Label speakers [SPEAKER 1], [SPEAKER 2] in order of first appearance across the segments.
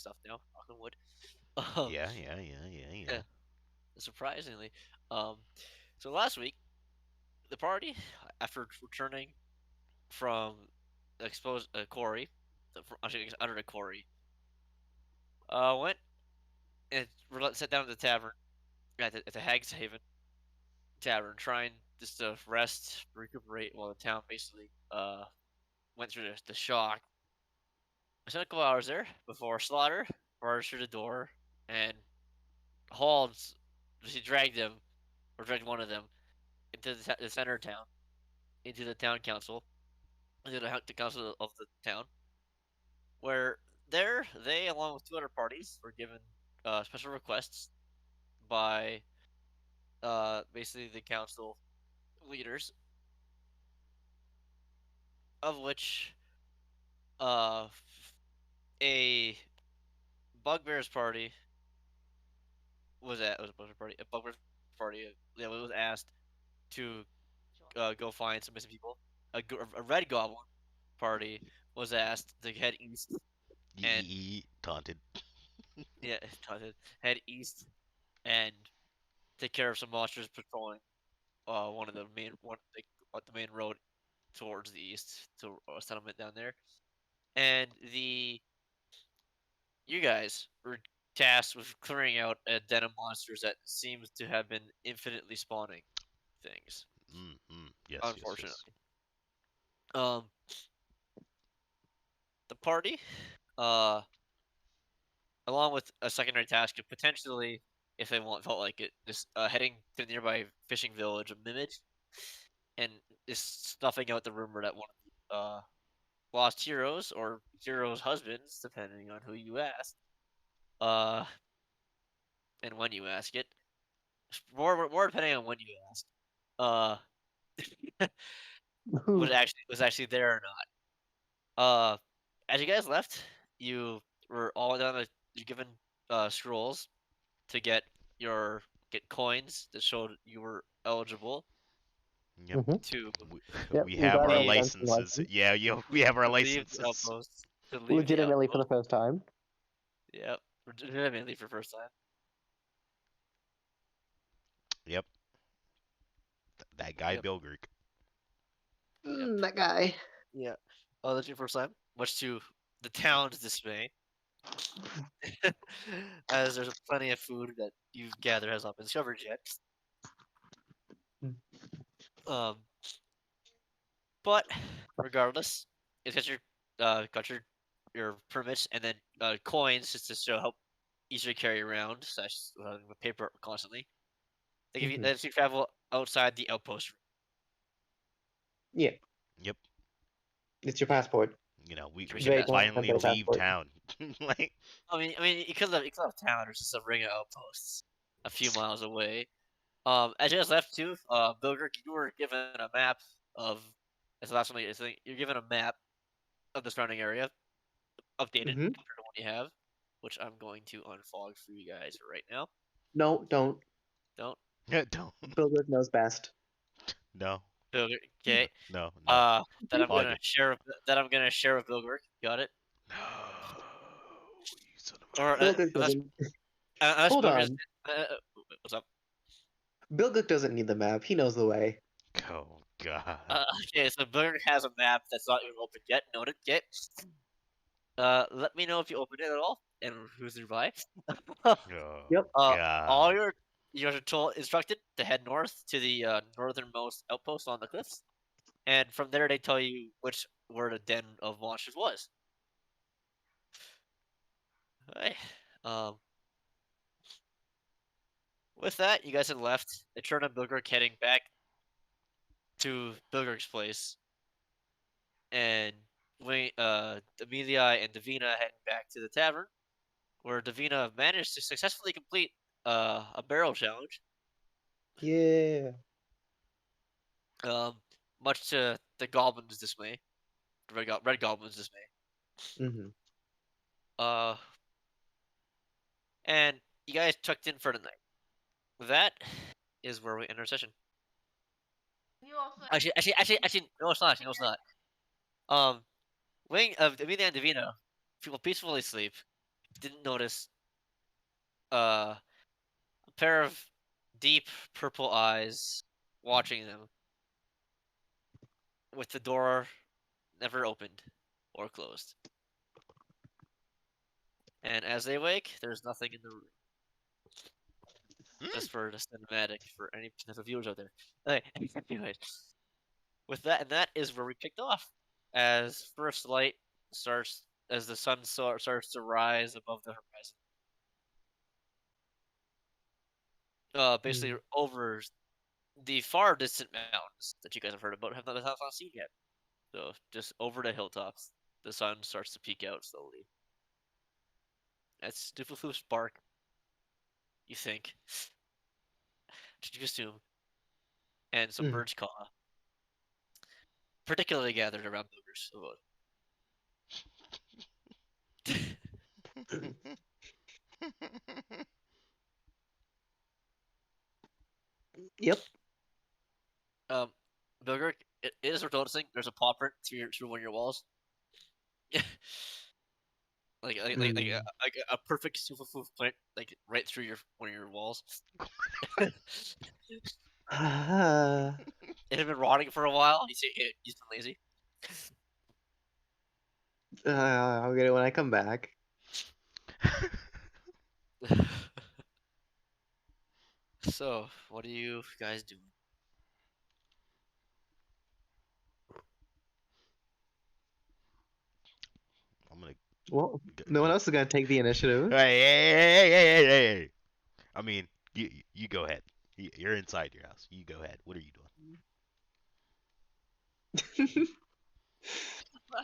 [SPEAKER 1] stuff now. Knock on wood. Um,
[SPEAKER 2] Yeah, yeah, yeah, yeah,
[SPEAKER 1] yeah,
[SPEAKER 2] yeah.
[SPEAKER 1] surprisingly. Um, so last week, the party, after returning from exposed quarry, actually under the quarry, went and sat down at the tavern at the Hag's Haven Tavern, trying just to rest, recuperate while the town basically went through the shock. I spent a couple hours there before Slaughter barged through the door and hauled. She dragged him, or dragged one of them, into the center of town, into the town council, into the council of the town, where there they, along with two other parties, were given special requests by basically the council leaders, of which uh, a Bugbear's party was a Bugbear's party. A Bugbear's party, yeah, was asked to go find some missing people. A Red Goblin party was asked to head east and
[SPEAKER 2] Taunted.
[SPEAKER 1] yeah, head east and take care of some monsters patrolling one of the main one the main road towards the east to a settlement down there. And the you guys were tasked with clearing out a den of monsters that seems to have been infinitely spawning things.
[SPEAKER 2] Mm-hmm. Yes, yes, yes.
[SPEAKER 1] Unfortunately, um, the party, uh, along with a secondary task of potentially, if they felt like it, just heading to the nearby fishing village of Mimage and just stuffing out the rumor that one of the lost heroes or heroes' husbands, depending on who you ask, uh, and when you ask it, more depending on when you ask, uh, was actually there or not. As you guys left, you were all done. You're given scrolls to get coins that showed you were eligible
[SPEAKER 2] Yep.
[SPEAKER 3] Hmm.
[SPEAKER 1] to
[SPEAKER 2] We,
[SPEAKER 3] Yep,
[SPEAKER 2] we
[SPEAKER 3] we
[SPEAKER 2] have
[SPEAKER 3] got
[SPEAKER 2] our
[SPEAKER 3] our
[SPEAKER 1] leave
[SPEAKER 3] fencing
[SPEAKER 2] licenses.
[SPEAKER 3] license
[SPEAKER 2] Yeah, yo, we have our
[SPEAKER 1] to leave the
[SPEAKER 2] licenses.
[SPEAKER 1] outpost. To leave the
[SPEAKER 3] legitimately for the
[SPEAKER 1] outpost.
[SPEAKER 3] first time.
[SPEAKER 1] Yep. Legitimately for first time.
[SPEAKER 2] Yep. That guy
[SPEAKER 1] Yep.
[SPEAKER 2] Bill Greek.
[SPEAKER 1] Yep.
[SPEAKER 3] That guy.
[SPEAKER 1] Yeah. Oh, that's your first time? Much to the town's dismay. As there's plenty of food that you gather has not been discovered yet. Um, but regardless, it's got your permits and then coins just to show help easier to carry around slash with paper constantly. They give you
[SPEAKER 3] Hmm.
[SPEAKER 1] lets you travel outside the outpost.
[SPEAKER 3] Yeah,
[SPEAKER 2] Yep.
[SPEAKER 3] it's your passport.
[SPEAKER 2] You know, we
[SPEAKER 1] Give me
[SPEAKER 2] we
[SPEAKER 1] your
[SPEAKER 2] can
[SPEAKER 3] Very
[SPEAKER 1] passport.
[SPEAKER 2] finally
[SPEAKER 3] temporary
[SPEAKER 2] leave
[SPEAKER 3] passport.
[SPEAKER 2] town. Like,
[SPEAKER 1] I mean, you could have town or just a ring of outposts a few miles away. As you guys left too, Bilger, you were given a map of. It's the last one. You're given a map of the surrounding area, updated
[SPEAKER 3] Hmm.
[SPEAKER 1] compared to one you have, which I'm going to unfog for you guys right now.
[SPEAKER 3] No, don't.
[SPEAKER 1] Don't
[SPEAKER 2] don't.
[SPEAKER 3] Bildrick knows best.
[SPEAKER 2] No.
[SPEAKER 1] Bilger.
[SPEAKER 2] No.
[SPEAKER 1] Okay.
[SPEAKER 2] No. No.
[SPEAKER 1] Uh, that I'm
[SPEAKER 2] Fog
[SPEAKER 1] gonna
[SPEAKER 2] it.
[SPEAKER 1] share. That I'm gonna share with Bilger. Got it.
[SPEAKER 2] No. You son of
[SPEAKER 1] Or
[SPEAKER 2] a.
[SPEAKER 3] Bildrick
[SPEAKER 1] unless
[SPEAKER 3] doesn't.
[SPEAKER 1] unless
[SPEAKER 3] Hold
[SPEAKER 1] Bilger's.
[SPEAKER 3] on.
[SPEAKER 1] Uh, what's up?
[SPEAKER 3] Bildrick doesn't need the map. He knows the way.
[SPEAKER 2] Oh God.
[SPEAKER 1] Okay, so Bilger has a map that's not even open yet. Noted. Get. Let me know if you open it at all and who's nearby.
[SPEAKER 2] Oh
[SPEAKER 3] Yep.
[SPEAKER 1] All
[SPEAKER 2] God.
[SPEAKER 1] you're instructed to head north to the northernmost outpost on the cliffs, and from there they tell you which where the den of monsters was. Right. Um, with that, you guys had left. They turned on Bilgrick heading back to Bilgrick's place, and Amelia and Davina heading back to the tavern, where Davina managed to successfully complete a barrel challenge.
[SPEAKER 3] Yeah.
[SPEAKER 1] Um, much to the goblins' dismay, Red Goblin's dismay.
[SPEAKER 3] Hmm.
[SPEAKER 1] Uh, and you guys tucked in for the night. That is where we end our session. Actually, no, it's not. No, it's not. Wing of Amelia and Davina, people peacefully sleep, didn't notice a pair of deep purple eyes watching them with the door never opened or closed. And as they wake, there's nothing in the room.
[SPEAKER 2] Hmm.
[SPEAKER 1] Just for the cinematic for any potential viewers out there. Okay, anyways, with that, and that is where we picked off. As first light starts, as the sun starts to rise above the horizon, basically
[SPEAKER 3] Mm.
[SPEAKER 1] over the far distant mountains that you guys have heard about, have not seen yet. So just over the hilltops, the sun starts to peek out slowly. That's Dooflefloof's bark, you think, you assume, and some
[SPEAKER 3] Mm.
[SPEAKER 1] birds caw, particularly gathered around Booger's abode.
[SPEAKER 3] Yep.
[SPEAKER 1] um, Booger, it is worth noticing there's a paw print through one of your walls.
[SPEAKER 3] Mm.
[SPEAKER 1] Like a perfect Dooflefloof print, like right through your one of your walls.
[SPEAKER 3] Ah,
[SPEAKER 1] It had been rotting for a while. He's been lazy.
[SPEAKER 3] I'll get it when I come back.
[SPEAKER 1] So, what are you guys doing?
[SPEAKER 2] I'm gonna
[SPEAKER 3] Well, no one
[SPEAKER 2] go.
[SPEAKER 3] else is gonna take the initiative.
[SPEAKER 2] Hey. I mean, you go ahead. You're inside your house. You go ahead. What are you doing?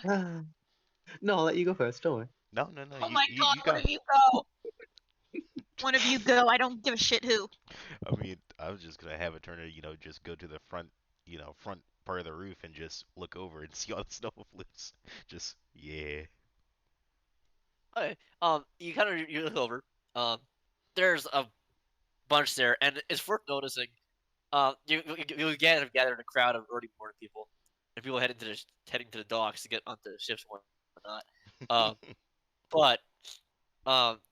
[SPEAKER 3] Ah, no, I'll let you go first. Don't worry.
[SPEAKER 2] No.
[SPEAKER 4] Oh
[SPEAKER 2] You
[SPEAKER 4] my
[SPEAKER 2] you
[SPEAKER 4] god,
[SPEAKER 2] you
[SPEAKER 4] one
[SPEAKER 2] go.
[SPEAKER 4] of you go! One of you go. I don't give a shit who.
[SPEAKER 2] I mean, I was just gonna have a turner, just go to the front, front part of the roof and just look over and see all the snow flutes. Just yeah.
[SPEAKER 1] Okay. You kind of you look over. Um, there's a bunch there, and it's worth noticing. You again have gathered a crowd of already born people, and people heading to the docks to get onto the ships and whatnot. Um, but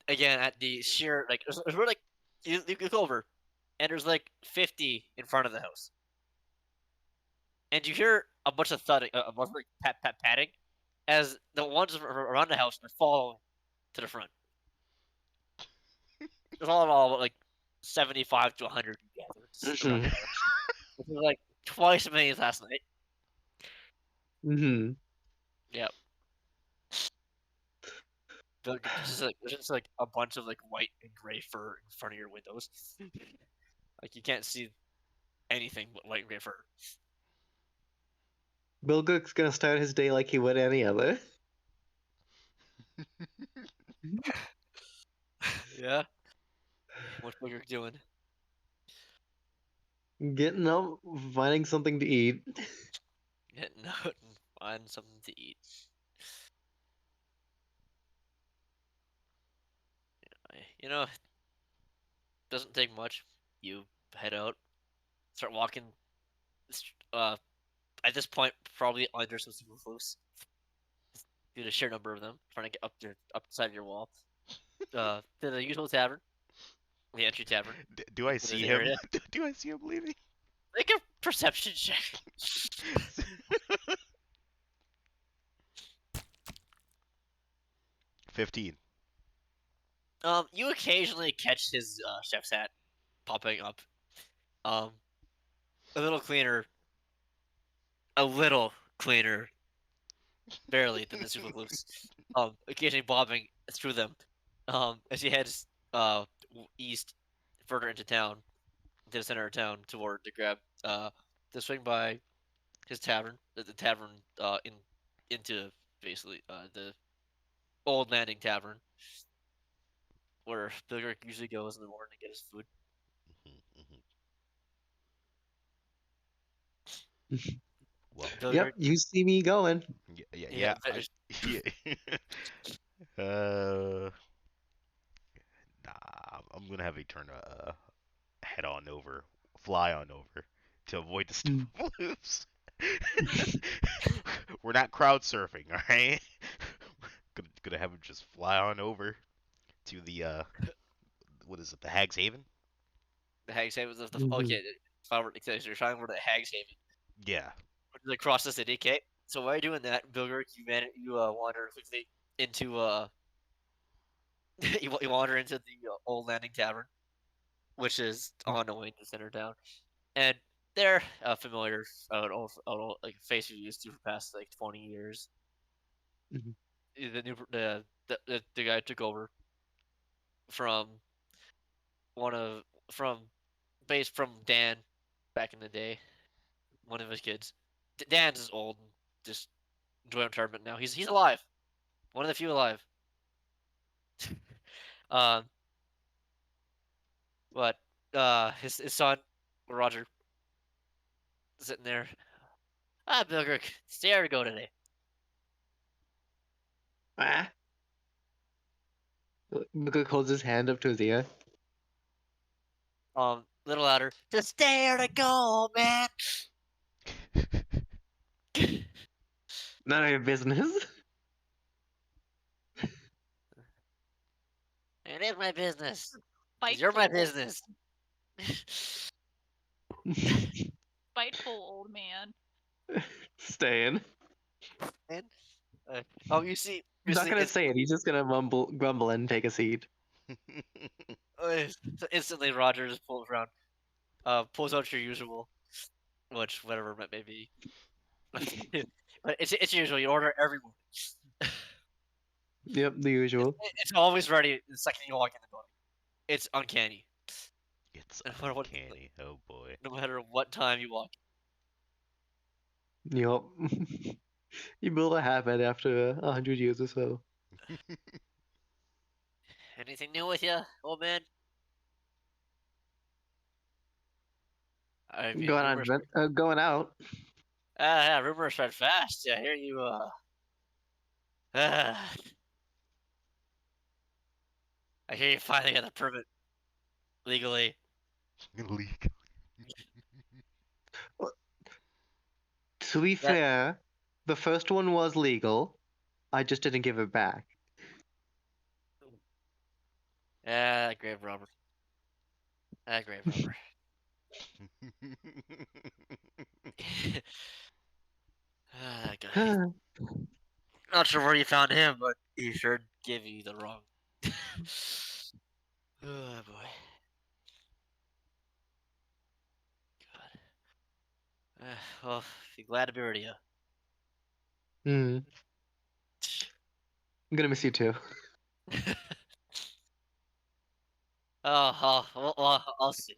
[SPEAKER 1] again at the sheer like there's really like you look over, and there's like 50 in front of the house, and you hear a bunch of thudding, a bunch of like pat patting, as the ones around the house are following to the front. There's all in all like 75 to 100 gathered around
[SPEAKER 3] Mm-hmm.
[SPEAKER 1] the house. Which is like twice as many as last night.
[SPEAKER 3] Mm-hmm.
[SPEAKER 1] Yeah, there's just like a bunch of like white and gray fur in front of your windows. Like you can't see anything but white and gray fur.
[SPEAKER 3] Bilguk's gonna start his day like he would any other.
[SPEAKER 1] Yeah, what's Booger doing?
[SPEAKER 3] Getting up, finding something to eat.
[SPEAKER 1] Getting out and find something to eat. You know, doesn't take much. You head out, start walking. Uh, at this point, probably under some super close due to the sheer number of them trying to get up the side of your wall. To the usual tavern, the entry tavern
[SPEAKER 2] Do I
[SPEAKER 1] to this
[SPEAKER 2] see him?
[SPEAKER 1] area.
[SPEAKER 2] Do I see him leaving?
[SPEAKER 1] Make a perception check.
[SPEAKER 2] 15.
[SPEAKER 1] You occasionally catch his chef's hat popping up. Um, a little cleaner, a little cleaner, barely than the super flukes. Occasionally bobbing through them. As he heads east, further into town, to the center of town, toward to grab to swing by his tavern, the tavern into basically the old landing tavern where Billy Rick usually goes in the morning to get his food.
[SPEAKER 2] Mhm. Well,
[SPEAKER 1] Billy
[SPEAKER 3] Yep,
[SPEAKER 1] Rick,
[SPEAKER 3] you see me going.
[SPEAKER 1] yeah,
[SPEAKER 2] I yeah. uh, I'm gonna have a turn head on over, fly on over to avoid the
[SPEAKER 3] Mm.
[SPEAKER 2] stupid loops. We're not crowd surfing, all right? Gonna have him just fly on over. to the what is it? The Hag's Haven?
[SPEAKER 1] The Hag's Haven was the
[SPEAKER 3] Mhm.
[SPEAKER 1] okay. If I were to you're talking about the Hag's Haven,
[SPEAKER 2] Yeah.
[SPEAKER 1] which is across the city. Okay, so while you're doing that, Bilger, you wander quickly into you wander into the old landing tavern, which is on the way to center town, and they're familiar, like face you used to for past like 20 years.
[SPEAKER 3] Mhm.
[SPEAKER 1] The new the guy took over from one of from based from Dan back in the day, one of his kids. Dan's is old and just enjoying retirement now. He's alive, one of the few alive. Um, but his son Roger sitting there. Ah, Bilger, stay to go today.
[SPEAKER 3] Ah. Muggle holds his hand up to his ear.
[SPEAKER 1] Little louder. Just stay to go, man.
[SPEAKER 3] None of your business.
[SPEAKER 1] It is my business. 'Cause you're
[SPEAKER 4] Spiteful,
[SPEAKER 1] my business.
[SPEAKER 4] spiteful old man.
[SPEAKER 3] Staying.
[SPEAKER 1] And you see,
[SPEAKER 3] He's not gonna
[SPEAKER 1] it's
[SPEAKER 3] say it. He's just gonna grumble, and take a seat.
[SPEAKER 1] so instantly Roger just pulls around, pulls out your usual, which whatever it may be. But it's usual. You order every morning.
[SPEAKER 3] Yep, the usual.
[SPEAKER 1] It's always ready the second you walk in the building. It's uncanny.
[SPEAKER 2] It's
[SPEAKER 1] No matter what,
[SPEAKER 2] uncanny. Oh boy.
[SPEAKER 1] no matter what time you walk.
[SPEAKER 3] Yup. You build a habit after 100 years or so.
[SPEAKER 1] Anything new with you, old man? I mean, rumors.
[SPEAKER 3] Going out.
[SPEAKER 1] Yeah, rumors spread fast. Yeah, I hear you. Uh, I hear you finally got a permit legally.
[SPEAKER 2] Leak.
[SPEAKER 3] To be
[SPEAKER 1] That
[SPEAKER 3] fair, the first one was legal. I just didn't give it back.
[SPEAKER 1] grave robber. Grave robber. That guy. Not sure where you found him, but he sure gave you the wrong. Oh boy. God. Well, glad to be rid of you.
[SPEAKER 3] Hmm. I'm gonna miss you too.
[SPEAKER 1] I'll see.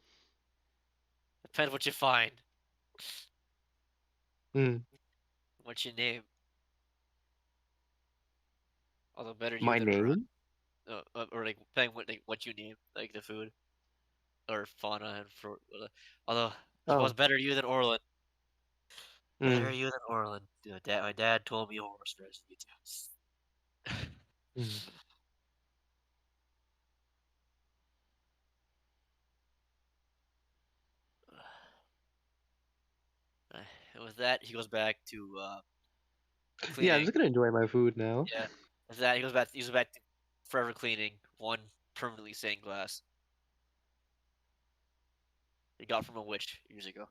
[SPEAKER 1] Depends what you find.
[SPEAKER 3] Hmm.
[SPEAKER 1] What's your name? Although better you
[SPEAKER 3] My
[SPEAKER 1] than her.
[SPEAKER 3] name?
[SPEAKER 1] Or what you name, like the food or fauna and fruit. Although I suppose
[SPEAKER 3] Oh.
[SPEAKER 1] better you than Orlin. Better
[SPEAKER 3] Hmm.
[SPEAKER 1] you than Orlin. My dad told me horror stories. Me too.
[SPEAKER 3] Hmm.
[SPEAKER 1] And with that, he goes back to
[SPEAKER 3] Yeah, I'm
[SPEAKER 1] cleaning.
[SPEAKER 3] just gonna enjoy my food now.
[SPEAKER 1] Yeah. With that, he goes back to forever cleaning one permanently stained glass he got from a witch years ago.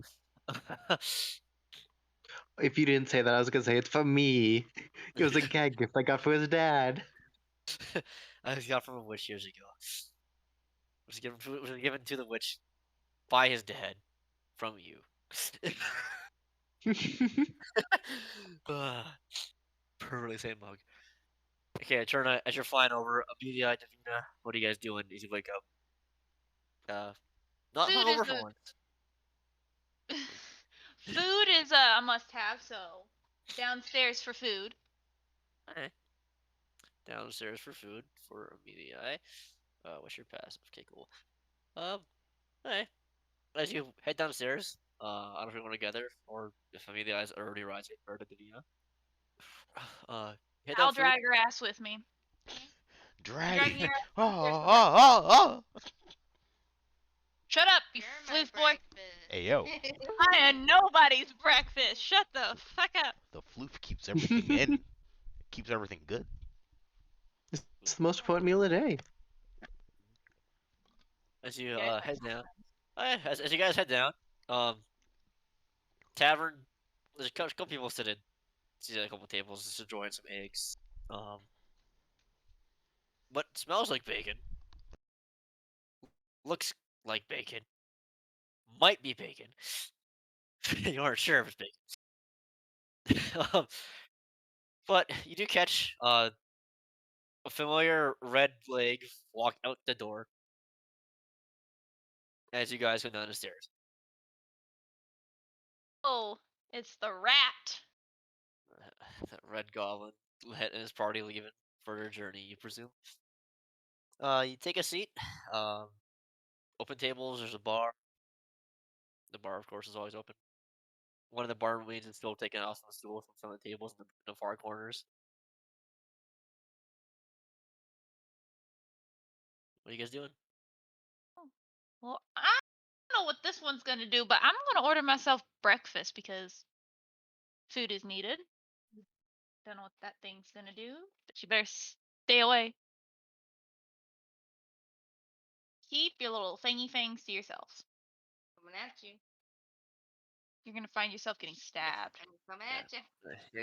[SPEAKER 3] If you didn't say that, I was gonna say it's for me. It was a gag gift I got for his dad.
[SPEAKER 1] He got from a witch years ago. Was given to the witch by his dad from you. Ah, permanently stained mug. Okay, Eterna, as you're flying over, Amelia, Davina, what are you guys doing as you wake up? Not
[SPEAKER 4] Food
[SPEAKER 1] hungover
[SPEAKER 4] is
[SPEAKER 1] for
[SPEAKER 4] a
[SPEAKER 1] once.
[SPEAKER 4] food is a must-have. So downstairs for food.
[SPEAKER 1] Okay. Downstairs for food for Amelia. What's your passive? Okay, cool. Okay. As you head downstairs, I don't know if you want to gather or if Amelia is already rising or Davina. Head down
[SPEAKER 4] I'll
[SPEAKER 1] food.
[SPEAKER 4] drag her ass with me. I'm
[SPEAKER 2] Dragging.
[SPEAKER 4] dragging your ass
[SPEAKER 2] Oh,
[SPEAKER 4] downstairs with her.
[SPEAKER 2] oh, oh, oh.
[SPEAKER 4] Shut up, you
[SPEAKER 5] You're my
[SPEAKER 4] floof boy.
[SPEAKER 2] Hey yo,
[SPEAKER 4] I am nobody's breakfast. Shut the fuck up.
[SPEAKER 2] the floof keeps everything in. Keeps everything good.
[SPEAKER 3] It's the most important meal of the day.
[SPEAKER 1] as you
[SPEAKER 4] Yeah.
[SPEAKER 1] head down. As you guys head down, um, tavern. There's a couple people sitting. See a couple tables just enjoying some eggs. Um, but smells like bacon. Looks like bacon. Might be bacon. You aren't sure if it's bacon. But you do catch a familiar red leg walk out the door as you guys go down the stairs.
[SPEAKER 4] Oh, it's the rat.
[SPEAKER 1] That red goblin and his party leaving for their journey, you presume. You take a seat. Um, open tables. There's a bar. The bar, of course, is always open. One of the barmaids is still taking off some stools from some of the tables in the far corners. What are you guys doing?
[SPEAKER 4] Oh, well, I don't know what this one's gonna do, but I'm gonna order myself breakfast because food is needed. Don't know what that thing's gonna do, but you better stay away. Keep your little thingy fangs to yourselves.
[SPEAKER 5] Coming at you.
[SPEAKER 4] You're gonna find yourself getting stabbed.
[SPEAKER 5] I'm coming
[SPEAKER 1] Yeah.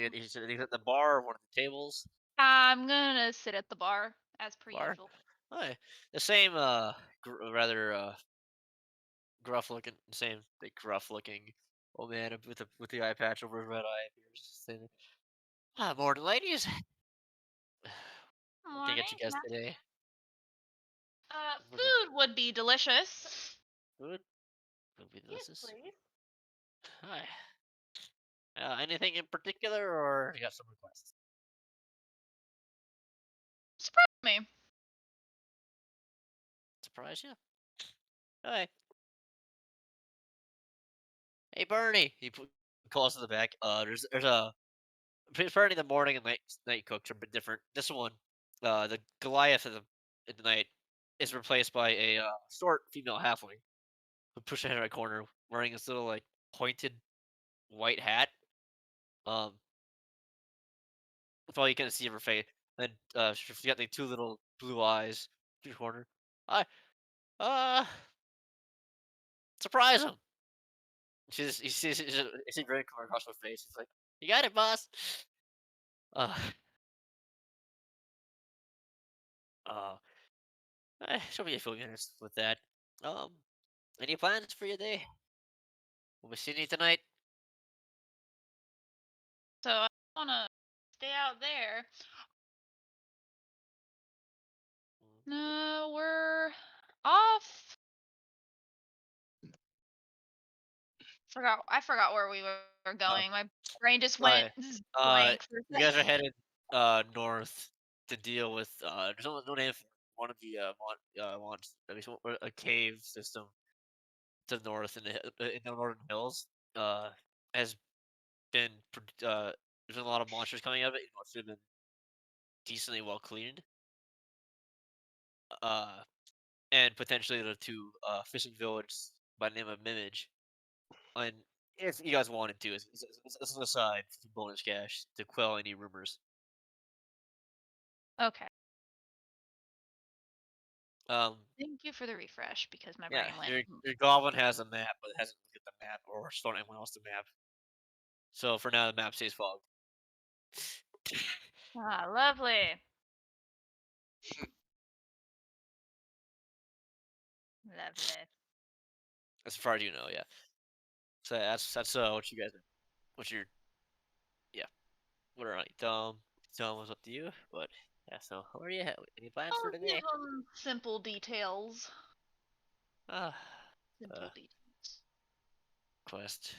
[SPEAKER 5] at you.
[SPEAKER 1] He's at the bar, or one of the tables.
[SPEAKER 4] I'm gonna sit at the bar as per
[SPEAKER 1] Bar.
[SPEAKER 4] usual.
[SPEAKER 1] Hi. The same, rather gruff looking, same big gruff looking old man with the eye patch over his red eye. Appears saying, morning, ladies. What can I
[SPEAKER 4] Morning.
[SPEAKER 1] get you guys today? Was it
[SPEAKER 4] Food would be delicious.
[SPEAKER 1] food? Would be
[SPEAKER 4] Yes,
[SPEAKER 1] delicious.
[SPEAKER 4] please.
[SPEAKER 1] Hi. Anything in particular, or you got some requests?
[SPEAKER 4] Surprise me.
[SPEAKER 1] Surprise you? Hi. Hey, Bernie. Calls to the back. There's a apparently the morning and night cooks are a bit different. This one, the Goliath in the night is replaced by a short female halfling who pushes ahead in a corner wearing this little like pointed white hat. Um, that's all you can see of her face. And she's got like two little blue eyes through the corner. I uh surprise him. You see grin coming across her face. He's like, "You got it, boss." Uh, uh, she'll be a few minutes with that. Um, any plans for your day? We'll be seeing you tonight.
[SPEAKER 4] So I wanna stay out there. No, we're off. I forgot where we were
[SPEAKER 1] Uh,
[SPEAKER 4] going. My brain just went
[SPEAKER 1] Right.
[SPEAKER 4] blank for a
[SPEAKER 1] You guys are headed north to deal with there's no name for one of the at least a cave system to the north in the northern hills has been there's been a lot of monsters coming out of it. You know, it's been decently well cleaned. Uh, and potentially the two fishing village by the name of Mimage. And if you guys wanted to, it's an aside for bonus cash to quell any rumors.
[SPEAKER 4] Okay.
[SPEAKER 1] Um,
[SPEAKER 4] Thank you for the refresh because my
[SPEAKER 1] yeah,
[SPEAKER 4] brain went.
[SPEAKER 1] your goblin has a map, but it hasn't looked at the map or shown anyone else the map. So for now, the map stays fogged.
[SPEAKER 4] Ah, lovely. Lovely.
[SPEAKER 1] As far as you know, yeah. So that's what you guys what you're yeah. What are Dom was up to you, but yeah. So where are you at? Any plans for
[SPEAKER 4] I'll give
[SPEAKER 1] today?
[SPEAKER 4] them simple details.
[SPEAKER 1] Ah, uh,
[SPEAKER 4] Simple details.
[SPEAKER 1] quest.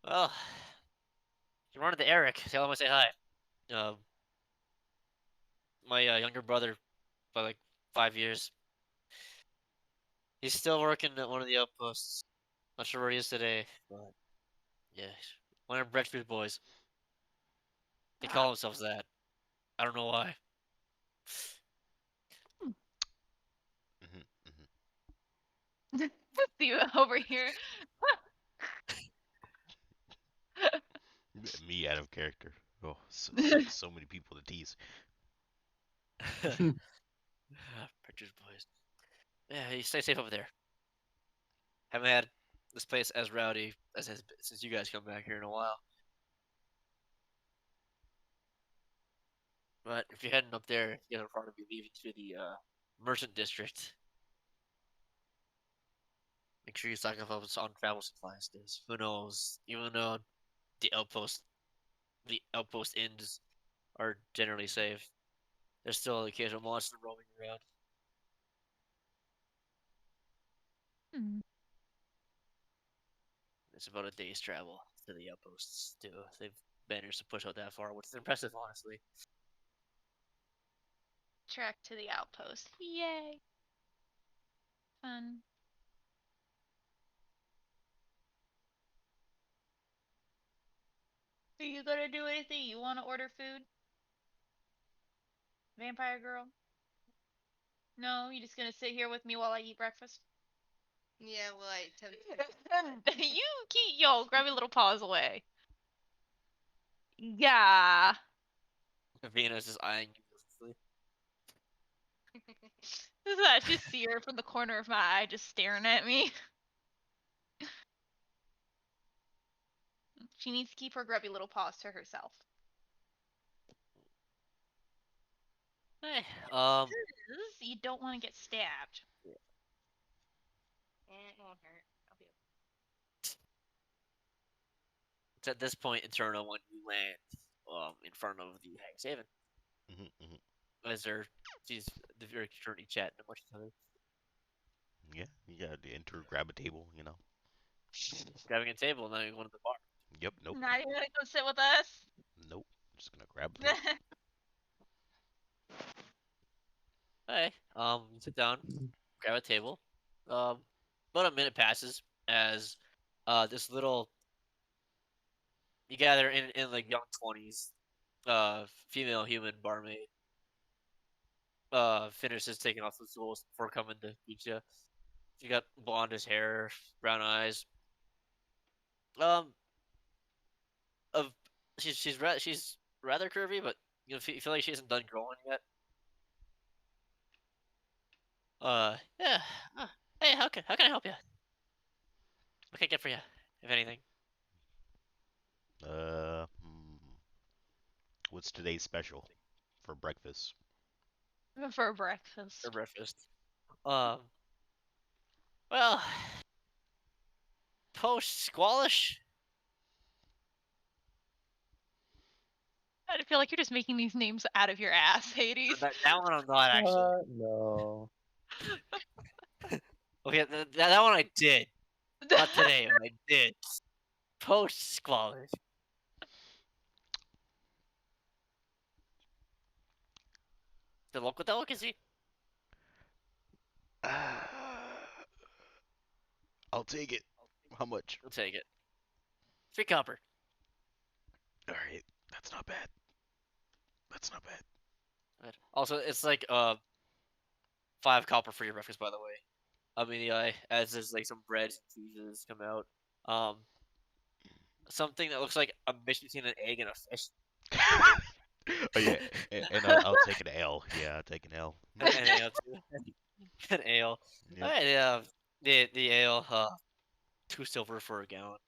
[SPEAKER 1] Well, you run into Eric. Tell him I say hi. Um, my younger brother by like 5 years. He's still working at one of the outposts. Not sure where he is today, but yeah, one of Breadfruit boys. They
[SPEAKER 4] Ah,
[SPEAKER 1] call themselves that. I don't know why.
[SPEAKER 2] Hmm. Hmm.
[SPEAKER 4] see you over here.
[SPEAKER 2] Me out of character. Oh, so many people to tease.
[SPEAKER 1] Breadfruit boys. Yeah, you stay safe over there. Haven't had this place as rowdy as has been since you guys come back here in a while. But if you're heading up there, you guys will probably be leaving to the merchant district. Make sure you stock up on travel supplies, because who knows? Even though the outpost, the outpost inns are generally safe, there's still an occasional monster roaming around.
[SPEAKER 4] Hmm.
[SPEAKER 1] It's about a day's travel to the outposts too. They've managed to push out that far, which is impressive, honestly.
[SPEAKER 4] Trek to the outpost. Yay. Fun. Are you gonna do anything? You wanna order food? Vampire girl? No, you just gonna sit here with me while I eat breakfast?
[SPEAKER 5] Yeah, well, I attempt.
[SPEAKER 4] You keep grab your little paws away. Yeah.
[SPEAKER 1] Venus is eyeing you viciously.
[SPEAKER 4] I just see her from the corner of my eye just staring at me. She needs to keep her grubby little paws to herself.
[SPEAKER 1] Hey,
[SPEAKER 4] You don't want to get stabbed.
[SPEAKER 5] It won't hurt. I'll be
[SPEAKER 1] it's at this point in Turno when you land in front of the Hag's Haven. As she's very currently chatting amongst each other.
[SPEAKER 2] Yeah, you gotta enter, grab a table, you know.
[SPEAKER 1] Grabbing a table and then going to the bar.
[SPEAKER 2] Yep, nope,
[SPEAKER 4] Not even gonna come sit with us.
[SPEAKER 2] nope. Just gonna grab a thing.
[SPEAKER 1] Hey, you sit down, grab a table. About a minute passes as this little you gather in like young 20s, female human barmaid finishes taking off the tools before coming to meet you. She got blondish hair, brown eyes. Um, of she's rather curvy, but you feel like she hasn't done growing yet. Yeah. Hey, how can I help you? What can I get for you, if anything?
[SPEAKER 2] What's today's special for breakfast?
[SPEAKER 4] For breakfast.
[SPEAKER 1] For breakfast. Um, well, post squalish.
[SPEAKER 4] I feel like you're just making these names out of your ass, Hades.
[SPEAKER 1] That one I'm not actually.
[SPEAKER 3] No.
[SPEAKER 1] Okay, that one I did. Not today, but I did. Post squalish. The local delicacy.
[SPEAKER 2] I'll take it. How much?
[SPEAKER 1] We'll take it. 3 copper.
[SPEAKER 2] All right, that's not bad. That's not bad.
[SPEAKER 1] Right. Also, it's like 5 copper for your breakfast, by the way. I mean, yeah, as there's like some breads and cheeses come out. Um, something that looks like a mix between an egg and a fish.
[SPEAKER 2] Oh yeah, and I'll take an L. Yeah, I'll take an L.
[SPEAKER 1] An ale too. An ale.
[SPEAKER 2] Yep.
[SPEAKER 1] All right, yeah. The ale. 2 silver for a gallon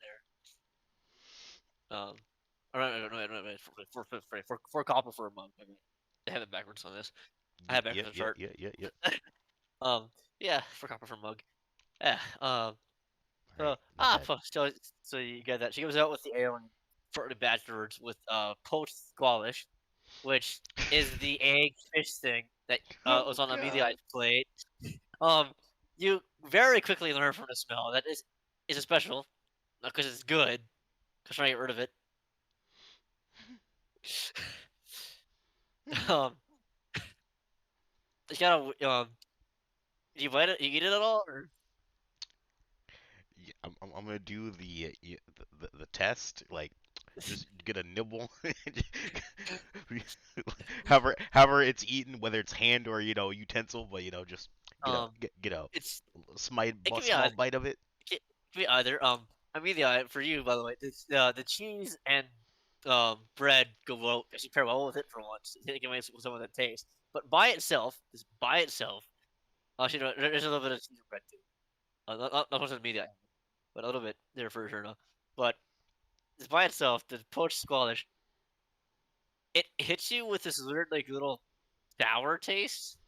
[SPEAKER 1] there. Or no, 4 copper for a mug. I have it backwards on this. I have it backwards on the chart.
[SPEAKER 2] Yeah.
[SPEAKER 1] Yeah, 4 copper for a mug. Yeah. So
[SPEAKER 2] Alright, not bad.
[SPEAKER 1] so you get that. She goes out with the ale and shortly afterwards with post squalish, which is the egg fish thing that was on Amelia's plate. You very quickly learn from the smell that is a special, not because it's good, because trying to get rid of it. um, it's kind of you bite it, you eat it at all, or
[SPEAKER 2] Yeah, I'm gonna do the test. Like, just get a nibble. However it's eaten, whether it's hand or utensil, but just get a
[SPEAKER 1] it's it can be
[SPEAKER 2] small
[SPEAKER 1] either.
[SPEAKER 2] bite of it.
[SPEAKER 1] It can be either. Amelia, for you, by the way, the cheese and bread go well, actually pair well with it for once. Take away some of that taste, but by itself, just by itself, Actually, no, there's a little bit of cheese and bread too. Not much of the meat, but a little bit there for sure. No, but it's by itself, the poached squalish, it hits you with this weird like little sour taste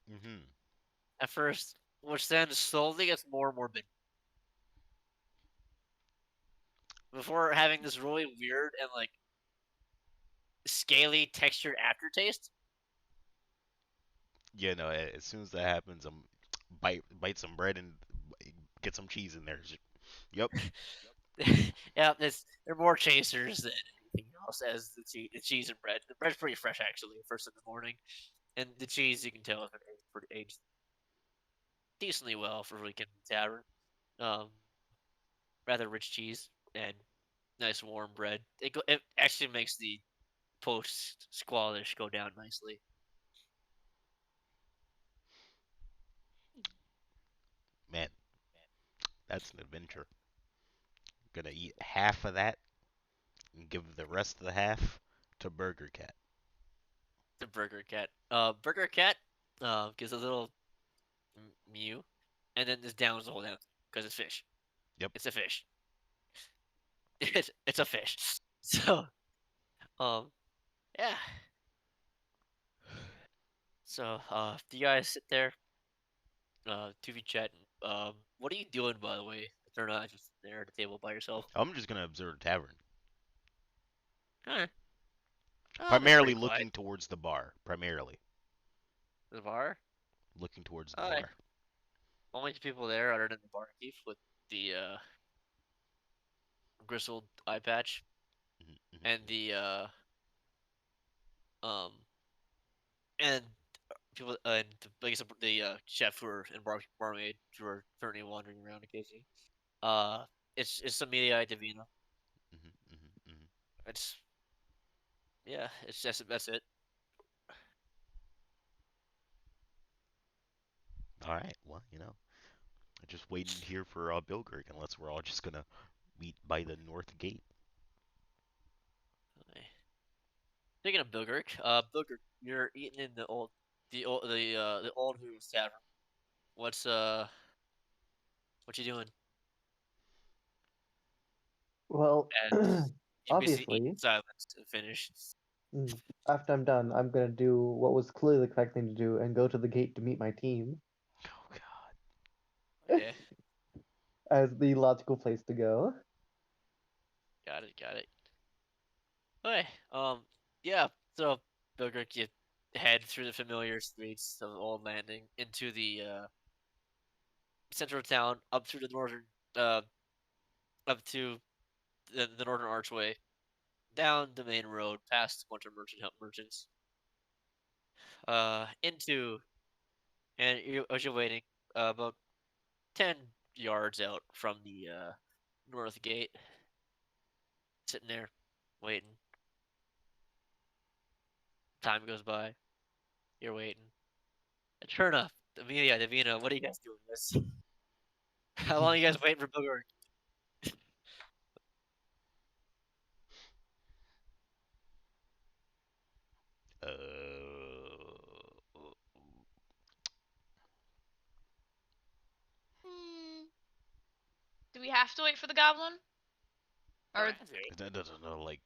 [SPEAKER 2] Hmm.
[SPEAKER 1] at first, which then slowly gets more and more bitter before having this really weird and like scaly textured aftertaste.
[SPEAKER 2] Yeah, no. As soon as that happens, I'm bite some bread and get some cheese in there. Yep.
[SPEAKER 1] Yeah, they're more chasers than anything else as the cheese and bread. The bread's pretty fresh actually, first in the morning, and the cheese you can tell if it aged decently well for weekend tavern. Um, rather rich cheese and nice warm bread. It actually makes the post squalish go down nicely.
[SPEAKER 2] Man, that's an adventure. Gonna eat half of that and give the rest of the half to Burger Cat.
[SPEAKER 1] The Burger Cat. Burger Cat gives a little mew, and then this downs the whole down because it's fish.
[SPEAKER 2] Yep.
[SPEAKER 1] It's a fish. It's a fish. So um yeah. So do you guys sit there 2v chatting? What are you doing by the way? If they're not just there at the table by yourself.
[SPEAKER 2] I'm just gonna observe the tavern,
[SPEAKER 1] Huh. Oh, they're
[SPEAKER 2] primarily
[SPEAKER 1] pretty quiet.
[SPEAKER 2] looking towards the bar. Primarily
[SPEAKER 1] The bar.
[SPEAKER 2] looking towards the
[SPEAKER 1] Oh,
[SPEAKER 2] bar.
[SPEAKER 1] only two people there other than the barkeep with the gristled eye patch
[SPEAKER 2] Hmm.
[SPEAKER 1] and
[SPEAKER 2] Hmm.
[SPEAKER 1] the um and people and I guess the chef who are and barmaid who are currently wandering around occasionally. Uh, it's Amelia Divina.
[SPEAKER 2] Hmm. Hmm. Hmm.
[SPEAKER 1] It's yeah, it's just that's it.
[SPEAKER 2] All right. Well, just waiting here for Bilgerg, unless we're all just gonna meet by the north gate.
[SPEAKER 1] Okay. Speaking of Bilgurk, Bilgurk, you're eating in the old Who's Tavern. What's what you doing?
[SPEAKER 3] Well,
[SPEAKER 1] And you basically eat in
[SPEAKER 3] obviously,
[SPEAKER 1] silence to finish.
[SPEAKER 3] after I'm done, I'm gonna do what was clearly the correct thing to do and go to the gate to meet my team
[SPEAKER 2] Oh God.
[SPEAKER 1] Okay,
[SPEAKER 3] as the logical place to go.
[SPEAKER 1] got it, got it. Okay, yeah. So Bilgurk, you head through the familiar streets of Old Landing into the center of town, up through the northern, uh, up to the northern archway, down the main road, past a bunch of merchants, into and as you're waiting, about 10 yards out from the north gate, sitting there, waiting. Time goes by. You're waiting. And sure enough, Amelia, Davina, what are you guys doing this? How long are you guys waiting for Booger?
[SPEAKER 5] Hmm.
[SPEAKER 4] Do we have to wait for the goblin?
[SPEAKER 1] Don't
[SPEAKER 4] Or
[SPEAKER 1] have to.
[SPEAKER 2] No, like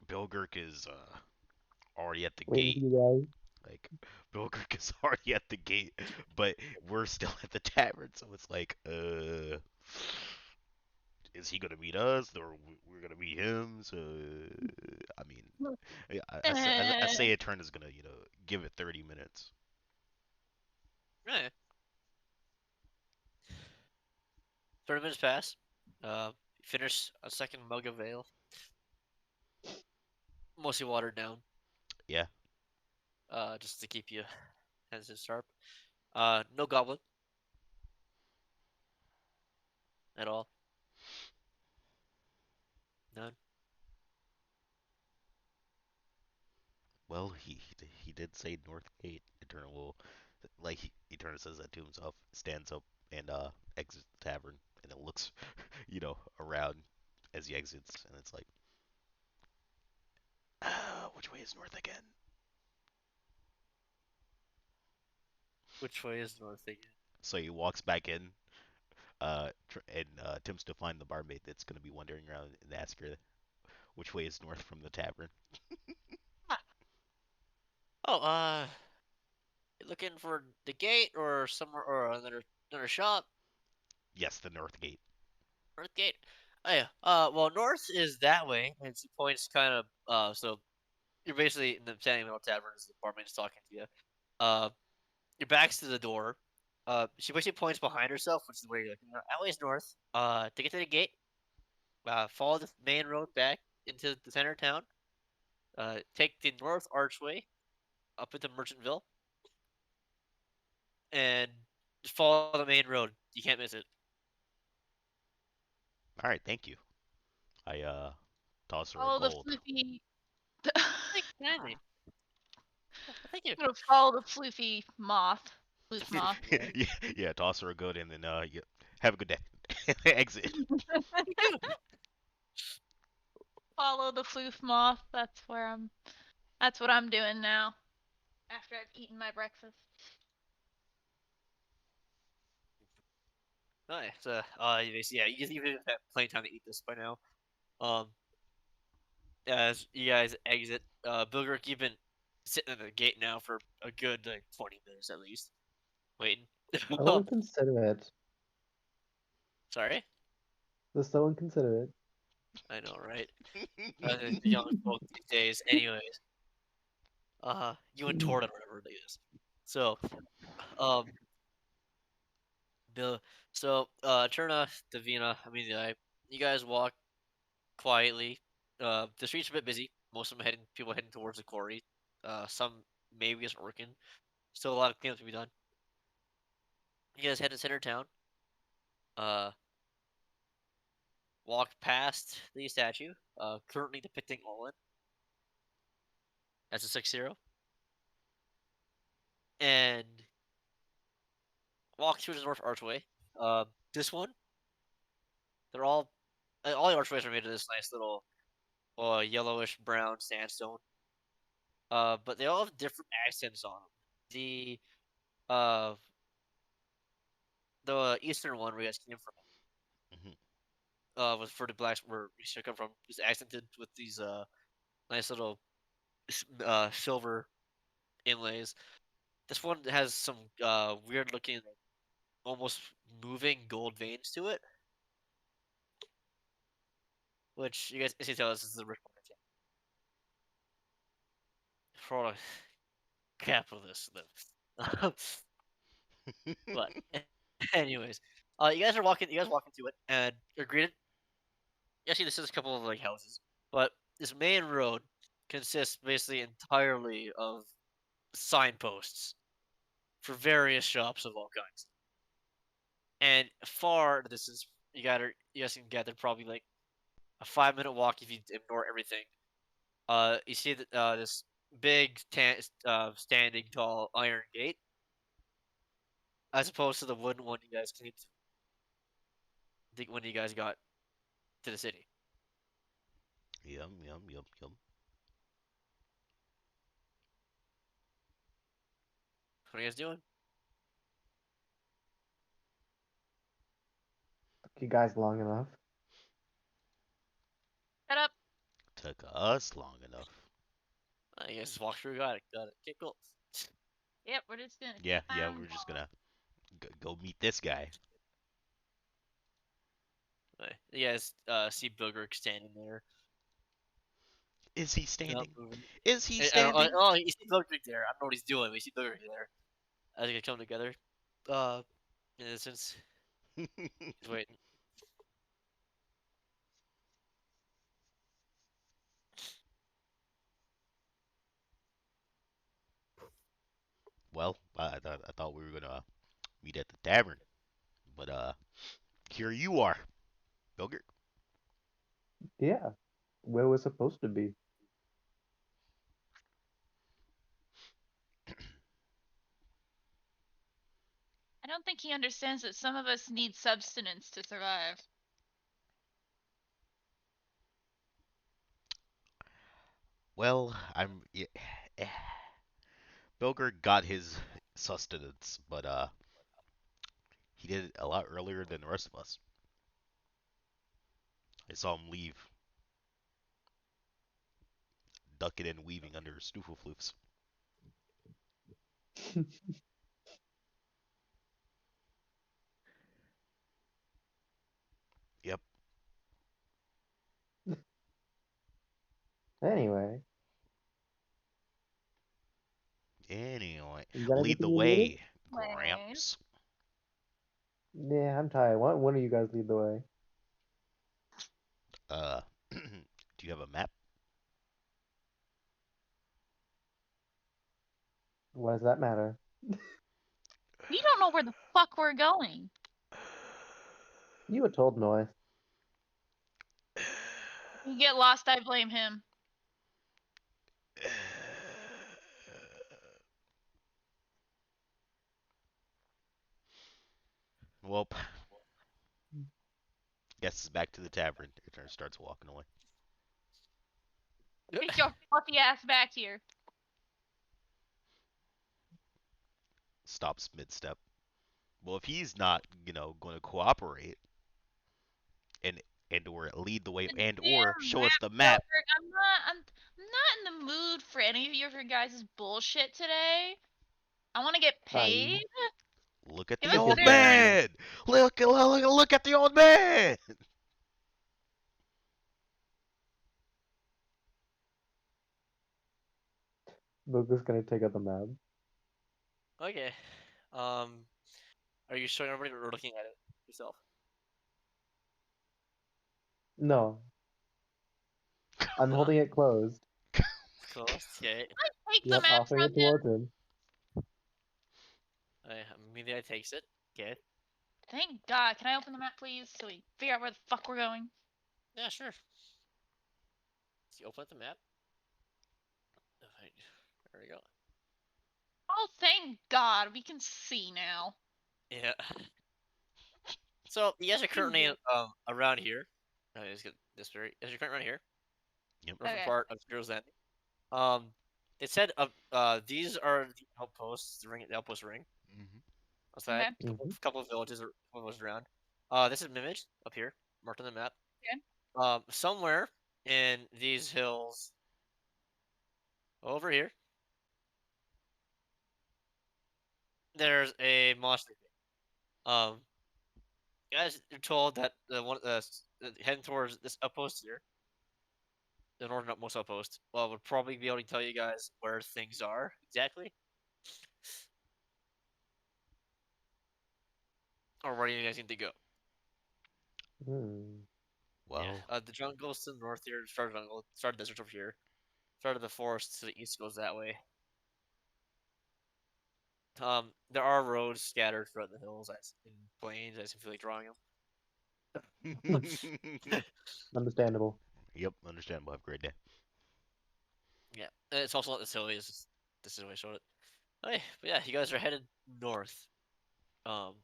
[SPEAKER 2] Bilgerk is already at the
[SPEAKER 3] Waiting for
[SPEAKER 2] gate.
[SPEAKER 3] you guys.
[SPEAKER 2] Like Bilgerk is already at the gate, but we're still at the tavern, so it's like, is he gonna meet us or we're gonna meet him? So I mean, I say a turn is gonna give it 30 minutes.
[SPEAKER 1] Right. 30 minutes pass. Finish a second mug of ale, mostly watered down,
[SPEAKER 2] Yeah.
[SPEAKER 1] just to keep you hands and sharp. No goblin at all. None.
[SPEAKER 2] Well, he did say North Gate. Eternal will, like Eternal says that to himself, stands up and exits the tavern, and it looks, around as he exits, and it's like, which way is north again?
[SPEAKER 1] Which way is north again?
[SPEAKER 2] So he walks back in, and attempts to find the barmaid that's gonna be wandering around and ask her which way is north from the tavern.
[SPEAKER 1] Ah, oh, you looking for the gate or somewhere or another shop?
[SPEAKER 2] Yes, the north gate.
[SPEAKER 1] North gate. Oh yeah. Well, north is that way, and she points kind of. So you're basically in the standing middle tavern as the barmaid's talking to you. Uh, your back's to the door. She basically points behind herself, which is where you're looking. Alley's north. To get to the gate, follow the main road back into the center of town. Take the north archway up into Merchantville, and just follow the main road. You can't miss it.
[SPEAKER 2] All right, thank you. I toss her a
[SPEAKER 4] Follow the
[SPEAKER 2] gold.
[SPEAKER 4] floofy.
[SPEAKER 1] Thank you kindly. Thank you.
[SPEAKER 4] I'm gonna follow the floofy moth. Floof moth.
[SPEAKER 2] yeah, yeah, toss her a gold, and then yeah, have a good day. Exit.
[SPEAKER 1] Thank you.
[SPEAKER 4] Follow the floof moth. That's where I'm. That's what I'm doing now. After I've eaten my breakfast.
[SPEAKER 1] Nice. Yeah, you guys have plenty of time to eat this by now. Um, as you guys exit, Bilgrick, you've been sitting at the gate now for a good like 20 minutes at least, waiting.
[SPEAKER 3] So inconsiderate.
[SPEAKER 1] Sorry,
[SPEAKER 3] So inconsiderate.
[SPEAKER 1] I know, right? The young folk these days. Anyways, you and Torda, whatever it is. So, um, Bill. So, Turna, Davina. I mean, you guys walk quietly. The streets are a bit busy. Most of them people heading towards the quarry. Some maybe isn't working. Still a lot of cleanup to be done. You guys head to center town. Uh, walk past the statue. Currently depicting Olin as a 6-0, and walk through the north archway. This one, they're all the archways are made of this nice little yellowish brown sandstone. But they all have different accents on them. Uh the eastern one where you guys came from
[SPEAKER 2] Mhm.
[SPEAKER 1] was for the blacks where we should come from is accented with these nice little silver inlays. This one has some weird looking almost moving gold veins to it, which you guys can tell this is the rich one for a capitalist live. But anyways, you guys walk into it and you're greeted. Actually, this is a couple of like houses, but this main road consists basically entirely of signposts for various shops of all kinds. And far this is you guys can gather probably like a 5 minute walk if you ignore everything. You see that this big standing tall iron gate, as opposed to the wooden one you guys came to when you guys got to the city.
[SPEAKER 2] Yum, yum, yum, yum.
[SPEAKER 1] What are you guys doing?
[SPEAKER 3] Took you guys long enough.
[SPEAKER 4] Shut up.
[SPEAKER 2] Took us long enough.
[SPEAKER 1] You guys just walk through. Got it. Got it. Okay, cool.
[SPEAKER 4] Yep, we're just gonna
[SPEAKER 2] Yeah, yeah,
[SPEAKER 4] clown.
[SPEAKER 2] we're just gonna go meet this guy.
[SPEAKER 1] You guys see Booger standing there,
[SPEAKER 2] Is he
[SPEAKER 1] not
[SPEAKER 2] standing?
[SPEAKER 1] moving.
[SPEAKER 2] Is he
[SPEAKER 1] I don't.
[SPEAKER 2] standing?
[SPEAKER 1] Oh, you see Booger there. I don't know what he's doing, but you see Booger there as you come together. Uh, in a sense, he's waiting.
[SPEAKER 2] Well, I thought we were gonna meet at the tavern, but here you are, Bogert.
[SPEAKER 3] Yeah, where we're supposed to be.
[SPEAKER 4] I don't think he understands that some of us need substance to survive.
[SPEAKER 2] Well, Bogert got his sustenance, but he did it a lot earlier than the rest of us. I saw him leave, ducking and weaving under Stuffelflufs. Yep.
[SPEAKER 6] Anyway,
[SPEAKER 2] Anyway,
[SPEAKER 6] you got
[SPEAKER 2] lead the
[SPEAKER 6] anything you needed?
[SPEAKER 2] way, Gramps.
[SPEAKER 6] Yeah, I'm tired. Why don't one of you guys lead the way?
[SPEAKER 2] Do you have a map?
[SPEAKER 6] Why does that matter?
[SPEAKER 4] We don't know where the fuck we're going.
[SPEAKER 6] You were told north.
[SPEAKER 4] You get lost, I blame him.
[SPEAKER 2] Well, guess it's back to the tavern. Turner starts walking away.
[SPEAKER 4] Get your fluffy ass back here.
[SPEAKER 2] Stops mid-step. Well, if he's not, going to cooperate and or lead the way
[SPEAKER 4] The
[SPEAKER 2] and or
[SPEAKER 4] damn
[SPEAKER 2] show us
[SPEAKER 4] map,
[SPEAKER 2] the map,
[SPEAKER 4] Gilbert. I'm not in the mood for any of your guys' bullshit today. I want to get paid.
[SPEAKER 2] look at
[SPEAKER 4] Give
[SPEAKER 2] the
[SPEAKER 4] us
[SPEAKER 2] old
[SPEAKER 4] better terms.
[SPEAKER 2] man. Look at the old man.
[SPEAKER 6] Luca's gonna take out the map.
[SPEAKER 1] Okay. Are you showing everybody or looking at it yourself?
[SPEAKER 6] No, I'm holding it closed.
[SPEAKER 1] It's closed. Okay.
[SPEAKER 4] I take the
[SPEAKER 6] Yep,
[SPEAKER 4] map
[SPEAKER 6] offering
[SPEAKER 4] from
[SPEAKER 6] it
[SPEAKER 4] him.
[SPEAKER 6] towards him.
[SPEAKER 1] I immediately takes it. Okay.
[SPEAKER 4] Thank God. Can I open the map, please, so we figure out where the fuck we're going?
[SPEAKER 1] Yeah, sure. So you open up the map. Alright, there we go.
[SPEAKER 4] Oh, thank God. We can see now.
[SPEAKER 1] Yeah. So you guys are currently around here. Let's get this straight. You guys are currently around here.
[SPEAKER 2] Yep.
[SPEAKER 1] Northern
[SPEAKER 4] Okay.
[SPEAKER 1] part of Heroes Landing. It said these are the outposts, the outpost ring
[SPEAKER 2] Hmm.
[SPEAKER 1] outside.
[SPEAKER 4] Okay.
[SPEAKER 1] Couple of villages or villages around. This is Mimage up here, marked on the map.
[SPEAKER 4] Okay.
[SPEAKER 1] Somewhere in these hills, over here, there's a monster. Guys are told that the one heading towards this outpost here, the northern outmost outpost, well, would probably be able to tell you guys where things are exactly, or where you guys need to go.
[SPEAKER 6] Hmm.
[SPEAKER 1] Yeah,
[SPEAKER 2] Well,
[SPEAKER 1] the jungle goes to the north here. Start jungle, start desert over here. Start of the forest to the east goes that way. There are roads scattered throughout the hills, as in plains. I just feel like drawing them.
[SPEAKER 6] Understandable.
[SPEAKER 2] yep, understandable. Have a great day.
[SPEAKER 1] Yeah, and it's also not the silly. It's just, this is the way I showed it. Okay, but yeah, you guys are headed north. Um,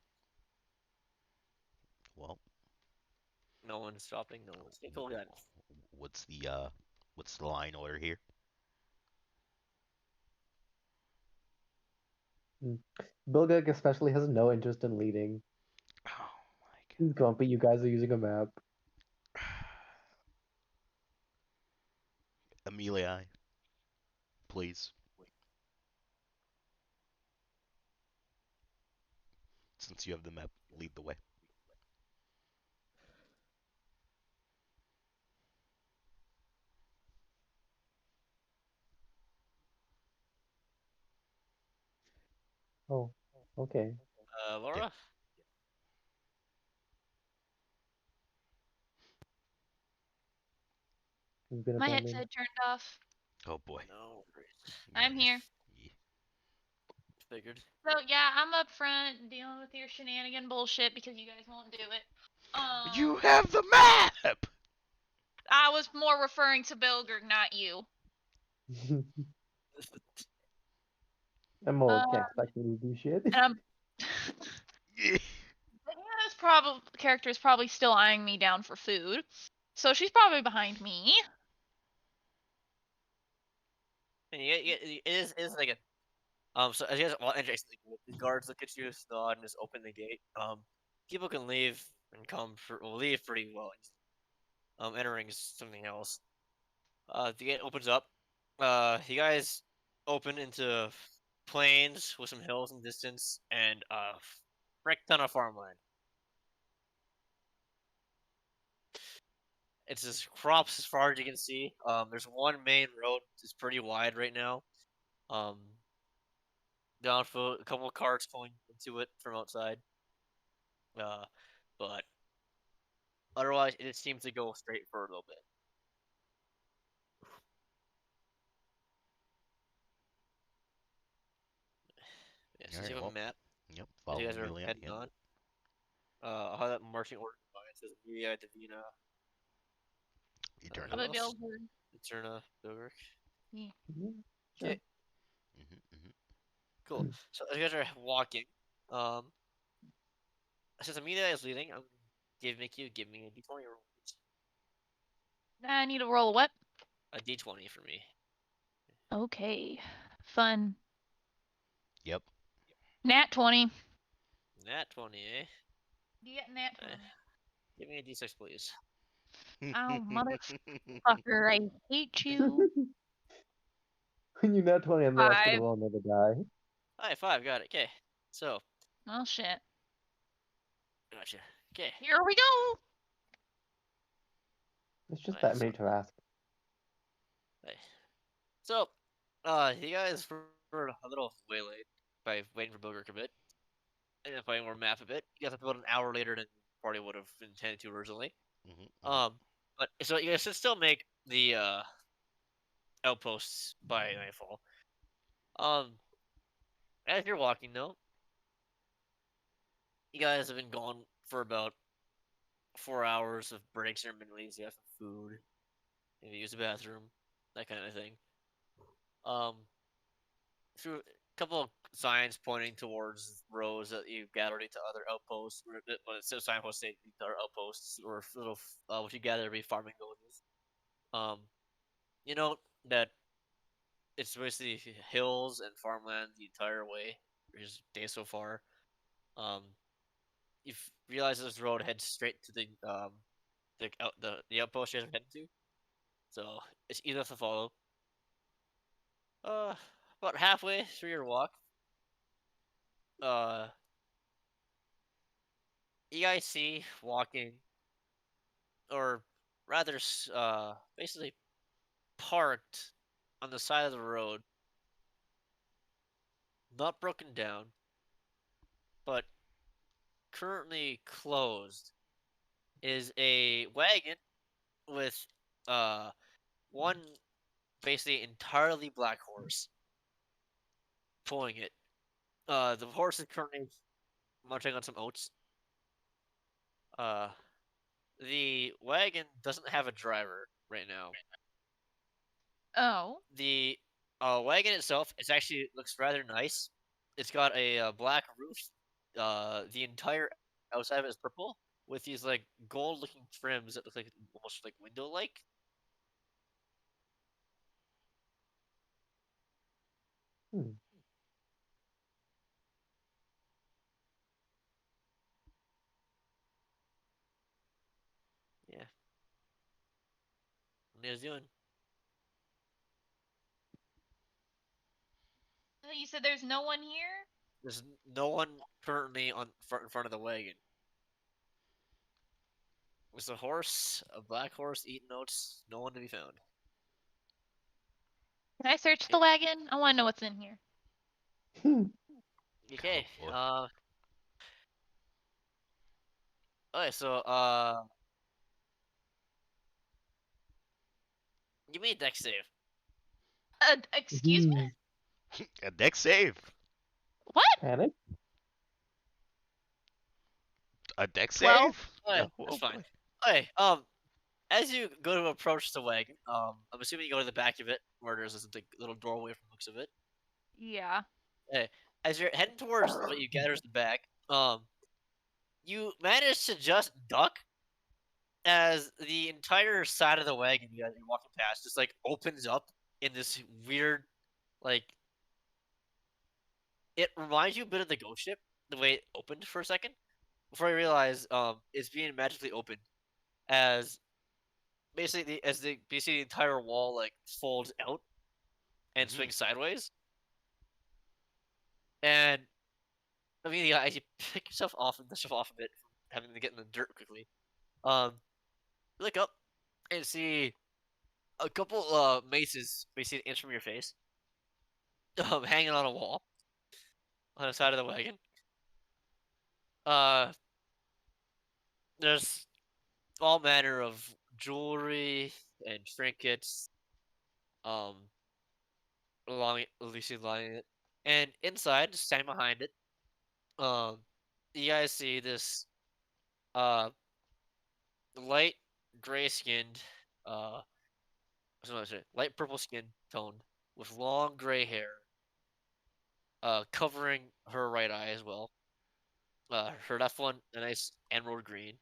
[SPEAKER 2] Well,
[SPEAKER 1] no one's stopping. No one's taking cool guys.
[SPEAKER 2] what's the line order here?
[SPEAKER 6] Bilgak especially has no interest in leading.
[SPEAKER 2] Oh my
[SPEAKER 6] He's grumpy. You guys are using a map.
[SPEAKER 2] god. Amelia, please. Since you have the map, lead the way.
[SPEAKER 6] Oh, okay.
[SPEAKER 2] Yeah.
[SPEAKER 1] Laura.
[SPEAKER 6] He's been
[SPEAKER 4] My
[SPEAKER 6] abandoned.
[SPEAKER 4] headset turned off.
[SPEAKER 2] Oh boy.
[SPEAKER 1] No, worries.
[SPEAKER 4] I'm here.
[SPEAKER 2] Yeah.
[SPEAKER 1] Figured.
[SPEAKER 4] So yeah, I'm up front dealing with your shenanigan bullshit because you guys won't do it.
[SPEAKER 2] You have the map.
[SPEAKER 4] I was more referring to Bilger, not you.
[SPEAKER 6] Emerald can't expect me to do shit.
[SPEAKER 4] And I'm
[SPEAKER 2] Yeah.
[SPEAKER 4] Diana's character is probably still eyeing me down for food, so she's probably behind me.
[SPEAKER 1] And it is like a So as you guys well, enter, the guards look at you, nod, and just open the gate. People can leave and come for will leave pretty well. Entering is something else. The gate opens up. You guys open into plains with some hills in the distance and a frick ton of farmland. It's just crops as far as you can see. There's one main road that's pretty wide right now. Um, down for a couple of carts pulling into it from outside. Uh, but otherwise, it seems to go straight for a little bit. Yeah,
[SPEAKER 2] All
[SPEAKER 1] since you
[SPEAKER 2] right.
[SPEAKER 1] have a
[SPEAKER 2] Well,
[SPEAKER 1] map,
[SPEAKER 2] yep.
[SPEAKER 1] as you
[SPEAKER 2] Follow
[SPEAKER 1] guys are
[SPEAKER 2] Amelia.
[SPEAKER 1] heading
[SPEAKER 2] Yep.
[SPEAKER 1] on, I'll have that marching order combined. It says Amelia, Davina,
[SPEAKER 2] Eterna.
[SPEAKER 1] who
[SPEAKER 4] Probably be
[SPEAKER 1] else?
[SPEAKER 4] over.
[SPEAKER 1] Eterna, Bilrick.
[SPEAKER 4] Yeah.
[SPEAKER 6] Mhm,
[SPEAKER 1] Okay,
[SPEAKER 6] sure.
[SPEAKER 1] cool. So as you guys are walking, um, since Amelia is leading, I'm give me a d20 roll, please.
[SPEAKER 4] I need to roll a what?
[SPEAKER 1] A d20 for me.
[SPEAKER 4] Okay. Fun.
[SPEAKER 2] Yep.
[SPEAKER 4] Nat 20.
[SPEAKER 1] Nat 20, eh?
[SPEAKER 4] You get nat
[SPEAKER 1] Eh,
[SPEAKER 4] 20.
[SPEAKER 1] give me a d6, please.
[SPEAKER 4] Oh, motherfucker. I hate you.
[SPEAKER 6] When you're not 20, I'm just gonna
[SPEAKER 4] 5.
[SPEAKER 6] roll another die.
[SPEAKER 1] Alright, 5, got it. Okay, so,
[SPEAKER 4] Oh, shit.
[SPEAKER 1] gotcha. Okay,
[SPEAKER 4] Here we go.
[SPEAKER 6] It's just
[SPEAKER 1] alright,
[SPEAKER 6] that many to ask.
[SPEAKER 1] hey. So, you guys were a little waylaid by waiting for Bogart a bit, and playing more map a bit. You guys have about an hour later than party would have intended to originally. Um, but so you guys should still make the outposts by nightfall. Um, as you're walking though, you guys have been gone for about 4 hours of breaks intermittently. So you have some food, maybe use the bathroom, that kind of thing. Um, through a couple of signs pointing towards rows that you've gathered into other outposts, or well, instead of signposts saying other outposts or little what you gather to be farming villages. Um, you know that it's basically hills and farmland the entire way, just day so far. Um, you realize this road heads straight to the outpost you guys are heading to. So it's easy enough to follow. Uh, about halfway through your walk, uh, you guys see walking, or rather, basically parked on the side of the road, not broken down, but currently closed, is a wagon with one basically entirely black horse pulling it. The horse is currently munching on some oats. Uh, the wagon doesn't have a driver right now.
[SPEAKER 4] Oh.
[SPEAKER 1] The wagon itself is actually looks rather nice. It's got a black roof. The entire outside of it is purple with these like gold-looking trims that look like almost like window-like.
[SPEAKER 6] Hmm.
[SPEAKER 1] Yeah, what are you guys doing?
[SPEAKER 4] You said there's no one here?
[SPEAKER 1] There's no one currently in front of the wagon. There's a horse, a black horse eating oats. No one to be found.
[SPEAKER 4] Can I search
[SPEAKER 1] Okay.
[SPEAKER 4] the wagon? I want to know what's in here.
[SPEAKER 1] Okay.
[SPEAKER 2] Oh boy.
[SPEAKER 1] Okay. So give me a deck save.
[SPEAKER 4] Excuse me?
[SPEAKER 2] A deck save.
[SPEAKER 4] What?
[SPEAKER 6] Panic?
[SPEAKER 2] A deck
[SPEAKER 4] 12?
[SPEAKER 2] save.
[SPEAKER 1] Okay, that's
[SPEAKER 2] Oh
[SPEAKER 1] fine.
[SPEAKER 2] boy.
[SPEAKER 1] Okay. As you go to approach the wagon, I'm assuming you go to the back of it, where there's this like, little doorway from the looks of it.
[SPEAKER 4] Yeah.
[SPEAKER 1] Okay. As you're heading towards what you gather is the back, you manage to just duck as the entire side of the wagon you guys are walking past just like opens up in this weird, like it reminds you a bit of the ghost ship, the way it opened for a second, before I realize it's being magically opened as basically the entire wall like folds out and
[SPEAKER 2] Hmm.
[SPEAKER 1] swings sideways. And I mean, yeah, as you pick yourself off and dust yourself off a bit from having to get in the dirt quickly, you look up and see a couple maces basically an inch from your face, hanging on a wall on the side of the wagon. Uh, there's all manner of jewelry and trinkets, um, along it, loosely lining it, and inside, standing behind it, um, you guys see this uh light gray skinned, what's it, light purple skin tone with long gray hair, covering her right eye as well. Her left one a nice emerald green.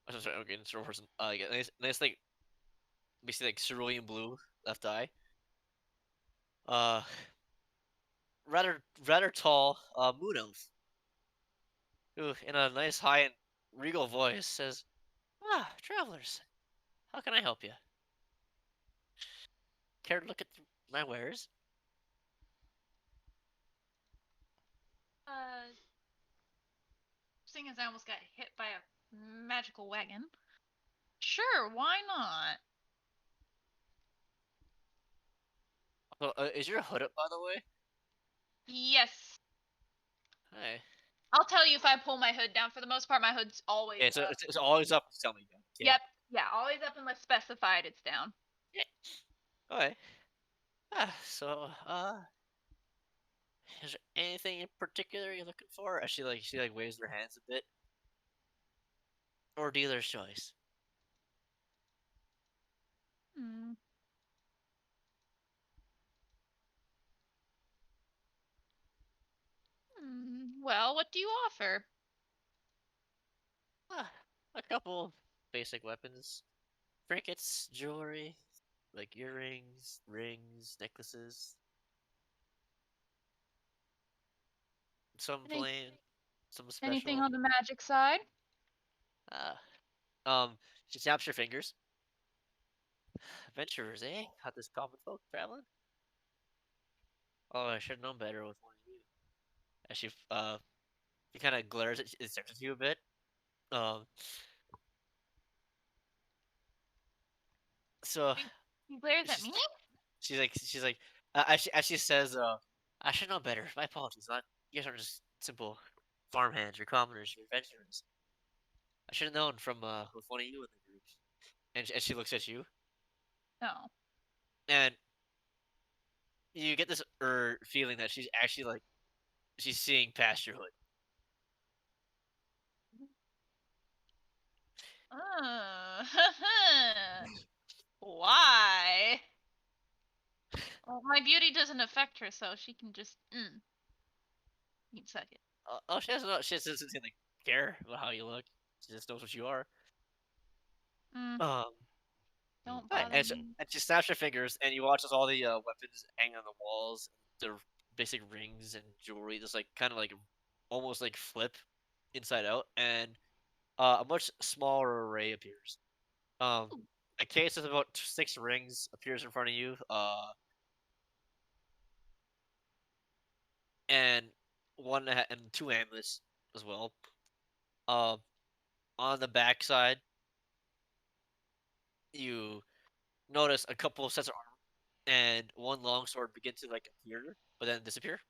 [SPEAKER 1] I'm sorry, okay, it's person. Yeah, nice like basically like cerulean blue left eye. Uh, rather tall, moon elf, who in a nice high and regal voice says, "Ah, travelers, how can I help you? Care to look at my wares?"
[SPEAKER 4] Uh, seeing as I almost got hit by a magical wagon. Sure, why not?
[SPEAKER 1] Is your hood up, by the way?
[SPEAKER 4] Yes.
[SPEAKER 1] Hey,
[SPEAKER 4] I'll tell you if I pull my hood down. For the most part, my hood's always
[SPEAKER 1] yeah,
[SPEAKER 4] up.
[SPEAKER 1] it's always up. Tell me, yeah.
[SPEAKER 4] Yep. Yeah, always up unless specified it's down.
[SPEAKER 1] Yeah. Okay. So, is there anything in particular you're looking for? She waves her hands a bit, or dealer's choice.
[SPEAKER 4] Hmm. Well, what do you offer?
[SPEAKER 1] Ah, a couple basic weapons, trinkets, jewelry, like earrings, rings, necklaces. Some
[SPEAKER 4] Any,
[SPEAKER 1] plain, some
[SPEAKER 4] anything
[SPEAKER 1] special.
[SPEAKER 4] on the magic side?
[SPEAKER 1] Ah, she snaps her fingers. Adventurers, eh? How this common folk traveling? Oh, I should have known better with one of you. As she kind of glares at stares at you a bit. Um, so
[SPEAKER 4] He glares at
[SPEAKER 1] she's
[SPEAKER 4] me?
[SPEAKER 1] she's like as she says, I should know better. My apologies. Not you guys aren't just simple farmhands or commoners or adventurers. I should have known from with one of you in the group. And she looks at you,
[SPEAKER 4] No.
[SPEAKER 1] and you get this feeling that she's actually like she's seeing past your hood.
[SPEAKER 4] Uh, why? Well, my beauty doesn't affect her, so she can just, you can suck it.
[SPEAKER 1] Oh, she doesn't seem like care about how you look. She just knows what you are.
[SPEAKER 4] Mm,
[SPEAKER 1] Um,
[SPEAKER 2] Hmm.
[SPEAKER 4] don't
[SPEAKER 1] right,
[SPEAKER 4] bother me.
[SPEAKER 1] and she snaps her fingers, and you watch as all the weapons hanging on the walls, their basic rings and jewelry, just like kind of like almost like flip inside out, and a much smaller array appears. Um,
[SPEAKER 4] Ooh.
[SPEAKER 1] a case with about six rings appears in front of you. And and two amulets as well. Uh, on the backside, you notice a couple of sets of armor and one longsword begin to like appear, but then disappear.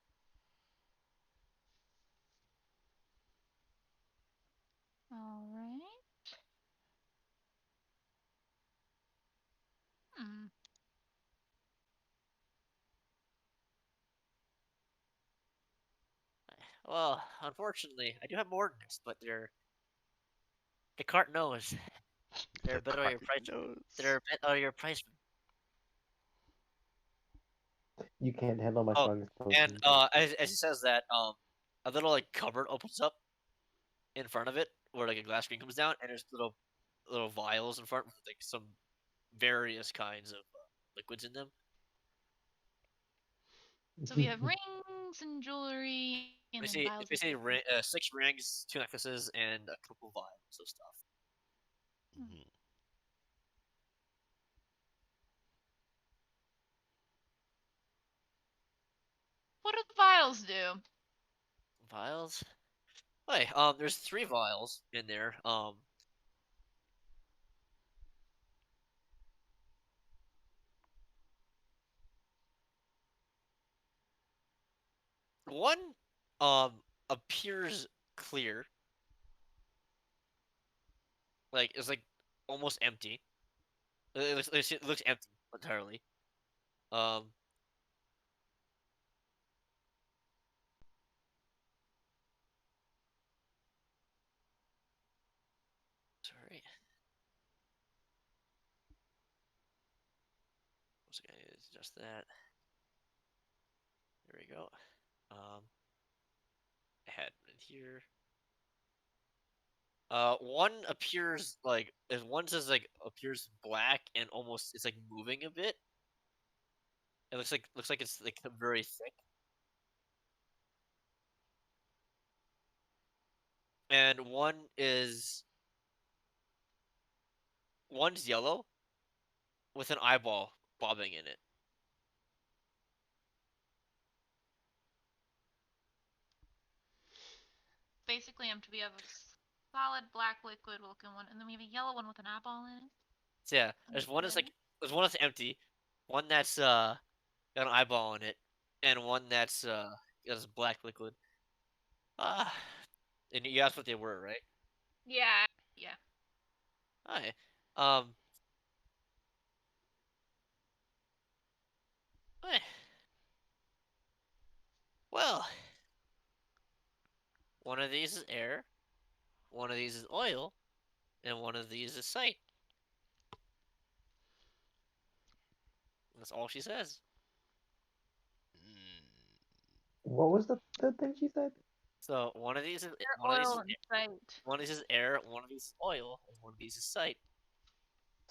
[SPEAKER 4] All right. Hmm.
[SPEAKER 1] Well, unfortunately, I do have more than this, but the cart knows they're a
[SPEAKER 2] The
[SPEAKER 1] bit out of your
[SPEAKER 2] card
[SPEAKER 1] price. They're
[SPEAKER 2] knows.
[SPEAKER 1] a bit out of your price.
[SPEAKER 6] You can't handle my
[SPEAKER 1] Oh,
[SPEAKER 6] strongest
[SPEAKER 1] and
[SPEAKER 6] potions.
[SPEAKER 1] as he says that, a little like cupboard opens up in front of it, where like a glass screen comes down, and there's little vials in front with like some various kinds of liquids in them.
[SPEAKER 4] So we have rings and jewelry, and then vials
[SPEAKER 1] If we
[SPEAKER 4] of
[SPEAKER 1] say
[SPEAKER 4] liquid.
[SPEAKER 1] 6 rings, 2 necklaces, and a couple vials of stuff.
[SPEAKER 2] Mhm.
[SPEAKER 4] What do the vials do?
[SPEAKER 1] Vials. Hey, there's 3 vials in there. One appears clear, like it's like almost empty. It looks empty entirely. Um, sorry. Once again, it's just that. There we go. Um, I had it in here. One appears like if one says like appears black and almost it's like moving a bit. It looks like it's like very thick. And one's yellow with an eyeball bobbing in it.
[SPEAKER 4] Basically, we have a solid black liquid looking one, and then we have a yellow one with an eyeball in it.
[SPEAKER 1] So yeah,
[SPEAKER 4] Okay.
[SPEAKER 1] there's one that's empty, one that's got an eyeball in it, and one that's got this black liquid. Ah, and you asked what they were, right?
[SPEAKER 4] Yeah. Yeah.
[SPEAKER 1] Hi. Um. eh, Well, one of these is air, one of these is oil, and one of these is sight. That's all she says.
[SPEAKER 2] Mm.
[SPEAKER 6] What was the third thing she said?
[SPEAKER 1] So
[SPEAKER 4] Air, oil, and sight.
[SPEAKER 1] one of these is air, one of these is oil, and one of these is sight.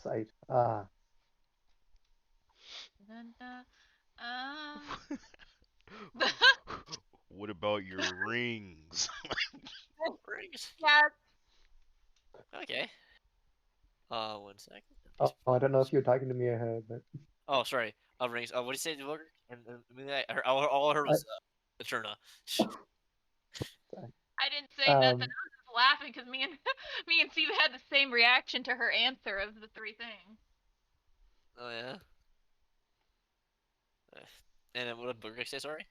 [SPEAKER 6] Sight. Ah.
[SPEAKER 4] Dun, dun,
[SPEAKER 2] What about your rings?
[SPEAKER 1] Rings.
[SPEAKER 4] yeah.
[SPEAKER 1] Okay. 1 second.
[SPEAKER 6] Oh, I don't know if you're talking to me or her, but
[SPEAKER 1] Oh, sorry. Rings. What did you say, the word? And I mean, all I heard
[SPEAKER 6] I,
[SPEAKER 1] was Eterna.
[SPEAKER 6] sorry.
[SPEAKER 4] I didn't say nothing.
[SPEAKER 6] Um,
[SPEAKER 4] I was just laughing because me and me and Steve had the same reaction to her answer of the 3 things.
[SPEAKER 1] Oh yeah. Uh, And then what did Burger say? Sorry.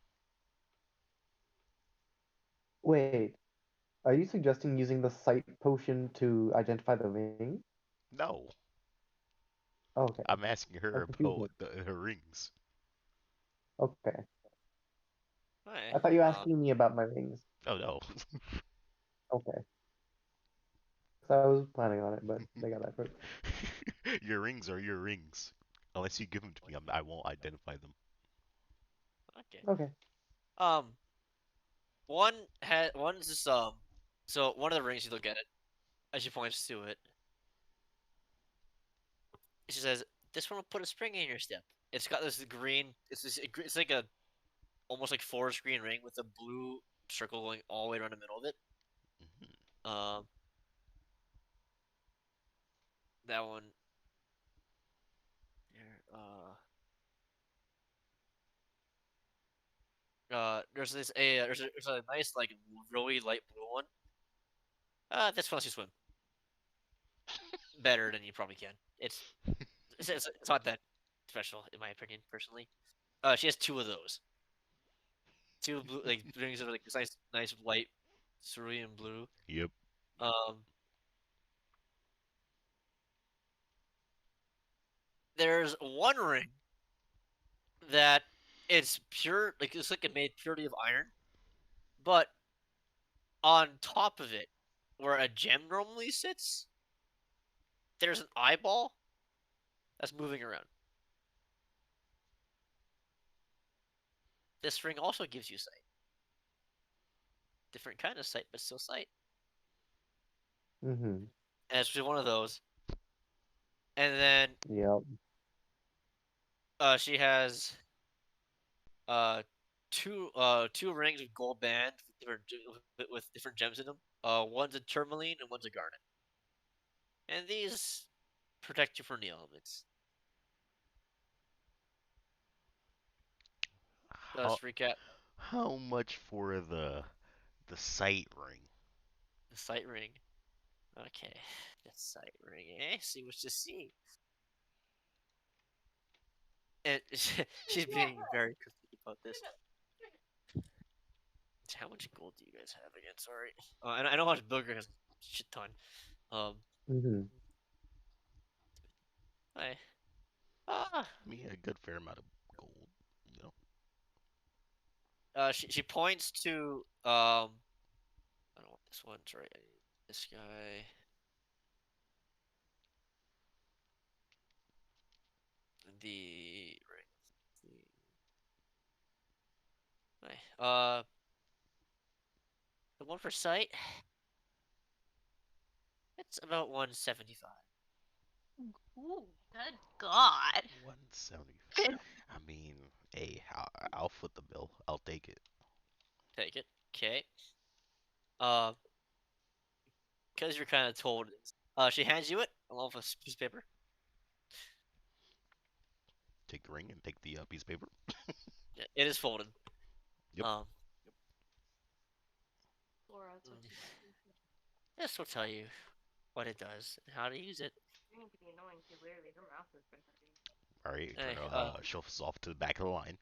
[SPEAKER 6] wait. Are you suggesting using the sight potion to identify the ring?
[SPEAKER 2] No,
[SPEAKER 6] Okay.
[SPEAKER 2] I'm asking her
[SPEAKER 6] That confused me.
[SPEAKER 2] about her rings.
[SPEAKER 6] Okay.
[SPEAKER 1] Hi.
[SPEAKER 6] I thought you were asking me about my rings.
[SPEAKER 2] Oh no.
[SPEAKER 6] Okay. So I was planning on it, but they got that first.
[SPEAKER 2] Your rings are your rings. Unless you give them to me, I won't identify them.
[SPEAKER 1] Okay.
[SPEAKER 6] Okay.
[SPEAKER 1] Um. One's just So one of the rings, you look at it as she points to it. She says, "This one will put a spring in your step." It's got this green. It's like a almost like forest green ring with a blue circle going all the way around the middle of it.
[SPEAKER 2] Mhm.
[SPEAKER 1] Um. That one. Here. There's a nice like really light blue one. This one lets you swim better than you probably can. It's not that special in my opinion, personally. She has 2 of those. 2 blue like rings of like this nice light cerulean blue.
[SPEAKER 2] Yep.
[SPEAKER 1] Um, there's one ring that it's pure like it's like it made purely of iron, but on top of it, where a gem normally sits, there's an eyeball that's moving around. This ring also gives you sight. Different kind of sight, but still sight.
[SPEAKER 6] Mm-hmm.
[SPEAKER 1] And it's just one of those. And then
[SPEAKER 6] Yep.
[SPEAKER 1] she has uh two rings with gold band with different gems in them. One's a tourmaline and one's a garnet, and these protect you from the elements.
[SPEAKER 2] How
[SPEAKER 1] Let's recap
[SPEAKER 2] how much for the sight ring?
[SPEAKER 1] the sight ring. Okay, the sight ring. Eh? See what you see. And she's being very cryptic about this. How much gold do you guys have again? Sorry. And I know how much Booger has a shit ton. Um,
[SPEAKER 6] hmm
[SPEAKER 1] I ah.
[SPEAKER 2] I mean, a good fair amount of gold, you know.
[SPEAKER 1] She points to I don't want this one. Sorry, I need this guy. The right. The one for sight. It's about 175.
[SPEAKER 4] Ooh, good God.
[SPEAKER 2] 170.
[SPEAKER 4] Good.
[SPEAKER 2] I mean, hey, I'll foot the bill. I'll take it.
[SPEAKER 1] Take it. Okay. Uh, because you're kind of told. She hands you it along with a piece of paper.
[SPEAKER 2] Take the ring and take the piece of paper.
[SPEAKER 1] Yeah, it is folded.
[SPEAKER 2] Yep.
[SPEAKER 1] Um, mm, this will tell you what it does and how to use it.
[SPEAKER 2] All right,
[SPEAKER 1] Hey,
[SPEAKER 2] Eternal shuffles off to the back of the line.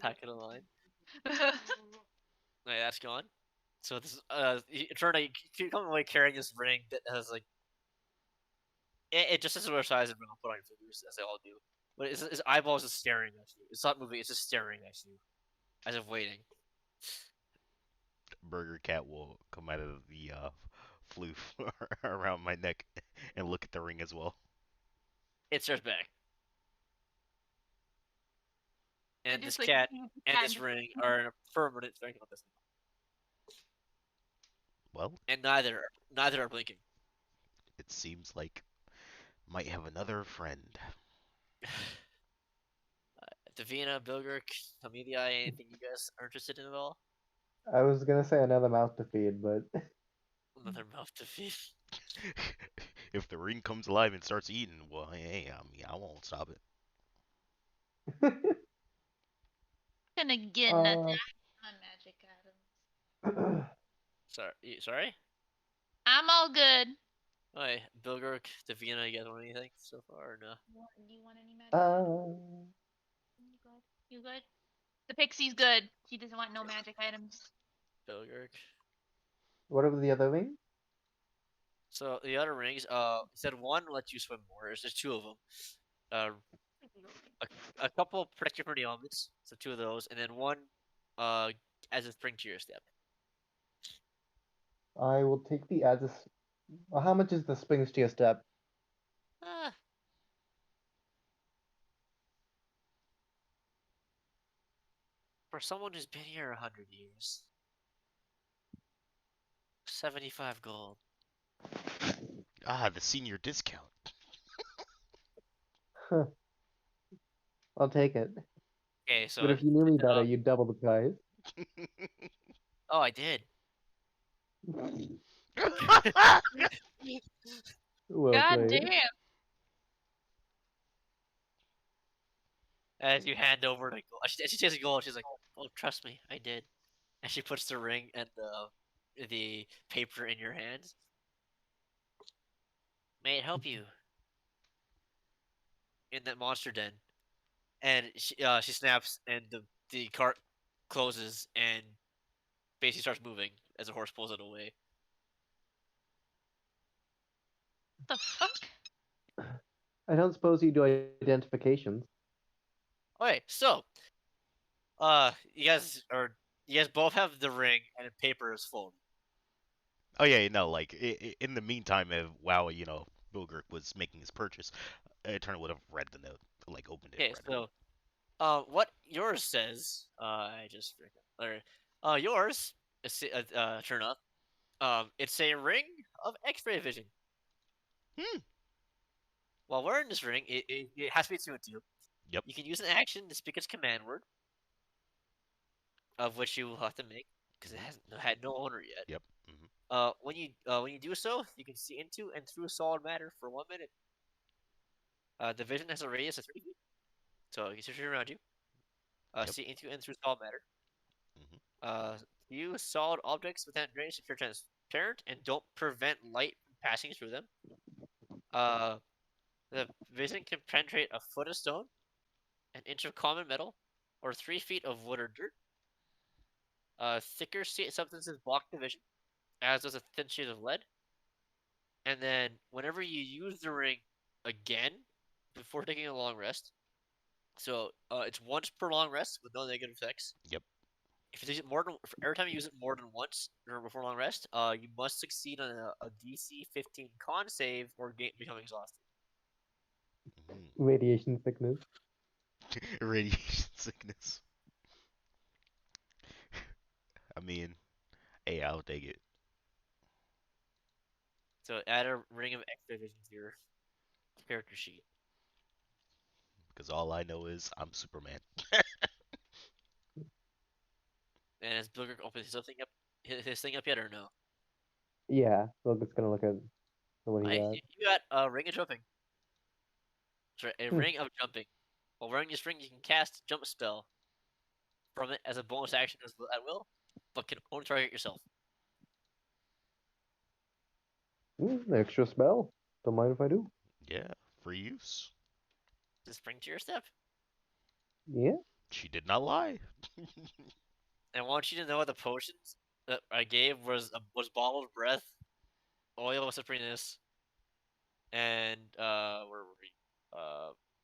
[SPEAKER 1] back of the line. Right, that's gone. So this Eterna, you keep coming away carrying this ring that has like it just has a size of put on your fingers as they all do. But his eyeballs is staring at you. It's not moving. It's just staring at you, as if waiting.
[SPEAKER 2] Burger Cat will come out of the floof around my neck and look at the ring as well.
[SPEAKER 1] It stares back,
[SPEAKER 4] I
[SPEAKER 1] and this
[SPEAKER 4] just like
[SPEAKER 1] cat
[SPEAKER 4] use the
[SPEAKER 1] and
[SPEAKER 4] cat and
[SPEAKER 1] this
[SPEAKER 4] just
[SPEAKER 1] ring are in a permanent strength on this,
[SPEAKER 2] Well,
[SPEAKER 1] and neither are blinking.
[SPEAKER 2] it seems like might have another friend.
[SPEAKER 1] Davina, Bilgurk, Amelia, anything you guys are interested in at all?
[SPEAKER 6] I was gonna say another mouth to feed, but
[SPEAKER 1] Another mouth to feed.
[SPEAKER 2] If the ring comes alive and starts eating, well, hey, I mean, I won't stop it.
[SPEAKER 4] gonna get an
[SPEAKER 6] uh,
[SPEAKER 4] attack on magic items.
[SPEAKER 1] Sorry.
[SPEAKER 4] I'm all good.
[SPEAKER 1] Hi, Bilgurk, Davina, you guys want anything so far or no?
[SPEAKER 4] Do you want any magic items?
[SPEAKER 6] uh,
[SPEAKER 4] You good? You good? The pixie's good. She doesn't want no magic items.
[SPEAKER 1] Bilgurk.
[SPEAKER 6] what are the other things?
[SPEAKER 1] So the other rings, said one lets you swim more. There's two of them. Uh, a couple protect you from the elements, so two of those, and then one, uh, as a spring to your step.
[SPEAKER 6] I will take the as a. How much is the springs to your step?
[SPEAKER 1] Ah, for someone who's been here 100 years, 75 gold.
[SPEAKER 2] Ah, the senior discount.
[SPEAKER 6] Huh, I'll take it.
[SPEAKER 1] Okay,
[SPEAKER 6] But
[SPEAKER 1] so
[SPEAKER 6] if you knew me better,
[SPEAKER 1] uh,
[SPEAKER 6] you'd double the price.
[SPEAKER 1] oh, I did.
[SPEAKER 6] Well
[SPEAKER 4] God
[SPEAKER 6] played.
[SPEAKER 4] damn.
[SPEAKER 1] As you hand over the gold, she takes the gold. She's like, "Oh, trust me, I did." And she puts the ring and the paper in your hands. May it help you in that monster den. And she snaps, and the cart closes and basically starts moving as the horse pulls it away.
[SPEAKER 4] What the fuck?
[SPEAKER 6] I don't suppose you do identifications.
[SPEAKER 1] Okay, so you guys both have the ring and the paper is folded.
[SPEAKER 2] Oh yeah, no, like in the meantime, if WoW, Bilgurk was making his purchase, Eternal would have read the note, like opened it and
[SPEAKER 1] Okay,
[SPEAKER 2] read it.
[SPEAKER 1] so what yours says, I just or yours, turn up. It's a ring of X-ray vision.
[SPEAKER 2] Hmm.
[SPEAKER 1] While wearing this ring, it has to be 2 and 2.
[SPEAKER 2] Yep.
[SPEAKER 1] You can use an action to speak its command word. of which you will have to make because it hasn't had no owner yet.
[SPEAKER 2] Yep. Hmm.
[SPEAKER 1] When you do so, you can see into and through solid matter for 1 minute. The vision has a radius of 30 feet, so you can see around you.
[SPEAKER 2] Yep.
[SPEAKER 1] See into and through solid matter.
[SPEAKER 2] Hmm.
[SPEAKER 1] Uh, use solid objects within range if you're transparent and don't prevent light from passing through them. Uh, the vision can penetrate a foot of stone, an inch of common metal, or 3 feet of wood or dirt. Thicker substances block the vision, as does a thin sheet of lead. And then, whenever you use the ring again before taking a long rest, so it's once per long rest with no negative effects.
[SPEAKER 2] Yep.
[SPEAKER 1] If you use it every time you use it more than once or before long rest, you must succeed on a DC 15 con save or become exhausted.
[SPEAKER 2] Hmm.
[SPEAKER 6] Radiation sickness.
[SPEAKER 2] Radiation sickness. I mean, hey, I'll take it.
[SPEAKER 1] So add a ring of extra vision to your character sheet.
[SPEAKER 2] Because all I know is I'm Superman.
[SPEAKER 1] And has Bilger opened his thing up yet or no?
[SPEAKER 6] Yeah, look, it's gonna look at the one he
[SPEAKER 1] Hey,
[SPEAKER 6] got.
[SPEAKER 1] you got a ring of jumping. Sorry, a
[SPEAKER 6] Hmm.
[SPEAKER 1] ring of jumping. While wearing this ring, you can cast a jump spell from it as a bonus action at will, but can only target yourself.
[SPEAKER 6] Extra spell. Don't mind if I do.
[SPEAKER 2] Yeah, free use.
[SPEAKER 1] Just bring to your step.
[SPEAKER 6] Yeah.
[SPEAKER 2] She did not lie.
[SPEAKER 1] And I want you to know the potions that I gave was bottled breath, oil of cyprinus, and where were we?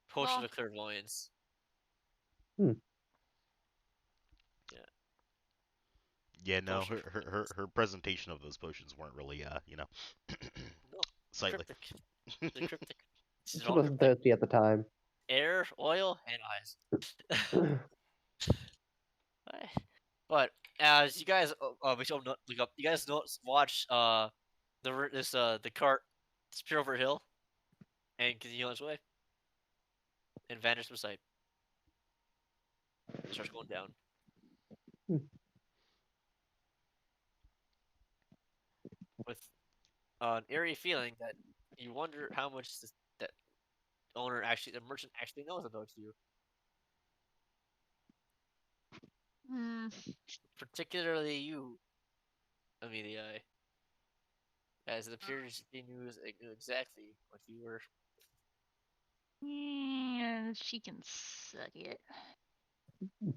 [SPEAKER 1] Potion
[SPEAKER 4] Well,
[SPEAKER 1] of clairvoyance.
[SPEAKER 6] Hmm.
[SPEAKER 1] Yeah,
[SPEAKER 2] Yeah, no,
[SPEAKER 1] potion
[SPEAKER 2] her,
[SPEAKER 1] of
[SPEAKER 2] her her
[SPEAKER 1] clairvoyance.
[SPEAKER 2] her presentation of those potions weren't really
[SPEAKER 1] No,
[SPEAKER 2] sightly.
[SPEAKER 1] cryptic. The cryptic. This is
[SPEAKER 6] She
[SPEAKER 1] all
[SPEAKER 6] wasn't
[SPEAKER 1] cryptic.
[SPEAKER 6] thirsty at the time.
[SPEAKER 1] Air, oil, and eyes. But as you guys, we should look up. You guys know, watch the cart disappear over a hill and continue on its way and vanish from sight. It starts going down with an eerie feeling that you wonder how much that the merchant actually knows about you.
[SPEAKER 4] hmm.
[SPEAKER 1] Particularly you, Amelia, as it appears he knew exactly what you were.
[SPEAKER 4] Yeah, she can suck it. The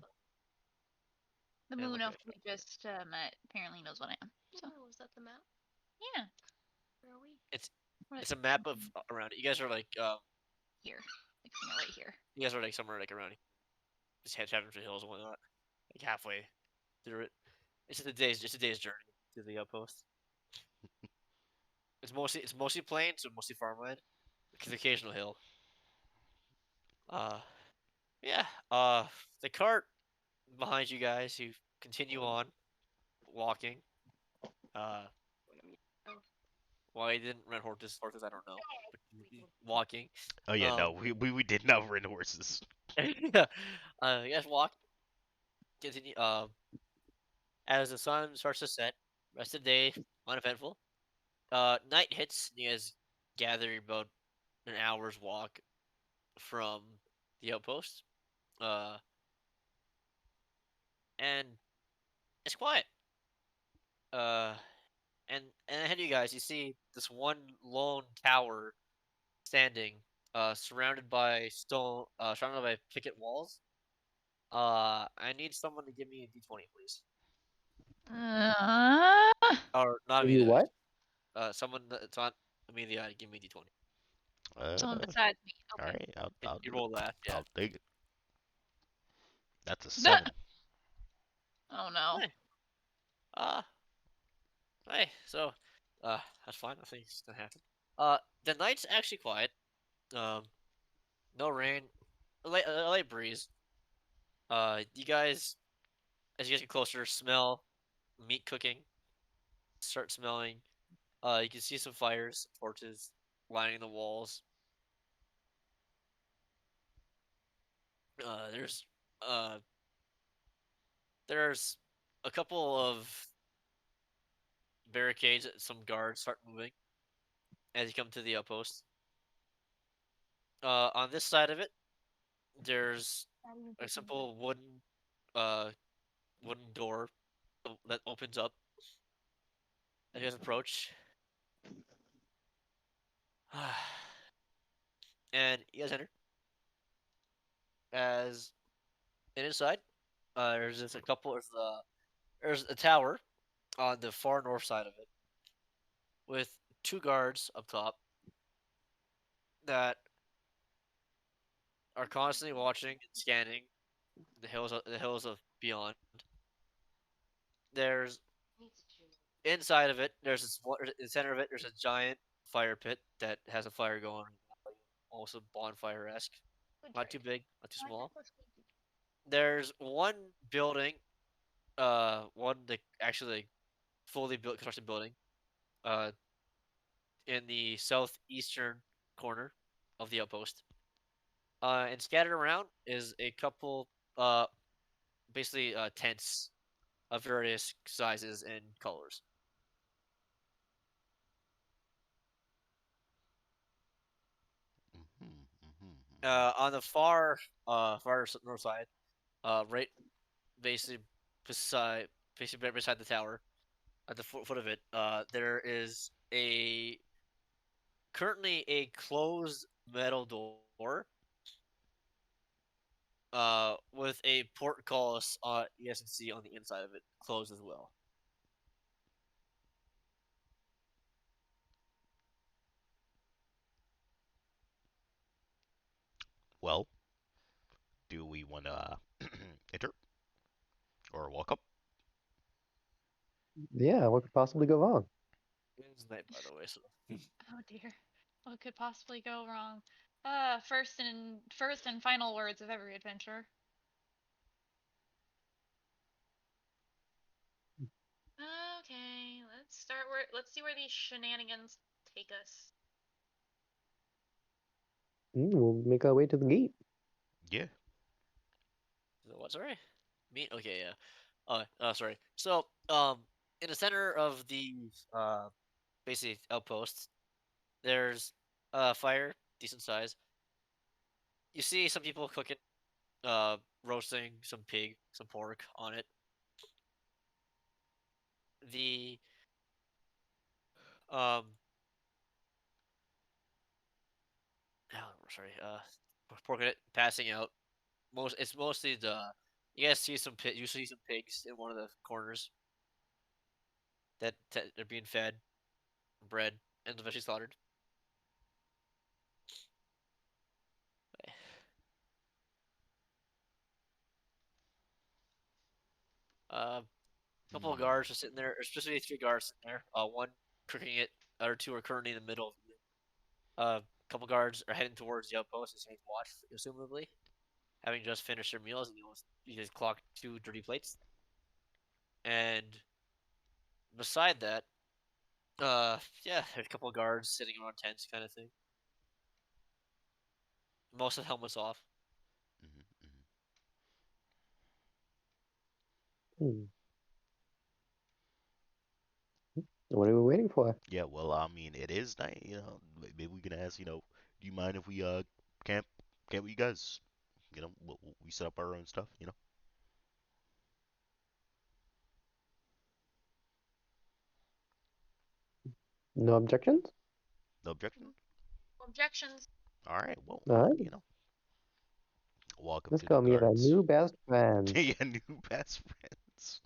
[SPEAKER 1] And
[SPEAKER 4] moon
[SPEAKER 1] look
[SPEAKER 4] elf
[SPEAKER 1] at
[SPEAKER 4] we just met apparently knows what I am. So
[SPEAKER 5] Oh, is that the map?
[SPEAKER 4] yeah,
[SPEAKER 5] Where are we?
[SPEAKER 1] it's
[SPEAKER 4] what
[SPEAKER 1] it's a map of around it. You guys are like
[SPEAKER 4] here, like somewhere right here.
[SPEAKER 1] you guys are like somewhere like around just head through the hills and whatnot, like halfway through it. Just a day's journey to the outpost. It's mostly plain, so mostly farmland, with occasional hill. Uh, yeah. The cart behind you guys. You continue on walking. Uh, why you didn't rent horses, I don't know. But walking.
[SPEAKER 2] Oh yeah,
[SPEAKER 1] Um,
[SPEAKER 2] no, we did not rent horses.
[SPEAKER 1] yeah. You guys walk. Continue. As the sun starts to set, rest of the day uneventful. Night hits. You guys gather about an hour's walk from the outpost. Uh, and it's quiet. Uh, and ahead of you guys, you see this one lone tower standing, surrounded by picket walls. I need someone to give me a d20, please.
[SPEAKER 4] Uh,
[SPEAKER 1] Or not
[SPEAKER 6] Give you
[SPEAKER 1] Amelia.
[SPEAKER 6] what?
[SPEAKER 1] Someone that's not Amelia, give me a d20.
[SPEAKER 4] someone
[SPEAKER 2] Uh,
[SPEAKER 4] besides me.
[SPEAKER 2] all
[SPEAKER 4] Okay.
[SPEAKER 2] right, I'll
[SPEAKER 1] You
[SPEAKER 2] do it.
[SPEAKER 1] roll that, yeah.
[SPEAKER 2] I'll take it. That's a 7.
[SPEAKER 4] Oh no.
[SPEAKER 1] Hey, uh, hey. So, that's fine. I think it's gonna happen. The night's actually quiet. Um, no rain, a light breeze. You guys, as you guys get closer, smell meat cooking. Start smelling. You can see some fires, torches lining the walls. There's uh There's a couple of barricades. Some guards start moving as you come to the outpost. On this side of it, there's a simple uh, wooden door that opens up as you guys approach. And you guys enter. As and inside, there's just a couple. There's a tower on the far north side of it with two guards up top that are constantly watching and scanning the hills of beyond. There's inside of it. In the center of it. There's a giant fire pit that has a fire going, also bonfire esque. Not too big, not too small. There's one building, one like actually like, fully built constructed building, uh, in the southeastern corner of the outpost. And scattered around is a couple, uh, basically tents of various sizes and colors.
[SPEAKER 2] Hmm. Hmm.
[SPEAKER 1] On the far north side, right, basically beside, basically right beside the tower, at the foot of it, there is a currently a closed metal door, with a portcullis, you guys can see on the inside of it, closed as well.
[SPEAKER 2] Well, do we want to enter or walk up?
[SPEAKER 6] Yeah, what could possibly go wrong?
[SPEAKER 1] It's night, by the way, so
[SPEAKER 4] Oh dear. What could possibly go wrong? First and final words of every adventure. Okay, let's see where these shenanigans take us.
[SPEAKER 6] We'll make our way to the gate.
[SPEAKER 2] Yeah.
[SPEAKER 1] what? Sorry, me? Okay, yeah. Sorry. So, in the center of the basically outpost, there's fire, decent size. You see some people cooking, roasting some pig, some pork on it. The um, sorry, pork on it, passing out. It's mostly the you guys see some pit. You see some pigs in one of the corners that are being fed, bread, and eventually slaughtered. A couple of
[SPEAKER 2] Hmm.
[SPEAKER 1] guards are sitting there. There's specifically three guards sitting there. One cooking it. Other two are currently in the middle. A couple guards are heading towards the outpost as they watch, assumably, having just finished their meals. And you just clock two dirty plates. And beside that, yeah, there's a couple of guards sitting around tents, kind of thing. Most of the helmets off.
[SPEAKER 2] Hmm. Hmm.
[SPEAKER 6] Hmm. What are we waiting for?
[SPEAKER 2] Yeah. Well, I mean, it is night. Maybe we can ask. Do you mind if we camp camp with you guys? We set up our own stuff.
[SPEAKER 6] No objections?
[SPEAKER 2] No objection.
[SPEAKER 4] Objections.
[SPEAKER 2] All right. Well,
[SPEAKER 6] All right,
[SPEAKER 2] walk up
[SPEAKER 6] let's
[SPEAKER 2] to the
[SPEAKER 6] go meet our
[SPEAKER 2] guards.
[SPEAKER 6] new best friends.
[SPEAKER 2] Yeah, new best friends.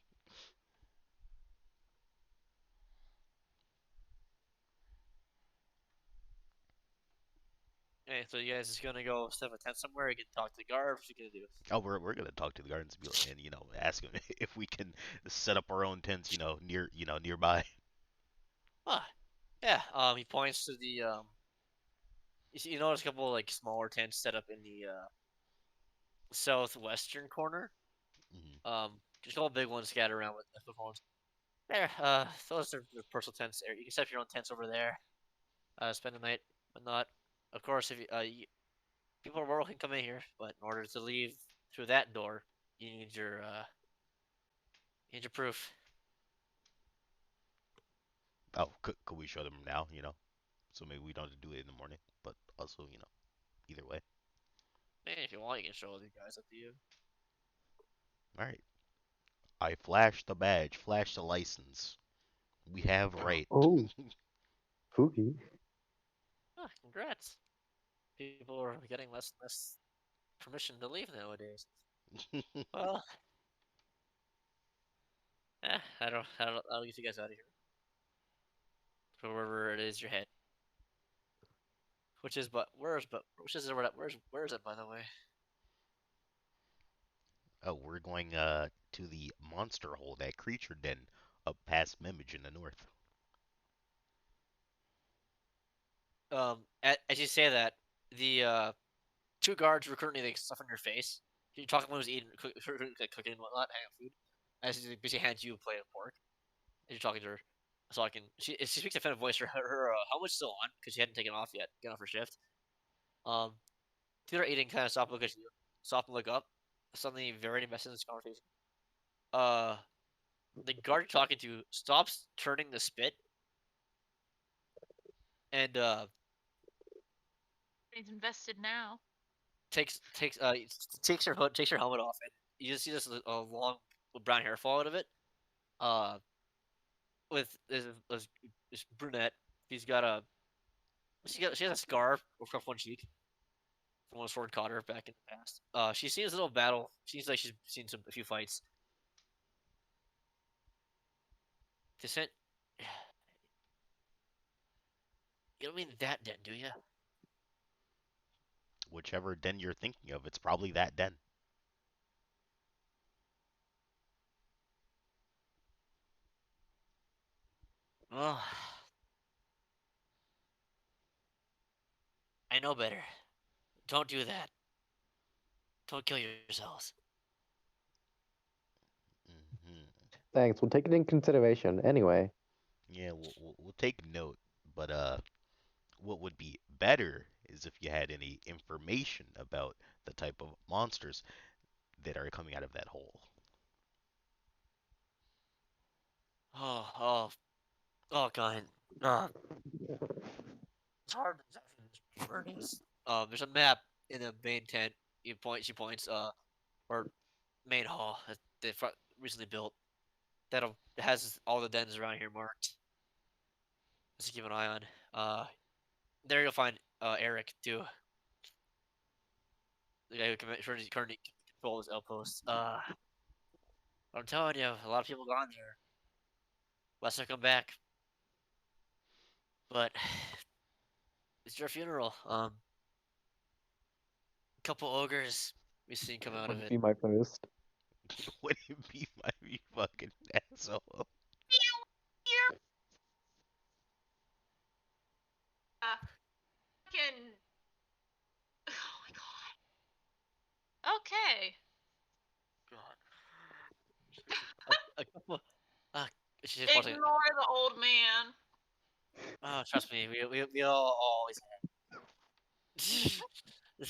[SPEAKER 1] Okay, so you guys just gonna go set up a tent somewhere? You can talk to the guard. What you gonna do?
[SPEAKER 2] Oh, we're gonna talk to the guards and ask them if we can set up our own tents, nearby.
[SPEAKER 1] Ah, yeah. He points to the you notice a couple of, like smaller tents set up in the southwestern corner.
[SPEAKER 2] Hmm.
[SPEAKER 1] Just a couple big ones scattered around with the phones. There, those are the personal tents there. You can set up your own tents over there. Spend the night, but not. Of course, if people are world can come in here, but in order to leave through that door, you need your Need your proof.
[SPEAKER 2] Oh, could we show them now? So maybe we don't have to do it in the morning, but also, either way.
[SPEAKER 1] Hey, if you want, you can show the guys up to you.
[SPEAKER 2] All right. I flash the badge, flash the license. We have right.
[SPEAKER 6] Oh, spooky.
[SPEAKER 1] Ah, congrats. People are getting less and less permission to leave nowadays. Well, I'll get you guys out of here. For wherever it is you're heading. Where is it, by the way?
[SPEAKER 2] Oh, we're going to the monster hole, that creature den up past Mimage in the north.
[SPEAKER 1] As you say that, the two guards were currently like stuff on your face. You're talking when he was eating, like, cooking and whatnot, hanging food. As he basically hands you a plate of pork, and you're talking to her. So I can. She speaks a kind of voice. Her helmet's still on because she hadn't taken off yet. Get off her shift. Um, two are eating, kind of stop and look at you. Stop and look up. Suddenly, very invested in this conversation. Uh, the guard you're talking to stops turning the spit and
[SPEAKER 4] He's invested now.
[SPEAKER 1] takes her helmet off, and you just see this long brown hair fall out of it. Uh, with this brunette, she's got a she has a scar across one cheek from when Sword caught her back in the past. She's seen this little battle. Seems like she's seen a few fights. Descent. You don't mean that den, do you?
[SPEAKER 2] Whichever den you're thinking of, it's probably that den.
[SPEAKER 1] Well, I know better. Don't do that. Don't kill yourselves.
[SPEAKER 2] Hmm.
[SPEAKER 6] Thanks. We'll take it in consideration. Anyway,
[SPEAKER 2] Yeah, we'll take note. But what would be better is if you had any information about the type of monsters that are coming out of that hole.
[SPEAKER 1] Oh, oh, oh, God. Uh, it's hard to exactly this. There's a map in the main tent. She points, or main hall that they recently built. That has all the dens around here marked. Just keep an eye on. There you'll find Eric too, the guy who currently controls his outpost. I'm telling you, a lot of people gone there. Lester come back, but it's your funeral. A couple ogres we seen come out of
[SPEAKER 6] would
[SPEAKER 1] it.
[SPEAKER 6] be my first.
[SPEAKER 2] Would it be my fucking asshole?
[SPEAKER 4] Uh, fucking. Oh my god. Okay.
[SPEAKER 1] God, a couple. Uh, she's pausing.
[SPEAKER 4] Ignore the old man.
[SPEAKER 1] Oh, trust me, we all always have.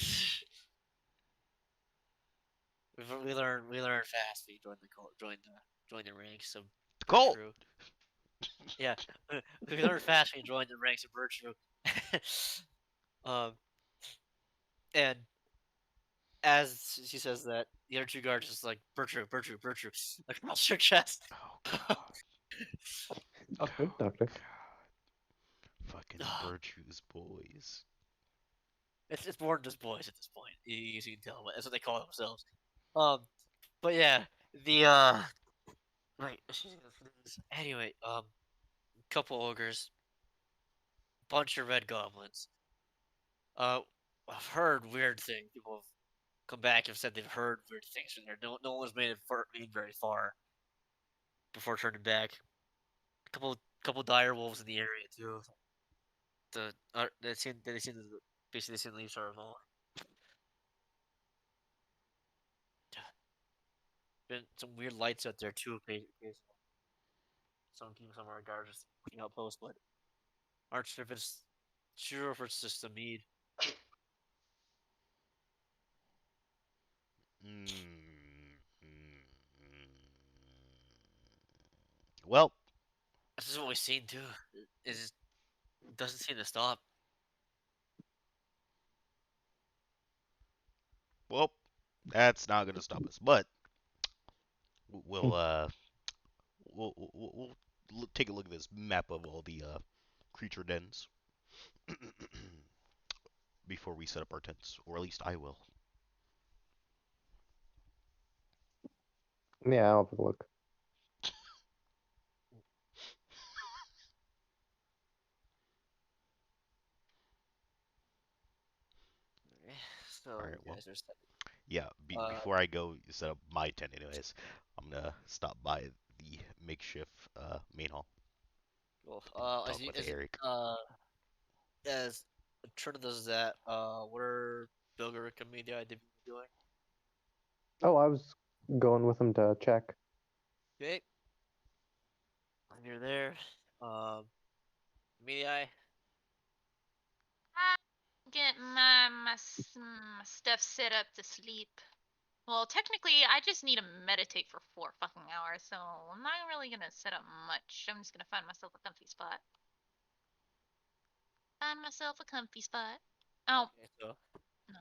[SPEAKER 1] we learn fast. We join the ranks of
[SPEAKER 2] Colt!
[SPEAKER 1] virtue. Yeah, we learn fast. We join the ranks of virtue. um, and as she says that, the other two guards just like virtue, across your chest.
[SPEAKER 2] Oh god.
[SPEAKER 6] Doctor,
[SPEAKER 2] Oh
[SPEAKER 6] doctor.
[SPEAKER 2] god. Fucking Virtues boys.
[SPEAKER 1] It's more than just boys at this point. You can tell, but that's what they call themselves. Um, but yeah, the right. Anyway, couple ogres, bunch of red goblins. Uh, I've heard weird things. People have come back and said they've heard weird things from there. No one's made it very far before turning back. Couple dire wolves in the area too. They seem to basically seen leave Sarval. Been some weird lights out there too. Occasionally. Some of our guards just looking outposts, but aren't sure if it's just a mead.
[SPEAKER 2] Mm, mm, mm. Well,
[SPEAKER 1] This is what we've seen too. It just doesn't seem to stop.
[SPEAKER 2] well, that's not gonna stop us. But we'll take a look at this map of all the creature dens before we set up our tents, or at least I will.
[SPEAKER 6] Yeah, I'll have a look.
[SPEAKER 1] Eh,
[SPEAKER 2] All
[SPEAKER 1] So
[SPEAKER 2] right.
[SPEAKER 1] you
[SPEAKER 2] Well,
[SPEAKER 1] guys are set.
[SPEAKER 2] yeah.
[SPEAKER 1] Uh,
[SPEAKER 2] Before I go set up my tent, anyways, I'm gonna stop by the makeshift main hall.
[SPEAKER 1] well,
[SPEAKER 2] Talk with Eric.
[SPEAKER 1] as Turner does that, what are Bilger and Media doing?
[SPEAKER 6] Oh, I was going with him to check.
[SPEAKER 1] Okay, and you're there. Um, Media.
[SPEAKER 4] Get my stuff set up to sleep. Well, technically, I just need to meditate for 4 fucking hours, so I'm not really gonna set up much. I'm just gonna find myself a comfy spot. Find myself a comfy spot. Oh,
[SPEAKER 1] Okay, so
[SPEAKER 4] no.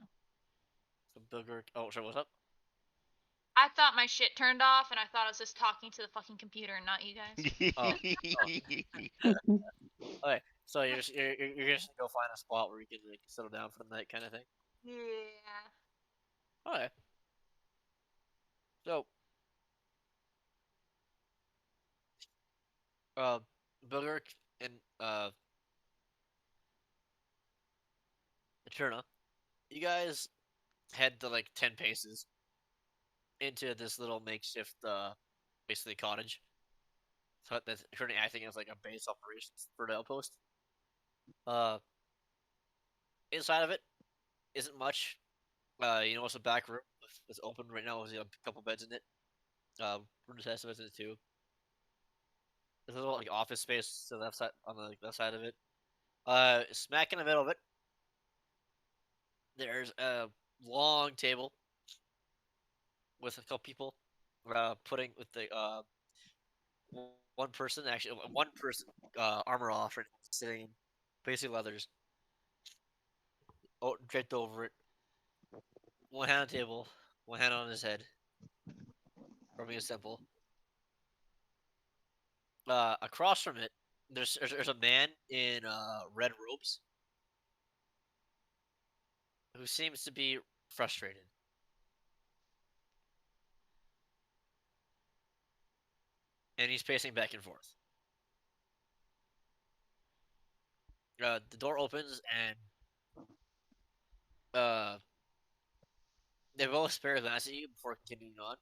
[SPEAKER 1] Bilger. Oh, sorry, what's up?
[SPEAKER 4] I thought my shit turned off, and I thought I was just talking to the fucking computer and not you guys.
[SPEAKER 1] Oh, oh. Okay, so you're just gonna go find a spot where you can like settle down for the night, kind of thing.
[SPEAKER 4] Yeah.
[SPEAKER 1] Okay, so uh, Bilger and Eterna, you guys head to like 10 paces into this little makeshift, basically cottage. So that's currently acting as like a base operations for the outpost. Uh, Inside of it isn't much. You know, it's a back room. It's open right now. There's a couple beds in it. Room test beds in it too. There's a little like office space to the left side on the like, left side of it. Smack in the middle of it, there's a long table with a couple people. Putting with the one person actually one person armor off right now, sitting in basic leathers. Oh, draped over it. One hand on the table, one hand on his head, rubbing his temple. Across from it, there's a man in red robes who seems to be frustrated, and he's pacing back and forth. The door opens, and uh, they both spare a glance at you before continuing on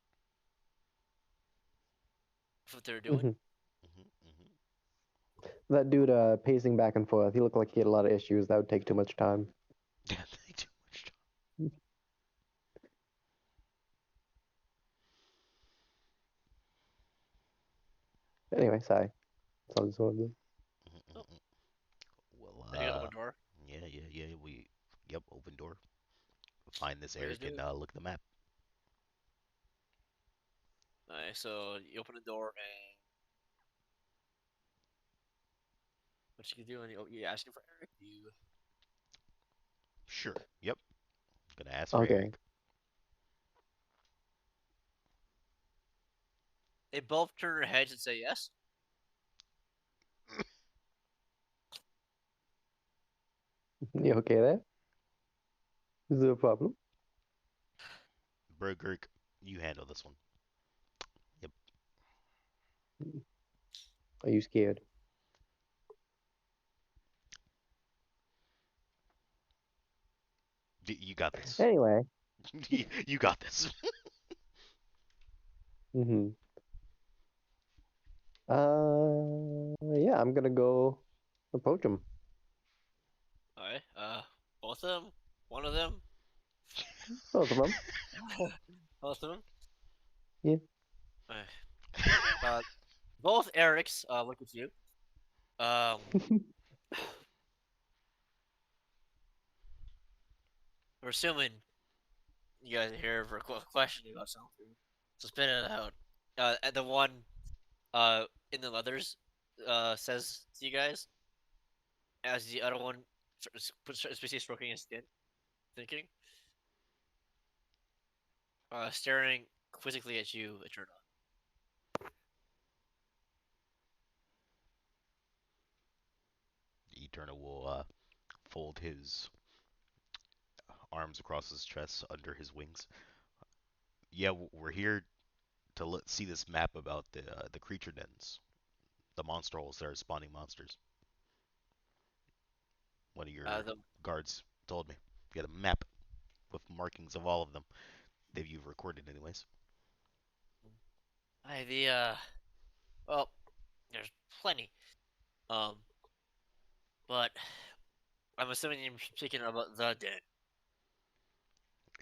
[SPEAKER 1] with what they're doing.
[SPEAKER 6] Hmm.
[SPEAKER 2] Mhm, mhm.
[SPEAKER 6] That dude pacing back and forth, he looked like he had a lot of issues. That would take too much time.
[SPEAKER 2] Yeah, they too much time.
[SPEAKER 6] Anyway, sorry. Sounds so good.
[SPEAKER 2] Mhm, mhm,
[SPEAKER 1] Oh,
[SPEAKER 2] mhm. Well,
[SPEAKER 1] and you guys open door.
[SPEAKER 2] yeah, yeah, yeah. Yep, open door. Find this
[SPEAKER 1] What are you guys
[SPEAKER 2] Eric and
[SPEAKER 1] doing?
[SPEAKER 2] look at the map.
[SPEAKER 1] Alright, so you open the door, and what you doing? You asking for Eric? You
[SPEAKER 2] Sure. Yep. Gonna ask for
[SPEAKER 6] Okay.
[SPEAKER 2] Eric.
[SPEAKER 1] They both turn their heads and say yes.
[SPEAKER 6] You okay there? Is there a problem?
[SPEAKER 2] Bergurk, you handle this one. Yep.
[SPEAKER 6] Are you scared?
[SPEAKER 2] You got this.
[SPEAKER 6] Anyway.
[SPEAKER 2] You got this.
[SPEAKER 6] Hmm. Yeah, I'm gonna go approach him.
[SPEAKER 1] Alright, both of them, one of them,
[SPEAKER 6] Both of them.
[SPEAKER 1] both of them.
[SPEAKER 6] Yeah.
[SPEAKER 1] Alright. Uh, both Erics look at you. Um, we're assuming you guys are here for a question about something, so spit it out. And the one in the leathers says to you guys as the other one is basically stroking his skin, thinking, staring quizzically at you, Eterna.
[SPEAKER 2] Eternal will fold his arms across his chest under his wings. Yeah, we're here to see this map about the creature dens, the monster holes that are spawning monsters. One of your
[SPEAKER 1] The
[SPEAKER 2] guards told me. You got a map with markings of all of them that you've recorded, anyways.
[SPEAKER 1] I the well, there's plenty. Um, but I'm assuming you're speaking about the den.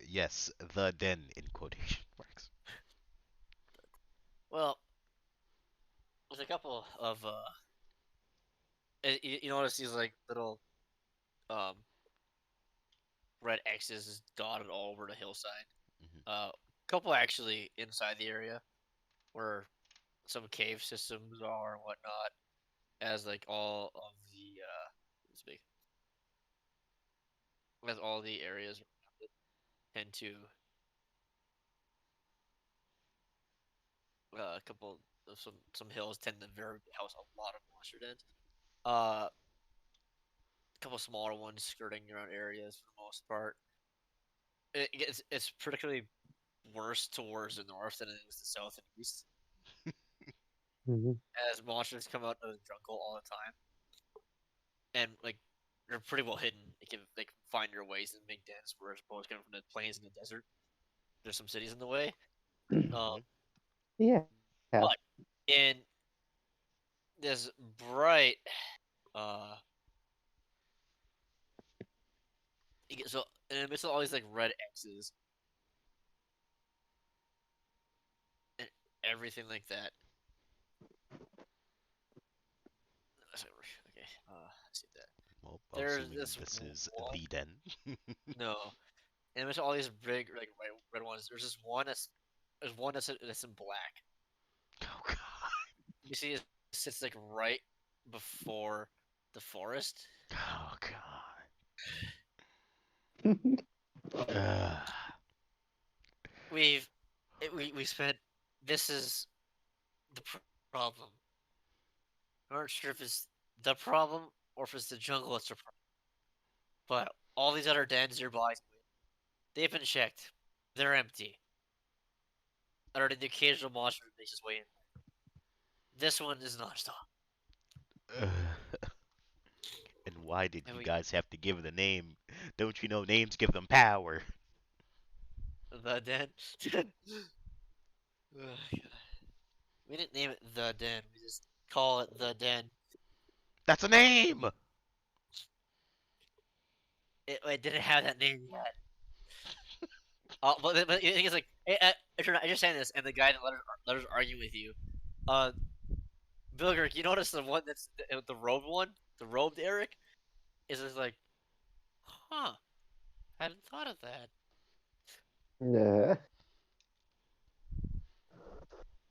[SPEAKER 2] Yes, the den in quotation marks.
[SPEAKER 1] Well, there's a couple of you notice these like little um red X's dotted all over the hillside.
[SPEAKER 2] Hmm.
[SPEAKER 1] Couple actually inside the area where some cave systems are and whatnot, as like all of the let's see, as all the areas tend to a couple of some hills tend to very house a lot of monster dens. A couple smaller ones skirting around areas for the most part. It's particularly worse towards the north than it is the south and east,
[SPEAKER 6] Mhm.
[SPEAKER 1] as monsters come out of the jungle all the time, and like they're pretty well hidden. They can find their ways and make dens, whereas opposed coming from the plains and the desert, there's some cities in the way. Um,
[SPEAKER 2] Hmm.
[SPEAKER 6] Yeah.
[SPEAKER 1] but in this bright, uh, so in the midst of all these like red X's and everything like that. Okay, let's see that.
[SPEAKER 2] Well,
[SPEAKER 1] There's
[SPEAKER 2] assuming
[SPEAKER 1] this
[SPEAKER 2] this is
[SPEAKER 1] one.
[SPEAKER 2] the den.
[SPEAKER 1] No, and there's all these big like red ones. There's one that's in black.
[SPEAKER 2] Oh god.
[SPEAKER 1] You see, it sits like right before the forest.
[SPEAKER 2] Oh god. Uh,
[SPEAKER 1] We've we spent. This is the problem. I'm not sure if it's the problem or if it's the jungle that's the problem. But all these other dens nearby, they've been checked. They're empty. Other than the occasional monster that makes its way in. This one is non-stop.
[SPEAKER 2] uh, and why did
[SPEAKER 1] And
[SPEAKER 2] you
[SPEAKER 1] we
[SPEAKER 2] guys have to give it a name? Don't you know names give them power?
[SPEAKER 1] the den. Ugh, we didn't name it the den. We just call it the den.
[SPEAKER 2] That's a name.
[SPEAKER 1] It didn't have that name yet. But the thing is, like, I understand this, and the guy that let us argue with you. Uh, Bilger, you notice the one that's the robed one, the robed Eric, is just like, huh? Hadn't thought of that.
[SPEAKER 6] Yeah.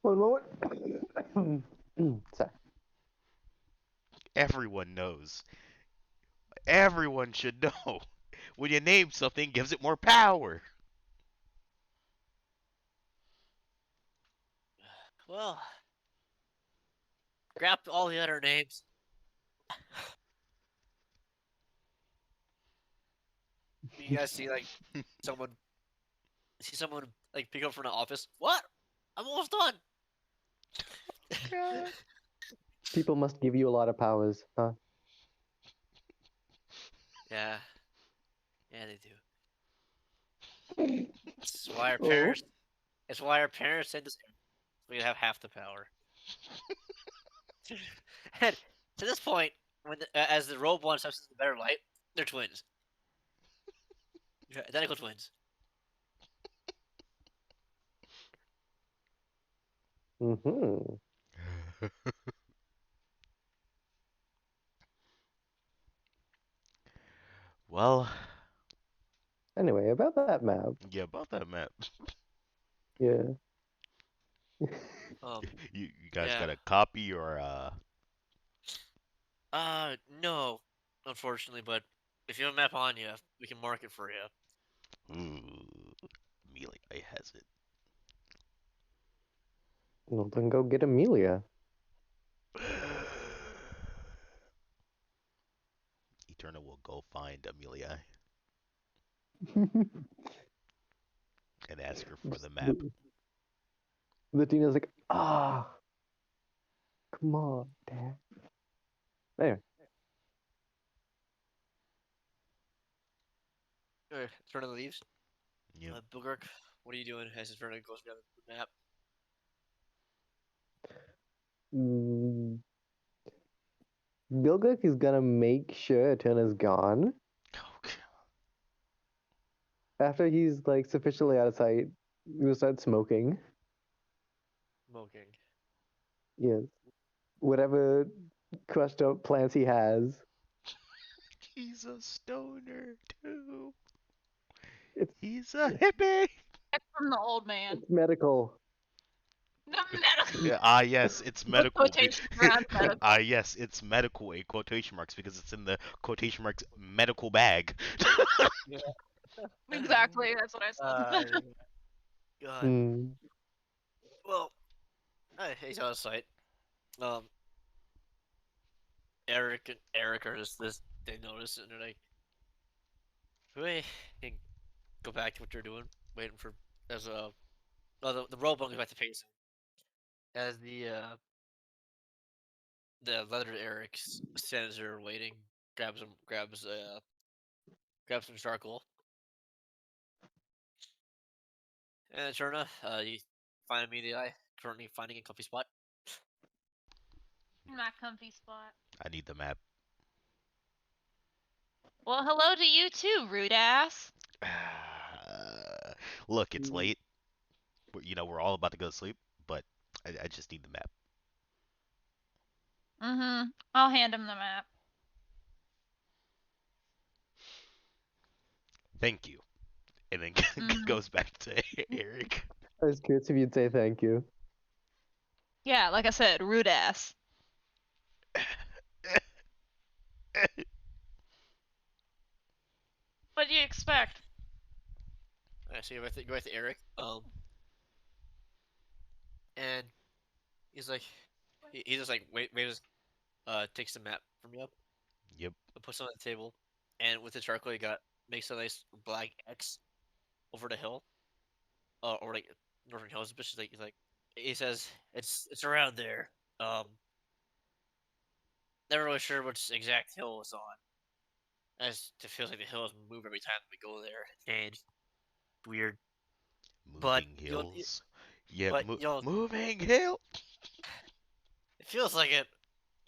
[SPEAKER 6] One moment. Sorry.
[SPEAKER 2] Everyone knows. Everyone should know. When you name something, gives it more power.
[SPEAKER 1] Well, grab all the other names. You guys someone see someone like pick up from the office. What? I'm almost done.
[SPEAKER 2] God.
[SPEAKER 6] People must give you a lot of powers, huh?
[SPEAKER 1] Yeah, yeah, they do. It's why our
[SPEAKER 6] Oh.
[SPEAKER 1] parents. It's why our parents send us. We have half the power. And to this point, as the robe one steps into the better light, they're twins. Yeah, identical twins.
[SPEAKER 6] Mm-hmm.
[SPEAKER 2] Well,
[SPEAKER 6] Anyway, about that map.
[SPEAKER 2] yeah, about that map.
[SPEAKER 6] Yeah.
[SPEAKER 2] You guys
[SPEAKER 1] Yeah.
[SPEAKER 2] got a copy or
[SPEAKER 1] No, unfortunately, but if you have a map on you, we can mark it for you.
[SPEAKER 2] ooh, Amelia has it.
[SPEAKER 6] Well, then go get Amelia.
[SPEAKER 2] Eternal will go find Amelia and ask her for
[SPEAKER 6] Just
[SPEAKER 2] the map.
[SPEAKER 6] the Dina's like, come on, Dad. There.
[SPEAKER 1] Turner leaves.
[SPEAKER 2] Yep.
[SPEAKER 1] Bilgurk, what are you doing as Turner goes grab the map?
[SPEAKER 6] Mm, Bilguk is gonna make sure Eterna's gone
[SPEAKER 2] Okay.
[SPEAKER 6] after he's like sufficiently out of sight. He will start smoking.
[SPEAKER 1] Smoking.
[SPEAKER 6] Yes, whatever crushed up plants he has.
[SPEAKER 2] He's a stoner too.
[SPEAKER 6] It's
[SPEAKER 2] He's a hippie.
[SPEAKER 4] From the old man.
[SPEAKER 6] it's medical.
[SPEAKER 4] The medical.
[SPEAKER 2] Yes, it's
[SPEAKER 4] Put
[SPEAKER 2] medical.
[SPEAKER 4] quotations around medical.
[SPEAKER 2] Yes, it's medical in quotation marks because it's in the quotation marks medical bag.
[SPEAKER 1] Yeah.
[SPEAKER 4] Exactly, that's what I said.
[SPEAKER 1] Yeah. God.
[SPEAKER 6] Hmm.
[SPEAKER 1] Well, he's out of sight. Um, Eric and Eric are just this. They notice it and they're like, "Hey," and go back to what they're doing, waiting for as the robot goes back to pacing as the leathered Eric stands there waiting, grabs some charcoal, and Turna, you find me the eye, currently finding a comfy spot.
[SPEAKER 4] My comfy spot.
[SPEAKER 2] I need the map.
[SPEAKER 4] Well, hello to you too, rude ass.
[SPEAKER 2] Look, it's late. We're all about to go to sleep, but I just need the map.
[SPEAKER 4] Mm-hmm. I'll hand him the map.
[SPEAKER 2] Thank you. And then
[SPEAKER 4] Mm-hmm.
[SPEAKER 2] goes back to Eric.
[SPEAKER 6] I was curious if you'd say thank you.
[SPEAKER 4] Yeah, like I said, rude ass. What do you expect?
[SPEAKER 1] So you with Eric, and he's like, he just like wait, takes the map from you,
[SPEAKER 2] Yep.
[SPEAKER 1] puts it on the table, and with the charcoal, he got makes a nice black X over the hill, or like Northern Hills, but he's like, he says it's around there. Um, Never really sure which exact hill it's on, as it feels like the hills move every time we go there. Change, weird, but
[SPEAKER 2] Moving hills. Yeah,
[SPEAKER 1] but you'll,
[SPEAKER 2] moving hill.
[SPEAKER 1] it feels like it.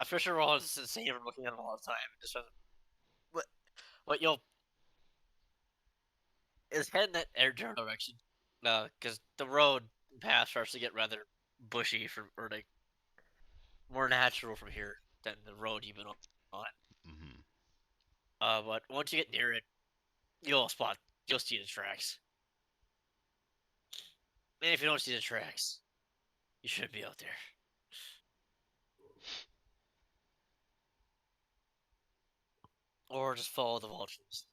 [SPEAKER 1] I'm pretty sure we're all just the same. We're looking at them all the time. But but you'll is heading that air general direction. Because the road path starts to get rather bushy or like more natural from here than the road you've been on.
[SPEAKER 2] Hmm.
[SPEAKER 1] But once you get near it, you'll see the tracks. And if you don't see the tracks, you shouldn't be out there. Or just follow the vultures.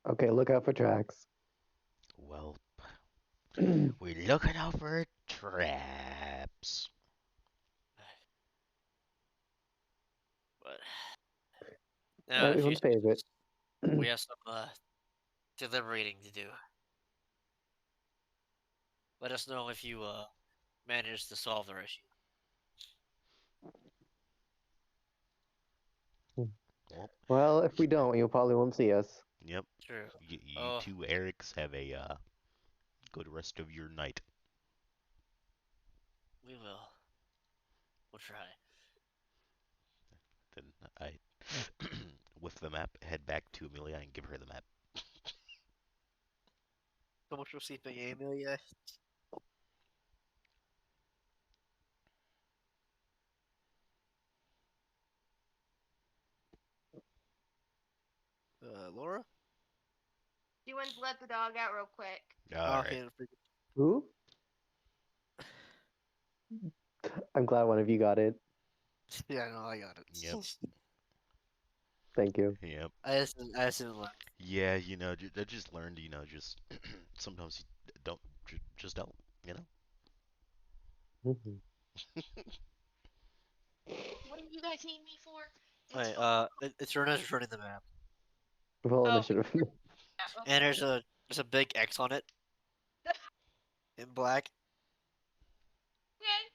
[SPEAKER 6] Okay, look out for tracks.
[SPEAKER 2] Well, we're looking out for traps.
[SPEAKER 1] But if you
[SPEAKER 6] Everyone's favorite.
[SPEAKER 1] we have some deliberating to do. Let us know if you manage to solve their issue.
[SPEAKER 2] Well,
[SPEAKER 6] Well, if we don't, you probably won't see us.
[SPEAKER 2] yep.
[SPEAKER 1] True.
[SPEAKER 2] You
[SPEAKER 1] Oh,
[SPEAKER 2] two Erics have a good rest of your night.
[SPEAKER 1] we will. We'll try.
[SPEAKER 2] Then I, with the map, head back to Amelia and give her the map.
[SPEAKER 1] So much for sleeping, Amelia. Laura?
[SPEAKER 5] She went to let the dog out real quick.
[SPEAKER 2] All
[SPEAKER 1] Oh,
[SPEAKER 2] right.
[SPEAKER 1] okay.
[SPEAKER 6] Who? I'm glad one of you got it.
[SPEAKER 1] Yeah, no, I got it.
[SPEAKER 2] Yep.
[SPEAKER 6] Thank you.
[SPEAKER 2] Yep.
[SPEAKER 1] I just didn't learn.
[SPEAKER 2] Yeah, I just learned, just sometimes you don't, just don't, you know.
[SPEAKER 6] Mhm.
[SPEAKER 4] What do you guys need me for? It's
[SPEAKER 1] Wait,
[SPEAKER 4] fine.
[SPEAKER 1] it's returning the map,
[SPEAKER 6] Roll
[SPEAKER 4] Oh,
[SPEAKER 6] initiative.
[SPEAKER 4] yeah,
[SPEAKER 1] and
[SPEAKER 4] okay.
[SPEAKER 1] there's a big X on it in black,
[SPEAKER 4] Okay.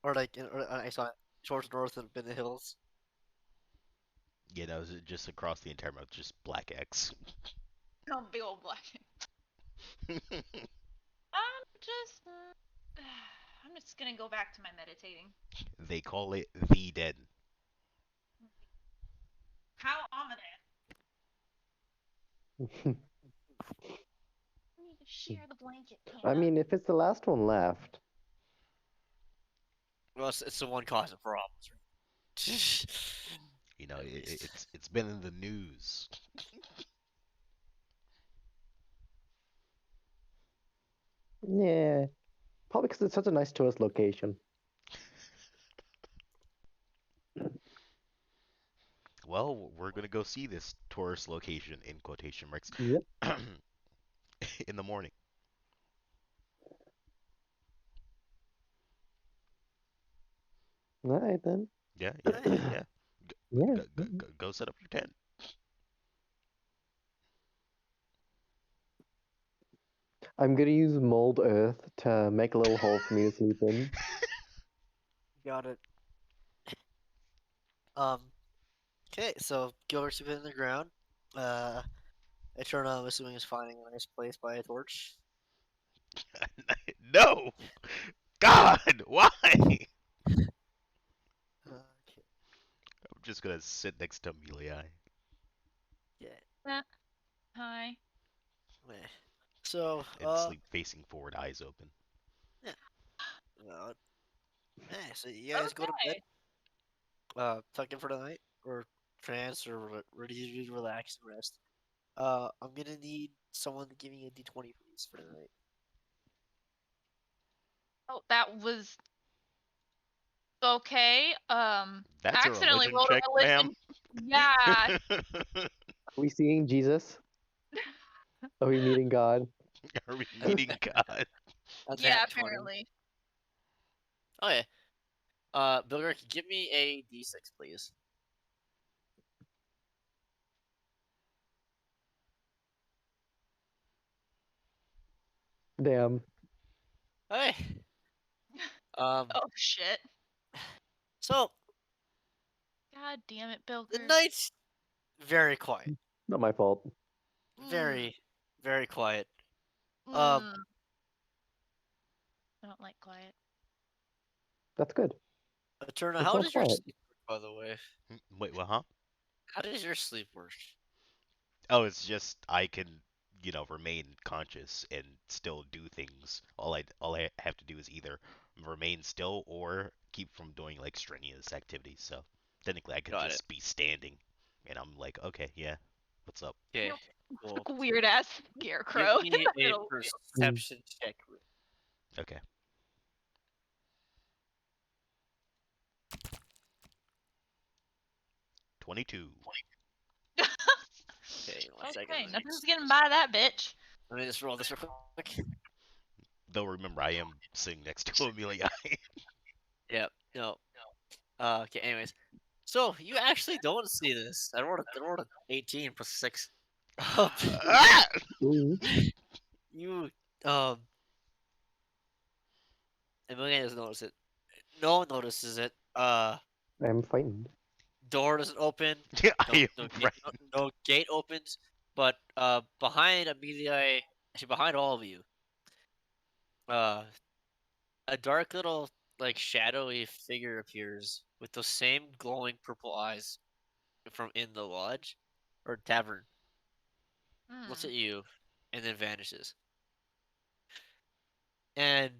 [SPEAKER 1] or like or an X on it towards north in the hills.
[SPEAKER 2] It's just across the entire map, just black X.
[SPEAKER 4] Oh, big old black. I'm just gonna go back to my meditating.
[SPEAKER 2] They call it the dead.
[SPEAKER 4] How ominous. We need to share the blanket,
[SPEAKER 6] I
[SPEAKER 4] Panda.
[SPEAKER 6] mean, if it's the last one left,
[SPEAKER 1] Well, it's the one causing problems, right? At least.
[SPEAKER 2] It's been in the news.
[SPEAKER 6] yeah, probably because it's such a nice tourist location.
[SPEAKER 2] Well, we're gonna go see this tourist location in quotation marks
[SPEAKER 6] Yep.
[SPEAKER 2] in the morning.
[SPEAKER 6] All right then.
[SPEAKER 2] Yeah, yeah,
[SPEAKER 1] Hey,
[SPEAKER 2] yeah, yeah.
[SPEAKER 6] Yeah.
[SPEAKER 2] Go set up your tent.
[SPEAKER 6] I'm gonna use mold earth to make a little hole for me to sleep in.
[SPEAKER 1] got it. Um. Okay, so Gilbert's been in the ground. Uh, Eterna, I'm assuming, is finding a nice place by a torch.
[SPEAKER 2] No, God, why? I'm
[SPEAKER 1] Okay.
[SPEAKER 2] just gonna sit next to Amelia
[SPEAKER 1] Yeah.
[SPEAKER 4] Hi.
[SPEAKER 1] Meh. So,
[SPEAKER 2] and sleep facing forward, eyes open.
[SPEAKER 1] yeah. Uh, so you guys go to bed,
[SPEAKER 4] Okay.
[SPEAKER 1] tuck in for the night, or trance, or ready to relax and rest. I'm gonna need someone to give me a D20 please for the night.
[SPEAKER 4] Oh, that was okay.
[SPEAKER 2] That's a
[SPEAKER 4] Accidentally
[SPEAKER 2] religion
[SPEAKER 4] rolled
[SPEAKER 2] check,
[SPEAKER 4] a
[SPEAKER 2] ma'am.
[SPEAKER 4] religion. Yeah.
[SPEAKER 6] Are we seeing Jesus? Are we meeting God?
[SPEAKER 2] Are we meeting God?
[SPEAKER 1] A
[SPEAKER 4] Yeah,
[SPEAKER 1] nat 20.
[SPEAKER 4] apparently.
[SPEAKER 1] Okay. Bilger, give me a D6 please.
[SPEAKER 6] Damn.
[SPEAKER 1] Hey. Um.
[SPEAKER 4] Oh shit.
[SPEAKER 1] So
[SPEAKER 4] God damn it,
[SPEAKER 1] the
[SPEAKER 4] Bilker.
[SPEAKER 1] night's very quiet.
[SPEAKER 6] Not my fault.
[SPEAKER 4] Mm.
[SPEAKER 1] Very, very quiet. Um.
[SPEAKER 4] Mm. I don't like quiet.
[SPEAKER 6] That's good.
[SPEAKER 1] Eterna,
[SPEAKER 6] It's
[SPEAKER 1] how
[SPEAKER 6] not
[SPEAKER 1] does your
[SPEAKER 6] quiet.
[SPEAKER 1] sleep work, by the way?
[SPEAKER 2] Wait, what, huh?
[SPEAKER 1] How does your sleep work?
[SPEAKER 2] Oh, it's just I can, remain conscious and still do things. All I have to do is either remain still or keep from doing like strenuous activities. So technically, I could
[SPEAKER 1] Got it.
[SPEAKER 2] just be standing, and I'm like, okay, yeah, what's up?
[SPEAKER 1] Okay,
[SPEAKER 4] Nope.
[SPEAKER 1] cool.
[SPEAKER 4] Weird ass
[SPEAKER 1] Give
[SPEAKER 4] scarecrow in
[SPEAKER 1] me
[SPEAKER 4] the
[SPEAKER 1] a
[SPEAKER 4] middle.
[SPEAKER 6] Mm.
[SPEAKER 1] perception check.
[SPEAKER 2] Okay, 22.
[SPEAKER 1] Okay, one second.
[SPEAKER 4] Okay, nothing's getting by that bitch.
[SPEAKER 1] Let me just roll this real quick.
[SPEAKER 2] Though remember, I am sitting next to Amelia.
[SPEAKER 1] Yep. No. Okay. Anyways, so you actually don't see this. I rolled a 18 plus 6. Um,
[SPEAKER 2] Ah!
[SPEAKER 6] Ooh,
[SPEAKER 1] you Amelia doesn't notice it. No one notices it.
[SPEAKER 6] I'm frightened.
[SPEAKER 1] Door doesn't open.
[SPEAKER 2] I am
[SPEAKER 1] No gate opens. But behind Amelia, actually behind all of you, uh, a dark little like shadowy figure appears with those same glowing purple eyes from in the lodge or tavern. Looks
[SPEAKER 4] Hmm.
[SPEAKER 1] at you, and then vanishes. And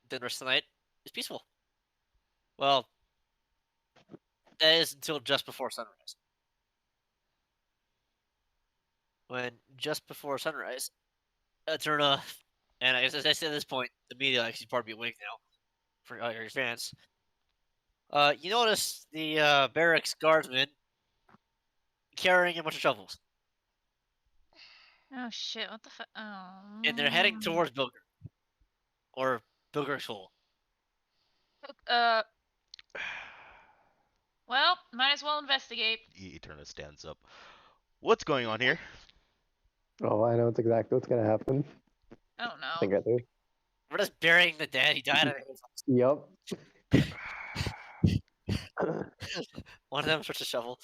[SPEAKER 1] then the rest of the night is peaceful. Well, that is until just before sunrise. When just before sunrise, turn off. And I guess as I said at this point, the media actually probably awake now. for your fans. You notice the barracks guardsmen carrying a bunch of shovels,
[SPEAKER 4] Oh shit! What the fuck?
[SPEAKER 1] and they're heading towards Bilger or Bilger's hole.
[SPEAKER 4] Uh. Well, might as well investigate.
[SPEAKER 2] Eterna stands up. What's going on here?
[SPEAKER 6] Oh, I know it's exactly what's gonna happen.
[SPEAKER 4] Oh
[SPEAKER 6] I think
[SPEAKER 4] no.
[SPEAKER 6] I do.
[SPEAKER 1] We're just burying the dead. He died of
[SPEAKER 6] Yep.
[SPEAKER 1] one of them starts a shovel.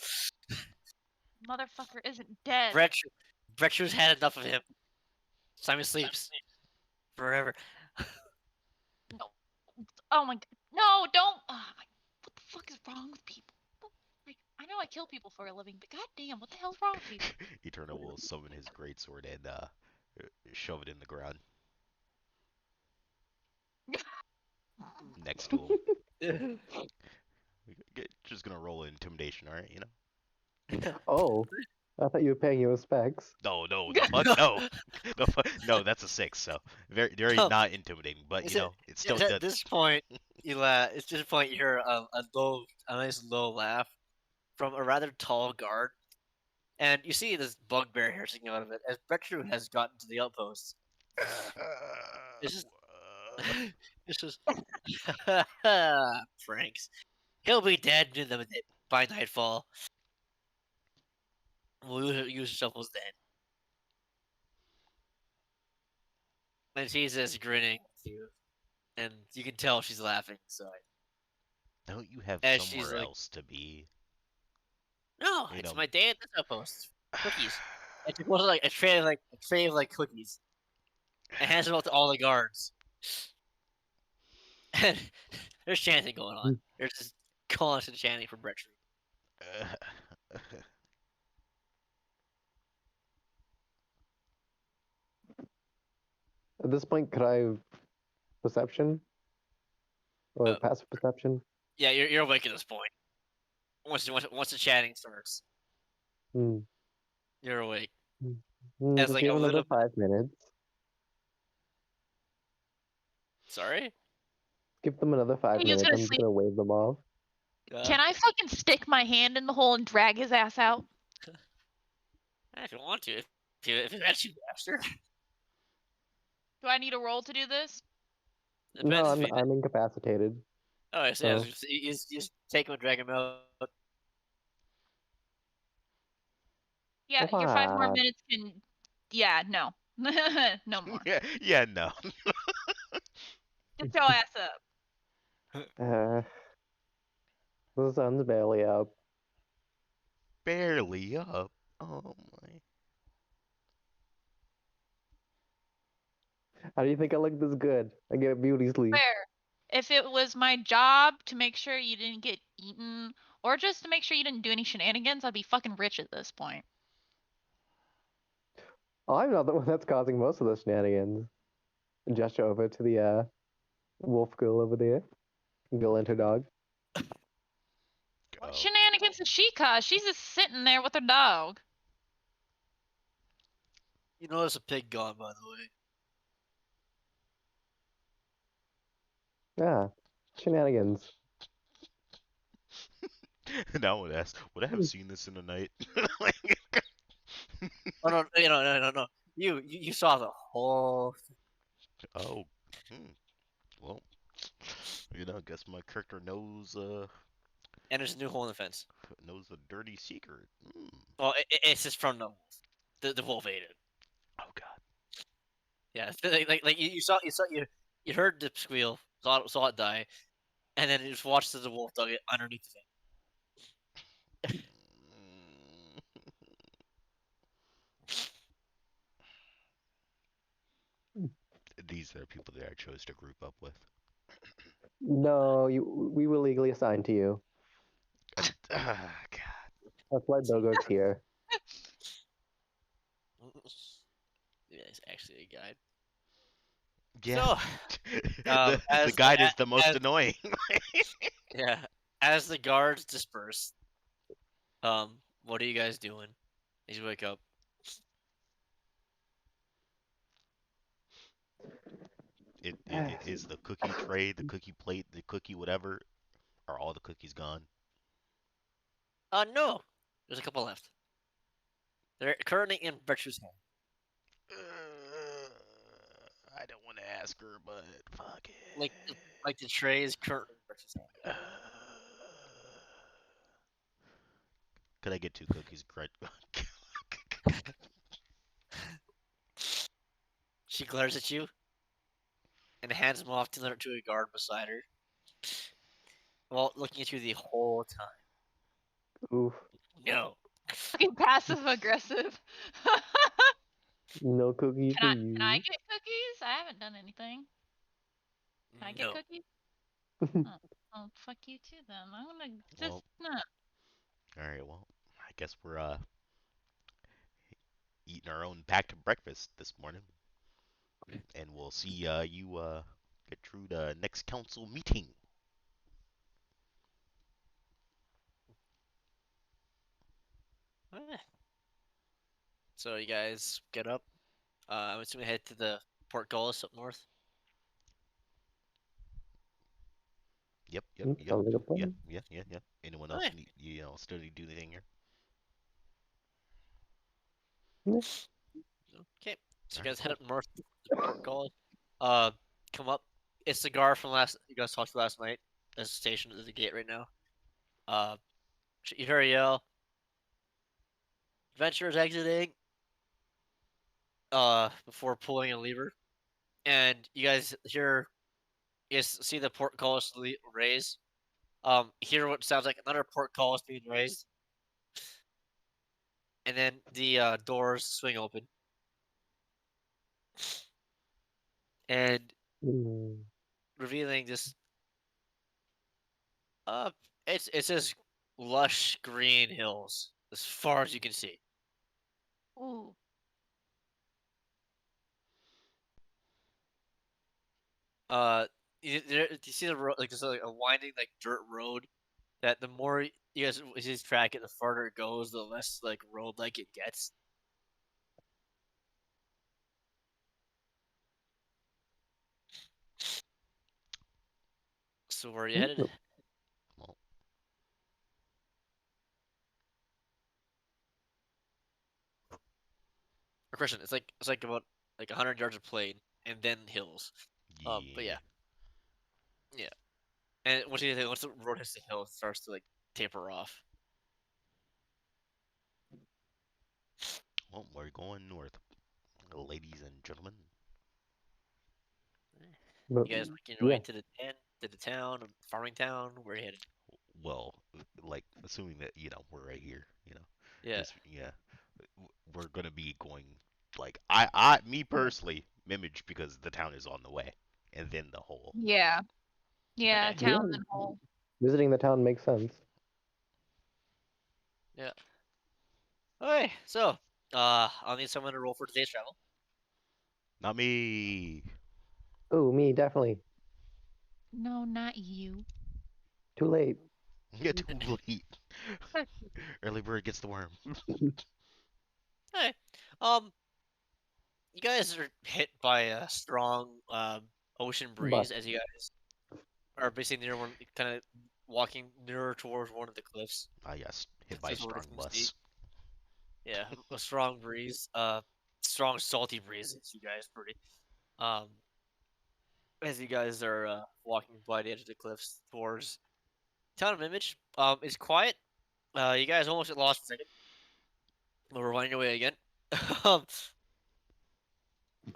[SPEAKER 4] Motherfucker isn't dead.
[SPEAKER 1] Brettru's had enough of him. Simon sleeps forever.
[SPEAKER 4] No. Oh my god. No, don't. Oh my, what the fuck is wrong with people? Like, I know I kill people for a living, but goddamn, what the hell's wrong with people?
[SPEAKER 2] Eterna will summon his greatsword and shove it in the ground next to him. Just gonna roll intimidation, alright? You know?
[SPEAKER 6] Oh, I thought you were paying your respects.
[SPEAKER 2] No, no, the fuck, no, the fuck, no. That's a 6, so very
[SPEAKER 1] No,
[SPEAKER 2] not intimidating. But
[SPEAKER 1] it's
[SPEAKER 2] you know, it's still
[SPEAKER 1] it's at
[SPEAKER 2] dead.
[SPEAKER 1] this point it's this point you hear a nice low laugh from a rather tall guard, and you see this bugbear hair sticking out of it as Brettru has gotten to the outpost. It's just it's just pranks. He'll be dead by nightfall. We'll use shovels then. And she's just grinning at you, and you can tell she's laughing inside.
[SPEAKER 2] Don't you have
[SPEAKER 1] As she's
[SPEAKER 2] somewhere
[SPEAKER 1] like,
[SPEAKER 2] else to be?
[SPEAKER 1] "No,
[SPEAKER 2] You
[SPEAKER 1] it's
[SPEAKER 2] know.
[SPEAKER 1] my day at this outpost. Cookies." And she pulls like a tray of like cookies, and hands them out to all the guards. And there's chanting going on. There's just constant chanting for Brett Tree.
[SPEAKER 6] At this point, could I have perception or
[SPEAKER 1] Uh,
[SPEAKER 6] passive perception?
[SPEAKER 1] yeah, you're awake at this point. Once the chanting starts,
[SPEAKER 6] Hmm.
[SPEAKER 1] you're awake. As
[SPEAKER 6] Just
[SPEAKER 1] like a
[SPEAKER 6] give another
[SPEAKER 1] little.
[SPEAKER 6] 5 minutes.
[SPEAKER 1] Sorry.
[SPEAKER 6] Give them another five
[SPEAKER 4] He's
[SPEAKER 6] minutes.
[SPEAKER 4] gonna
[SPEAKER 6] I'm just
[SPEAKER 4] sleep.
[SPEAKER 6] gonna wave them off.
[SPEAKER 4] Can I fucking stick my hand in the hole and drag his ass out?
[SPEAKER 1] If you want to, if it lets you faster.
[SPEAKER 4] Do I need a roll to do this?
[SPEAKER 6] No,
[SPEAKER 1] Depends if you.
[SPEAKER 6] I'm incapacitated.
[SPEAKER 1] Oh, yes,
[SPEAKER 6] So
[SPEAKER 1] you just take him and drag him out.
[SPEAKER 4] Yeah,
[SPEAKER 6] come
[SPEAKER 4] your 5 more
[SPEAKER 6] on.
[SPEAKER 4] minutes can. Yeah, no. No more.
[SPEAKER 2] Yeah, yeah, no.
[SPEAKER 4] Get your ass up.
[SPEAKER 6] Uh, the sun's barely up.
[SPEAKER 2] Barely up. Oh my.
[SPEAKER 6] How do you think I look this good? I get beauty sleep.
[SPEAKER 4] Fair. If it was my job to make sure you didn't get eaten, or just to make sure you didn't do any shenanigans, I'd be fucking rich at this point.
[SPEAKER 6] Oh, I'm not the one that's causing most of the shenanigans. Gesture over to the wolf girl over there. Girl and her dog.
[SPEAKER 4] What
[SPEAKER 2] Oh.
[SPEAKER 4] shenanigans does she cause? She's just sitting there with her dog.
[SPEAKER 1] You notice a pig gone, by the way.
[SPEAKER 6] Ah, shenanigans.
[SPEAKER 2] Now I would ask, would I have seen this in the night?
[SPEAKER 1] Oh no, no. You saw the whole.
[SPEAKER 2] Oh. Hmm. Well, you know, I guess my character
[SPEAKER 1] And there's a new hole in the fence.
[SPEAKER 2] knows a dirty secret. Hmm.
[SPEAKER 1] Well, it's just from the wolf. The wolf ate it.
[SPEAKER 2] Oh God.
[SPEAKER 1] Yeah, like you heard the squeal, saw it die, and then you just watched as the wolf dug it underneath the thing.
[SPEAKER 2] These are people that I chose to group up with.
[SPEAKER 6] No, we were legally assigned to you.
[SPEAKER 2] God.
[SPEAKER 6] That's why Bogog's here.
[SPEAKER 1] Yeah, it's actually a guide.
[SPEAKER 2] Yeah.
[SPEAKER 1] So,
[SPEAKER 2] The guide is the most annoying.
[SPEAKER 1] yeah, as the guards disperse, what are you guys doing as you wake up?
[SPEAKER 2] It is the cookie tray, the cookie plate, the cookie whatever. Are all the cookies gone?
[SPEAKER 1] No, there's a couple left. They're currently in Bertrude's hand.
[SPEAKER 2] I don't want to ask her, but fuck
[SPEAKER 1] Like,
[SPEAKER 2] it.
[SPEAKER 1] like the tray is currently in Bertrude's hand.
[SPEAKER 2] Could I get 2 cookies?
[SPEAKER 1] She glares at you and hands them off to a guard beside her, while looking at you the whole time.
[SPEAKER 6] Oof.
[SPEAKER 1] No.
[SPEAKER 4] Fucking passive aggressive.
[SPEAKER 6] No cookie for
[SPEAKER 4] Can I
[SPEAKER 6] you.
[SPEAKER 4] get cookies? I haven't done anything. Can I get
[SPEAKER 1] No.
[SPEAKER 4] cookies? Oh, fuck you too then. I'm gonna just
[SPEAKER 2] Well,
[SPEAKER 4] no.
[SPEAKER 2] all right. Well, I guess we're eating our own packed breakfast this morning, and we'll see you get through the next council meeting.
[SPEAKER 1] Eh. So you guys get up. I'm assuming head to the portcullis up north.
[SPEAKER 2] Yep.
[SPEAKER 6] Sounds like a
[SPEAKER 2] Yeah,
[SPEAKER 6] plan.
[SPEAKER 2] yeah. Anyone else
[SPEAKER 1] Okay.
[SPEAKER 2] need still need to do anything here?
[SPEAKER 6] Yeah.
[SPEAKER 1] Okay. So
[SPEAKER 2] All
[SPEAKER 1] you
[SPEAKER 2] right,
[SPEAKER 1] guys head
[SPEAKER 2] cool.
[SPEAKER 1] up north to the portcullis. Uh, come up. It's the guard from last you guys talked to last night. That's stationed at the gate right now. Uh, you hear a yell. Adventurers exiting. Before pulling a lever, and you guys hear is see the portcullis raise. Hear what sounds like another portcullis being raised, and then the doors swing open, and
[SPEAKER 6] Mm.
[SPEAKER 1] revealing this uh, it's just lush green hills as far as you can see.
[SPEAKER 4] Ooh.
[SPEAKER 1] Uh, you see the road like there's like a winding like dirt road that the more you guys track it, the farther it goes, the less like road like it gets. So where are you headed?
[SPEAKER 2] Well,
[SPEAKER 1] Or Christian, it's like about like 100 yards of plain and then hills. But
[SPEAKER 2] yeah.
[SPEAKER 1] yeah. And once the road hits the hill, it starts to like taper off.
[SPEAKER 2] Well, we're going north, ladies and gentlemen.
[SPEAKER 6] But
[SPEAKER 1] You guys making your way
[SPEAKER 6] yeah,
[SPEAKER 1] into the town, farming town. Where are you headed?
[SPEAKER 2] Well, like assuming that we're right here,
[SPEAKER 1] Yeah.
[SPEAKER 2] just we're gonna be going like me personally, Mimage because the town is on the way, and then the whole.
[SPEAKER 4] Yeah. Yeah,
[SPEAKER 1] Okay.
[SPEAKER 4] town
[SPEAKER 6] yeah,
[SPEAKER 4] and whole.
[SPEAKER 6] visiting the town makes sense.
[SPEAKER 1] Yeah. Okay. So, I'll need someone to roll for today's travel.
[SPEAKER 2] Not me.
[SPEAKER 6] Oh, me, definitely.
[SPEAKER 4] No, not you.
[SPEAKER 6] Too late.
[SPEAKER 2] Get too late. Early bird gets the worm.
[SPEAKER 1] Hey. Um. You guys are hit by a strong ocean breeze
[SPEAKER 6] But
[SPEAKER 1] as you guys are basically near one, kind of walking nearer towards one of the cliffs.
[SPEAKER 2] Ah, yes, hit by a
[SPEAKER 1] Cliffs overlooking
[SPEAKER 2] strong
[SPEAKER 1] the sea.
[SPEAKER 2] bus.
[SPEAKER 1] Yeah, a strong breeze. Strong salty breeze. As you guys pretty. Um, as you guys are walking by the edge of the cliffs towards town of Image. It's quiet. You guys almost get lost for a second. We're winding your way again. um,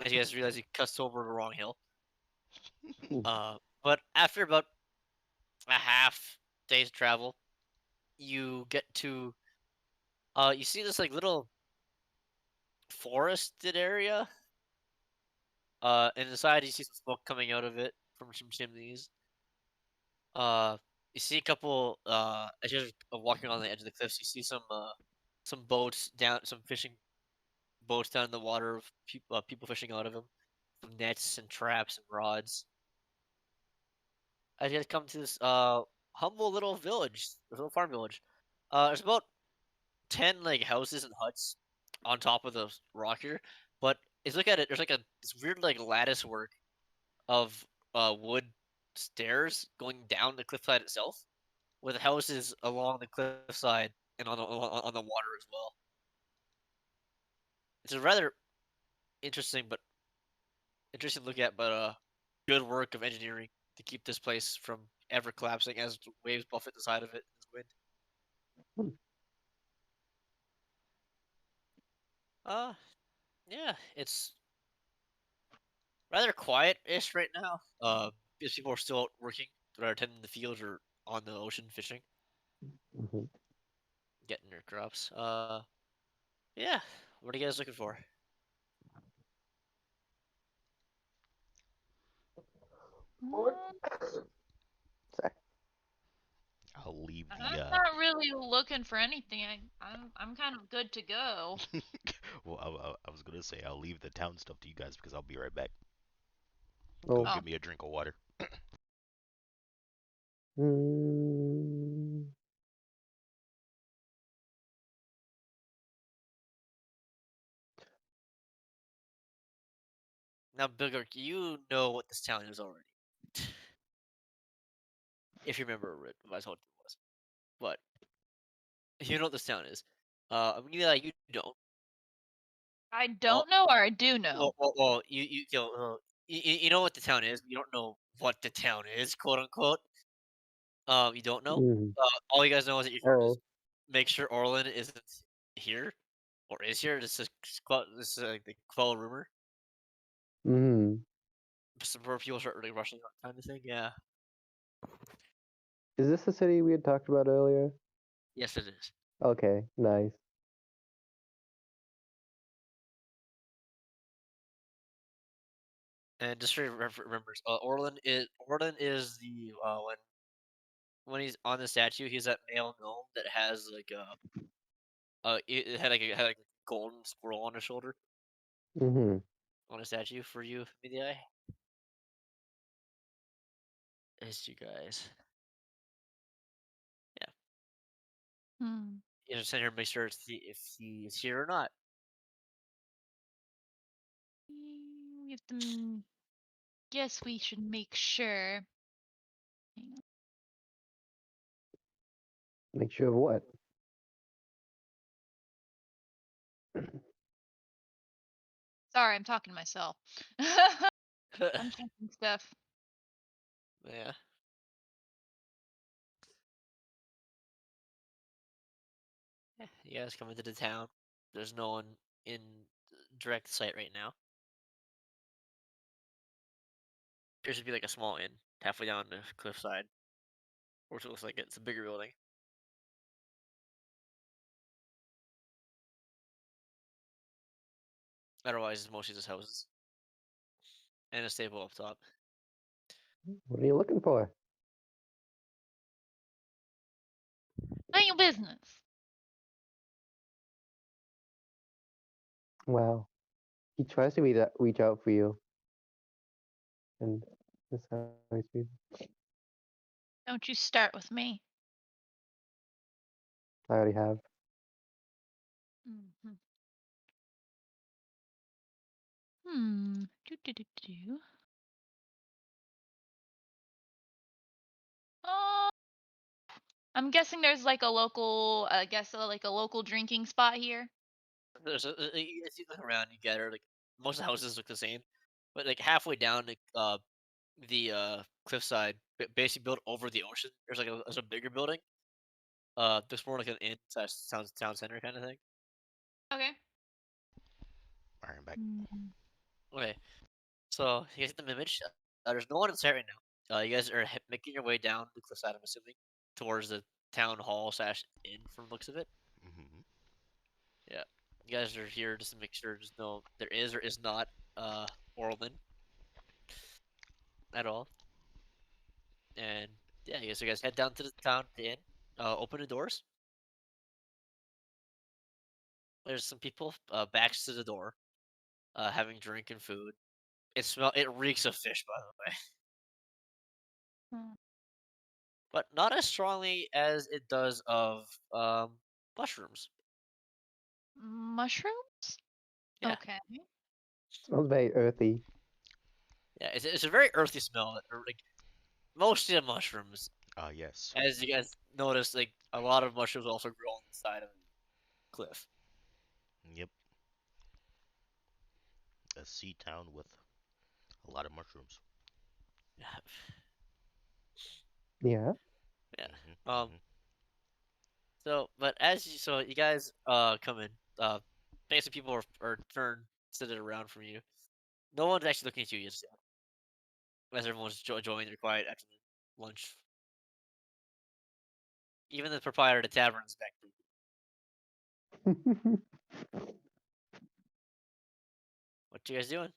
[SPEAKER 1] as you guys realize you cussed over the wrong hill. But after about a half day's travel, you get to you see this like little forested area. And inside you see some smoke coming out of it from some chimneys. Uh, you see a couple as you're walking on the edge of the cliffs, you see some boats down, some fishing boats down in the water of people fishing out of them, some nets and traps and rods. As you guys come to this humble little village, this little farm village. There's about 10 like houses and huts on top of the rock here, but if you look at it, there's like this weird like lattice work of wood stairs going down the cliffside itself, with houses along the cliffside and on the water as well. It's a rather interesting but interesting to look at, but good work of engineering to keep this place from ever collapsing as the waves buffet the side of it in this wind.
[SPEAKER 6] Hmm.
[SPEAKER 1] Uh, yeah, it's rather quiet-ish right now. Because people are still out working, they're attending the fields or on the ocean fishing,
[SPEAKER 6] Mhm.
[SPEAKER 1] getting their crops. Yeah. What are you guys looking for?
[SPEAKER 6] Sorry.
[SPEAKER 2] I'll leave
[SPEAKER 4] I'm
[SPEAKER 2] the
[SPEAKER 4] not really looking for anything. I'm kind of good to go.
[SPEAKER 2] well, I was gonna say I'll leave the town stuff to you guys because I'll be right back. Go
[SPEAKER 6] Oh.
[SPEAKER 4] Oh.
[SPEAKER 2] get me a drink of water.
[SPEAKER 6] Mm,
[SPEAKER 1] Now, Bigger, you know what this town is already. If you remember what I told you it was. But you know what this town is. I mean, yeah, you don't.
[SPEAKER 4] I
[SPEAKER 1] All,
[SPEAKER 4] don't know or I do know.
[SPEAKER 1] well, you know what the town is. But you don't know what the town is, quote unquote. You don't know.
[SPEAKER 6] mhm.
[SPEAKER 1] All you guys know is that you're here to
[SPEAKER 6] Oh.
[SPEAKER 1] make sure Orlin isn't here or is here. This is like the quell rumor.
[SPEAKER 6] Mm.
[SPEAKER 1] Before people start really rushing out, kind of thing. Yeah.
[SPEAKER 6] Is this the city we had talked about earlier?
[SPEAKER 1] Yes, it is.
[SPEAKER 6] Okay, nice.
[SPEAKER 1] And just for remembers, Orlin is the when he's on the statue, he's that male gnome that has like it had like a golden squirrel on his shoulder
[SPEAKER 6] Mm-hmm.
[SPEAKER 1] on a statue for you, Midi. It's you guys. Yeah,
[SPEAKER 4] Hmm.
[SPEAKER 1] you just send here and make sure if he is here or not.
[SPEAKER 4] We have to. Guess we should make sure. Hang on.
[SPEAKER 6] Make sure of what?
[SPEAKER 4] Sorry, I'm talking to myself. I'm checking stuff.
[SPEAKER 1] Yeah. Yeah, you guys come into the town. There's no one in direct sight right now. There should be like a small inn halfway down the cliffside, which looks like it's a bigger building. Otherwise, it's mostly just houses and a stable up top.
[SPEAKER 6] What are you looking for?
[SPEAKER 4] None your business.
[SPEAKER 6] Wow. He tries to reach out for you. And this is how he speaks.
[SPEAKER 4] Don't you start with me.
[SPEAKER 6] I already have.
[SPEAKER 4] Mhm. Hmm. Do. Uh, I'm guessing there's like a local, like a local drinking spot here.
[SPEAKER 1] There's as you look around, you gather like most of the houses look the same, but like halfway down the cliffside, basically built over the ocean. There's a bigger building. Looks more like an inn slash town center kind of thing.
[SPEAKER 4] Okay.
[SPEAKER 2] Alright, I'm back.
[SPEAKER 4] Mm.
[SPEAKER 1] Okay, so you guys get the image. There's no one in sight right now. You guys are making your way down the cliffside. I'm assuming towards the town hall slash inn from the looks of it.
[SPEAKER 2] Hmm.
[SPEAKER 1] Yeah, you guys are here just to make sure there is or is not Orlin at all. And yeah, you guys head down to the town inn. Open the doors. There's some people backs to the door, having drink and food. It reeks of fish, by the way,
[SPEAKER 4] Hmm.
[SPEAKER 1] but not as strongly as it does of mushrooms.
[SPEAKER 4] Mushrooms?
[SPEAKER 1] Yeah,
[SPEAKER 4] Okay.
[SPEAKER 6] Smells very earthy.
[SPEAKER 1] Yeah, it's a very earthy smell. Like mostly of mushrooms.
[SPEAKER 2] Yes.
[SPEAKER 1] As you guys notice, like a lot of mushrooms also grow on the side of the cliff.
[SPEAKER 2] Yep. A sea town with a lot of mushrooms.
[SPEAKER 6] Yeah.
[SPEAKER 1] Yeah.
[SPEAKER 2] Mhm.
[SPEAKER 1] Um.
[SPEAKER 2] Mhm.
[SPEAKER 1] So you guys come in. Basically people are turned sitting around from you. No one's actually looking at you just yet, as everyone's enjoying their quiet afternoon lunch. Even the proprietor of the tavern is back. What you guys doing?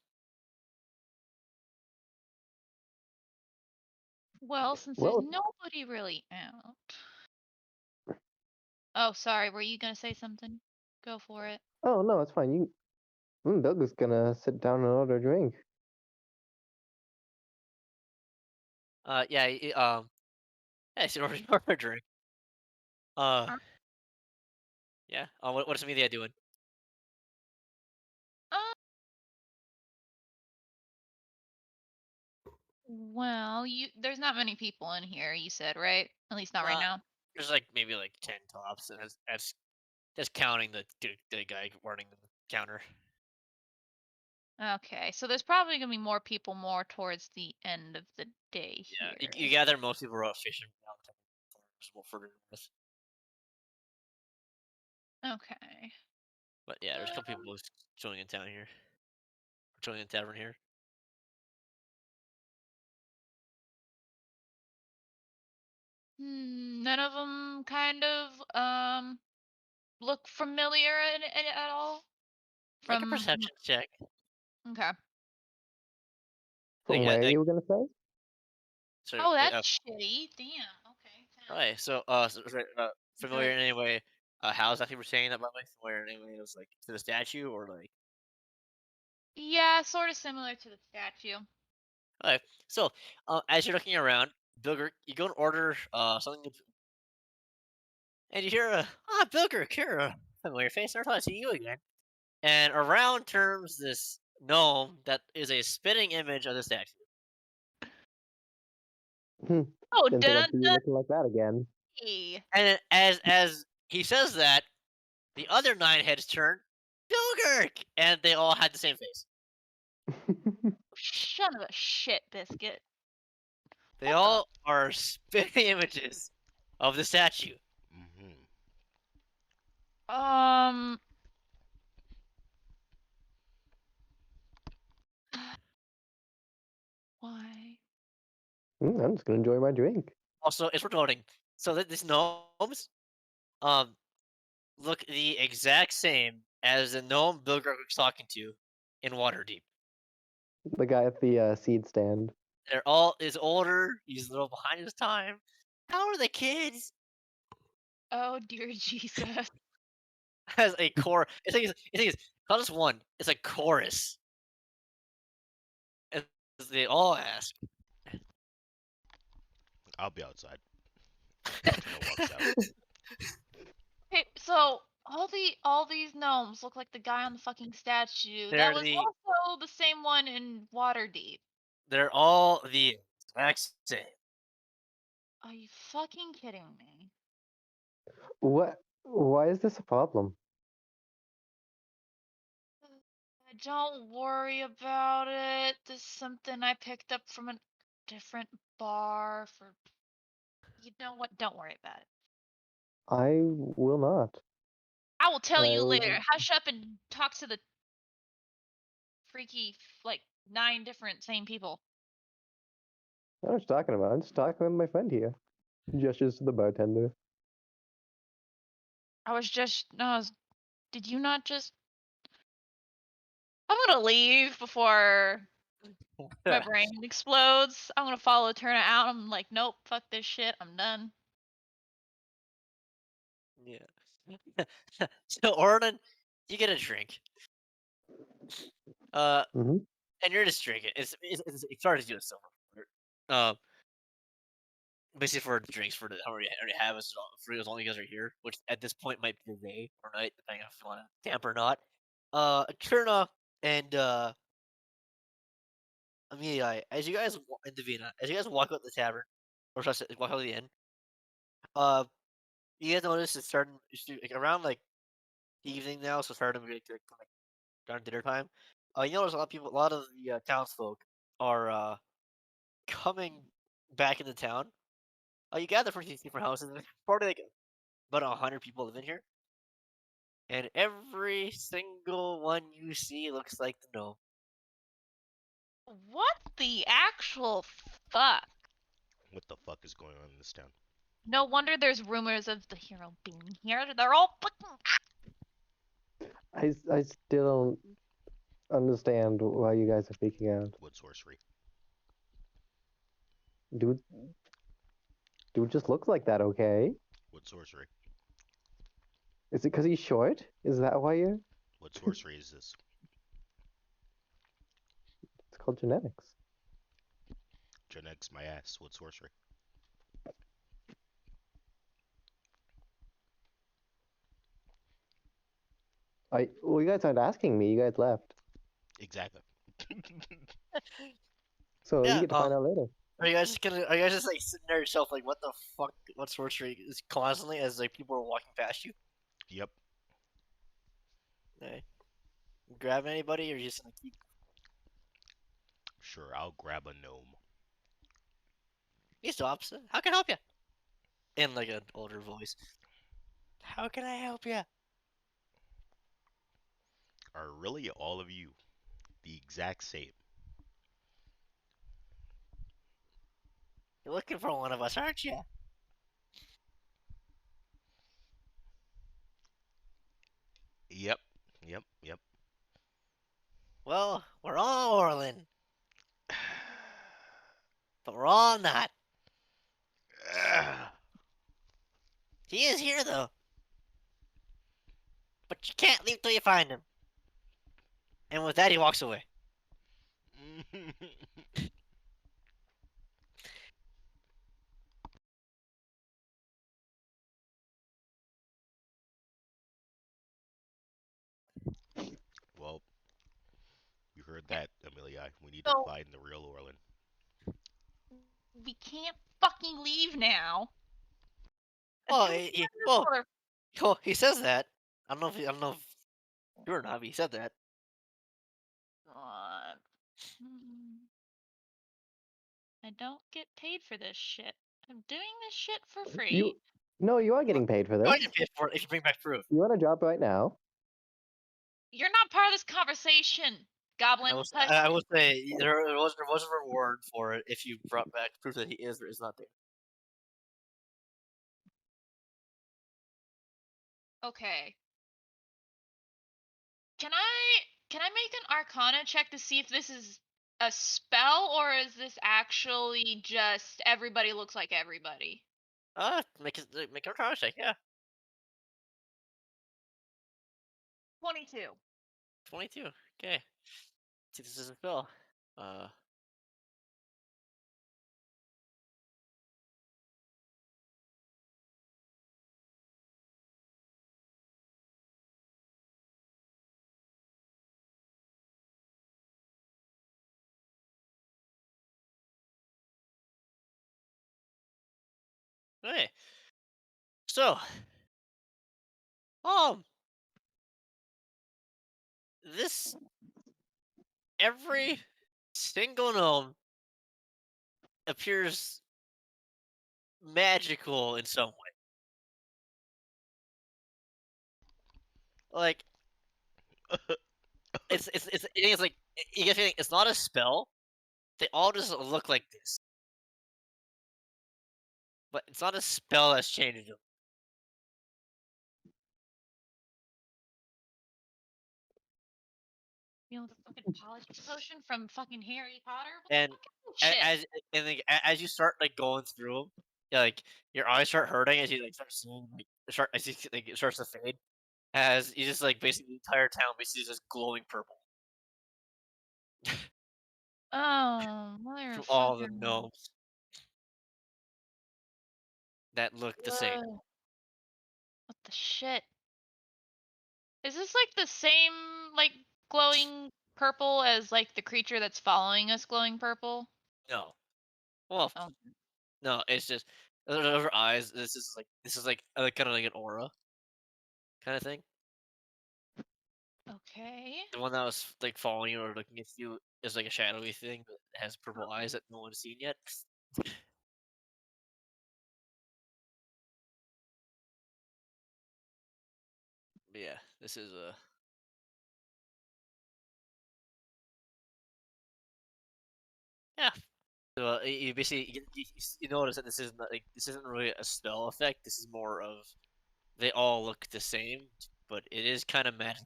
[SPEAKER 4] Well, since there's
[SPEAKER 6] Well,
[SPEAKER 4] nobody really out. Oh, sorry. Were you gonna say something? Go for it.
[SPEAKER 6] oh no, it's fine. Doug is gonna sit down and order a drink.
[SPEAKER 1] Yeah. Yeah. So order a drink. Uh.
[SPEAKER 4] Uh,
[SPEAKER 1] Yeah. What's Amelia doing?
[SPEAKER 4] uh, well, there's not many people in here. You said right? At least not right
[SPEAKER 1] Uh,
[SPEAKER 4] now.
[SPEAKER 1] there's like maybe like 10 tops, and that's just counting the guy running the counter.
[SPEAKER 4] Okay, so there's probably gonna be more people more towards the end of the day
[SPEAKER 1] Yeah, you
[SPEAKER 4] here.
[SPEAKER 1] gather most people are out fishing down further north.
[SPEAKER 4] Okay.
[SPEAKER 1] But yeah, there's a couple
[SPEAKER 4] Um,
[SPEAKER 1] people chilling in town here, chilling in the tavern here.
[SPEAKER 4] none of them kind of look familiar at all
[SPEAKER 1] Make a
[SPEAKER 4] from.
[SPEAKER 1] perception check.
[SPEAKER 4] Okay.
[SPEAKER 1] Like,
[SPEAKER 6] From where
[SPEAKER 1] like
[SPEAKER 6] you were gonna say?
[SPEAKER 1] so,
[SPEAKER 4] Oh, that's shitty. Damn. Okay. 10.
[SPEAKER 1] okay, familiar
[SPEAKER 4] Okay.
[SPEAKER 1] in any way? How exactly we're saying that by the way? Familiar in any way? It was like to the statue or like.
[SPEAKER 4] Yeah, sort of similar to the statue.
[SPEAKER 1] Okay, so as you're looking around, Bilger, you go and order something, and you hear Bilger, Kira, familiar face. Never thought I'd see you again. And around turns this gnome that is a spitting image of the statue.
[SPEAKER 6] Hmm,
[SPEAKER 4] Oh,
[SPEAKER 6] Didn't think I'd
[SPEAKER 4] dun
[SPEAKER 6] see you
[SPEAKER 4] dun.
[SPEAKER 6] looking like that again.
[SPEAKER 1] And as he says that, the other 9 heads turn Bilgerk, and they all had the same face.
[SPEAKER 4] Son of a shit biscuit.
[SPEAKER 1] They
[SPEAKER 4] What the?
[SPEAKER 1] all are spitting images of the statue.
[SPEAKER 2] Mhm.
[SPEAKER 4] Um. Why?
[SPEAKER 6] I'm just gonna enjoy my drink.
[SPEAKER 1] Also, it's worth noting. So that these gnomes, um, look the exact same as the gnome Bilgerk was talking to in Waterdeep.
[SPEAKER 6] The guy at the seed stand.
[SPEAKER 1] They're all is older. He's a little behind his time. How are the kids?
[SPEAKER 4] Oh dear Jesus.
[SPEAKER 1] Has a core. It's not just one. It's a chorus. As they all ask.
[SPEAKER 2] I'll be outside. Turner walks out.
[SPEAKER 4] Hey, so all these gnomes look like the guy on the fucking statue. That
[SPEAKER 1] they're
[SPEAKER 4] was
[SPEAKER 1] the
[SPEAKER 4] also the same one in Waterdeep.
[SPEAKER 1] they're all the exact same.
[SPEAKER 4] Are you fucking kidding me?
[SPEAKER 6] What? Why is this a problem?
[SPEAKER 4] Don't worry about it. This is something I picked up from a different bar for. You know what? Don't worry about it.
[SPEAKER 6] I will not.
[SPEAKER 4] I will tell
[SPEAKER 6] I
[SPEAKER 4] you
[SPEAKER 6] will.
[SPEAKER 4] later. Hush up and talk to the freaky, like, 9 different same people.
[SPEAKER 6] I don't know what you're talking about. I'm just talking with my friend here. Gestures to the bartender.
[SPEAKER 4] I was just. No, did you not just. I'm gonna leave before my brain explodes. I'm gonna follow Turner out. I'm like, nope, fuck this shit. I'm done.
[SPEAKER 1] Yeah. So Ornan, you get a drink. Uh,
[SPEAKER 6] Hmm
[SPEAKER 1] and you're just drinking. It's hard to do a silver. Um, basically for the drinks for the how you already have for as long as you guys are here, which at this point might be the day or night, depending on if you want to camp or not. Kurna and Amelia, as you guys in Davina, as you guys walk out the tavern, or should I say, walk out the inn, uh, you guys notice it's starting like around like evening now, so it's starting to be like around dinner time. You notice a lot of people, a lot of the townsfolk are coming back into town. You gather from these different houses. There's probably like about 100 people live in here, and every single one you see looks like the gnome.
[SPEAKER 4] What the actual fuck?
[SPEAKER 2] What the fuck is going on in this town?
[SPEAKER 4] No wonder there's rumors of the hero being here. They're all fucking.
[SPEAKER 6] I still don't understand why you guys are freaking out.
[SPEAKER 2] What sorcery?
[SPEAKER 6] Dude, dude just looks like that, okay?
[SPEAKER 2] What sorcery?
[SPEAKER 6] Is it because he's short? Is that why you're?
[SPEAKER 2] What sorcery is this?
[SPEAKER 6] It's called genetics.
[SPEAKER 2] Genetics my ass. What sorcery?
[SPEAKER 6] Well, you guys aren't asking me. You guys left,
[SPEAKER 2] Exactly.
[SPEAKER 6] so you
[SPEAKER 1] Yeah.
[SPEAKER 6] get to find out later.
[SPEAKER 1] Are you guys just like sitting there yourself like what the fuck? What sorcery is constantly as like people are walking past you?
[SPEAKER 2] Yep.
[SPEAKER 1] Okay. Grab anybody or just gonna keep?
[SPEAKER 2] Sure, I'll grab a gnome.
[SPEAKER 1] He stops. How can I help you? In like an older voice. How can I help you?
[SPEAKER 2] Are really all of you the exact same?
[SPEAKER 1] You're looking for one of us, aren't you?
[SPEAKER 2] Yep. Yep. Yep.
[SPEAKER 1] Well, we're all Orlin, but we're all not. He is here though, but you can't leave till you find him. And with that, he walks away.
[SPEAKER 2] Well, you heard that, Amelia. We need to
[SPEAKER 4] So
[SPEAKER 2] find the real Orlin.
[SPEAKER 4] we can't fucking leave now.
[SPEAKER 1] Oh,
[SPEAKER 4] Until we
[SPEAKER 1] he,
[SPEAKER 4] find this
[SPEAKER 1] well,
[SPEAKER 4] mother-
[SPEAKER 1] well, he says that. I don't know if sure or not, but he said that.
[SPEAKER 4] God. I don't get paid for this shit. I'm doing this shit for free.
[SPEAKER 6] No, you are getting paid for
[SPEAKER 1] Go
[SPEAKER 6] this.
[SPEAKER 1] ahead and pay for it if you bring back proof.
[SPEAKER 6] You want a job right now?
[SPEAKER 4] You're not part of this conversation, Goblin.
[SPEAKER 1] I will say there was a reward for it if you brought back proof that he is or is not there.
[SPEAKER 4] Okay. Can I make an Arcana check to see if this is a spell or is this actually just everybody looks like everybody?
[SPEAKER 1] Make a Arcana check, yeah.
[SPEAKER 4] 22.
[SPEAKER 1] 22. Okay. See, this is a spell. Uh, hey. So, um, this every single gnome appears magical in some way. Like it's like you get feeling it's not a spell. They all just look like this, but it's not a spell that's changing them.
[SPEAKER 4] You know, the fucking apology potion from fucking Harry Potter? What
[SPEAKER 1] And
[SPEAKER 4] the fuck is shit?
[SPEAKER 1] as you start like going through them, like your eyes start hurting as you like start seeing like start as you like it starts to fade. As you just like basically the entire town basically is just glowing purple
[SPEAKER 4] Oh,
[SPEAKER 1] from all the
[SPEAKER 4] motherfucker.
[SPEAKER 1] gnomes that look the same.
[SPEAKER 4] Ugh, what the shit? Is this like the same, like, glowing purple as like the creature that's following us glowing purple?
[SPEAKER 1] No. Well,
[SPEAKER 4] Oh,
[SPEAKER 1] no, it's just her eyes. This is like kind of like an aura kind of thing.
[SPEAKER 4] okay.
[SPEAKER 1] The one that was like following you or looking at you is like a shadowy thing that has purple eyes that no one's seen yet. But yeah, this is a yeah. So you basically you notice that this isn't like this isn't really a spell effect. This is more of they all look the same, but it is kind of magic.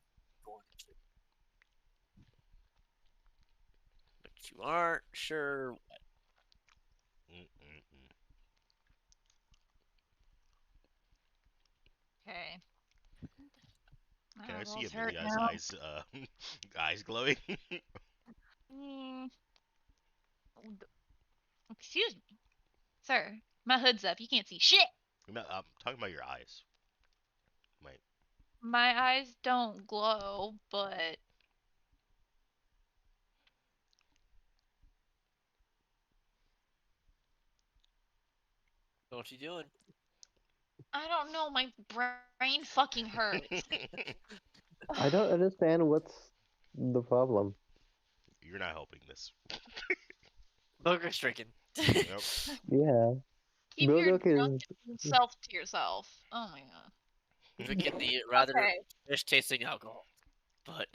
[SPEAKER 1] But you aren't sure.
[SPEAKER 2] Mm-mm-mm.
[SPEAKER 4] Okay. My
[SPEAKER 2] Can I see
[SPEAKER 4] eyeballs hurt
[SPEAKER 2] Amelia's
[SPEAKER 4] now.
[SPEAKER 2] eyes? Eyes glowing.
[SPEAKER 4] Mm, excuse me, sir. My hood's up. You can't see shit.
[SPEAKER 2] No, I'm talking about your eyes. My
[SPEAKER 4] My eyes don't glow, but
[SPEAKER 1] What you doing?
[SPEAKER 4] I don't know. My brain fucking hurts.
[SPEAKER 6] I don't understand what's the problem.
[SPEAKER 2] You're not helping this.
[SPEAKER 1] Booger stricken.
[SPEAKER 2] Yep.
[SPEAKER 6] Yeah,
[SPEAKER 4] Keep your
[SPEAKER 6] Bilgok is.
[SPEAKER 4] drunken self to yourself. Oh my god.
[SPEAKER 1] Drinking the rather
[SPEAKER 4] Okay.
[SPEAKER 1] fish tasting alcohol, but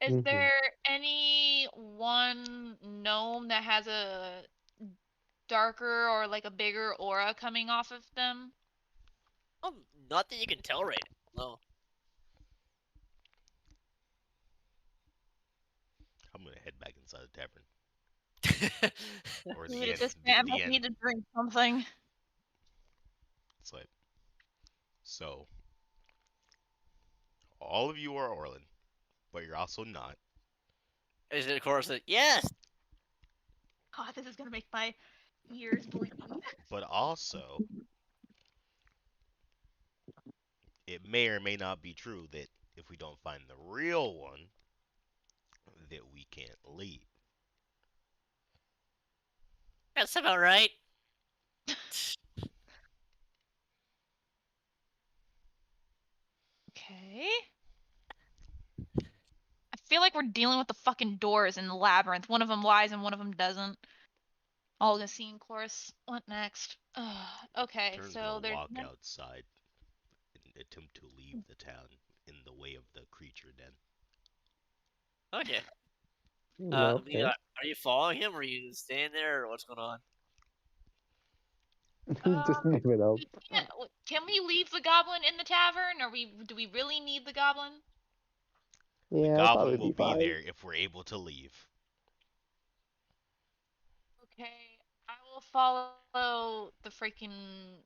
[SPEAKER 4] Is
[SPEAKER 6] Mhm.
[SPEAKER 4] there any one gnome that has a darker or like a bigger aura coming off of them?
[SPEAKER 1] not that you can tell right now.
[SPEAKER 2] I'm gonna head back inside the tavern
[SPEAKER 1] No.
[SPEAKER 2] or
[SPEAKER 4] Dude,
[SPEAKER 2] the
[SPEAKER 4] at
[SPEAKER 2] inn.
[SPEAKER 4] this point,
[SPEAKER 2] The
[SPEAKER 4] I
[SPEAKER 2] inn.
[SPEAKER 4] need to drink something.
[SPEAKER 2] It's like so. All of you are Orlin, but you're also not.
[SPEAKER 1] Is it of course that yes?
[SPEAKER 4] God, this is gonna make my ears bleed.
[SPEAKER 2] But also, it may or may not be true that if we don't find the real one, that we can't leave.
[SPEAKER 1] That's about right.
[SPEAKER 4] Okay. I feel like we're dealing with the fucking doors in the labyrinth. One of them lies and one of them doesn't. Olga scene course. What next? Okay,
[SPEAKER 2] Turn's gonna
[SPEAKER 4] so there's
[SPEAKER 2] walk outside and attempt to leave the town in the way of the creature den.
[SPEAKER 1] Okay.
[SPEAKER 6] Okay.
[SPEAKER 1] Leah, are you following him? Or are you staying there, or what's going on?
[SPEAKER 6] Just
[SPEAKER 4] um
[SPEAKER 6] give it up.
[SPEAKER 4] can we leave the goblin in the tavern? Or do we really need the goblin?
[SPEAKER 2] The
[SPEAKER 6] Yeah, I'll probably
[SPEAKER 2] goblin will
[SPEAKER 6] be
[SPEAKER 2] be
[SPEAKER 6] fine.
[SPEAKER 2] there if we're able to leave.
[SPEAKER 4] Okay, I will follow the freaking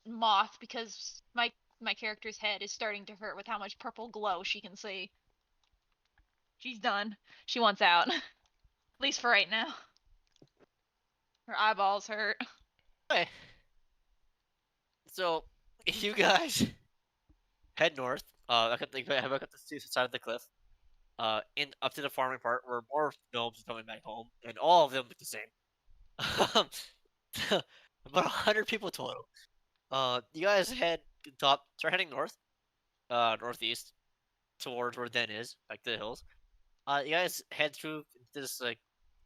[SPEAKER 4] moth because my character's head is starting to hurt with how much purple glow she can see. She's done. She wants out. At least for right now. Her eyeballs hurt.
[SPEAKER 1] Okay. So you guys head north. Back up the side of the cliff. In up to the farming part where more gnomes are coming back home, and all of them look the same. Um, about 100 people total. You guys start heading north, northeast towards where Den is, like the hills. You guys head through this like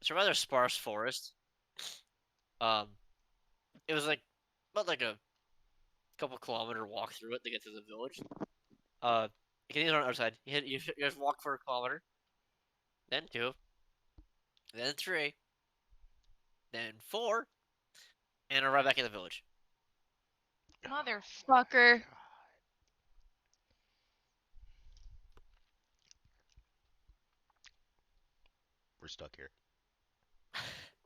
[SPEAKER 1] it's a rather sparse forest. Um, it was like about like a couple kilometer walk through it to get to the village. You can either on the other side. You guys walk for a kilometer, then two, then three, then four, and arrive back at the village.
[SPEAKER 2] Oh my
[SPEAKER 4] Motherfucker.
[SPEAKER 2] god. We're stuck here.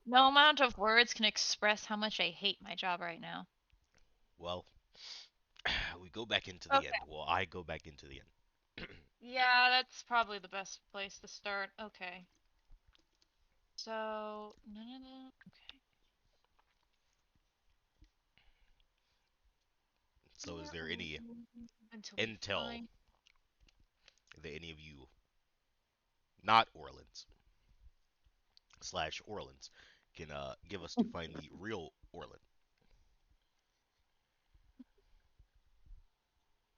[SPEAKER 4] No amount of words can express how much I hate my job right now.
[SPEAKER 2] Well, we go back into the inn.
[SPEAKER 4] Okay.
[SPEAKER 2] Well, I go back into the inn.
[SPEAKER 4] Yeah, that's probably the best place to start. Okay. So, no. Okay.
[SPEAKER 2] So, is
[SPEAKER 4] Where
[SPEAKER 2] there
[SPEAKER 4] are
[SPEAKER 2] any
[SPEAKER 4] we? Until we
[SPEAKER 2] intel
[SPEAKER 4] find.
[SPEAKER 2] that any of you, not Orleans slash Orleans, can give us to find the real Orland.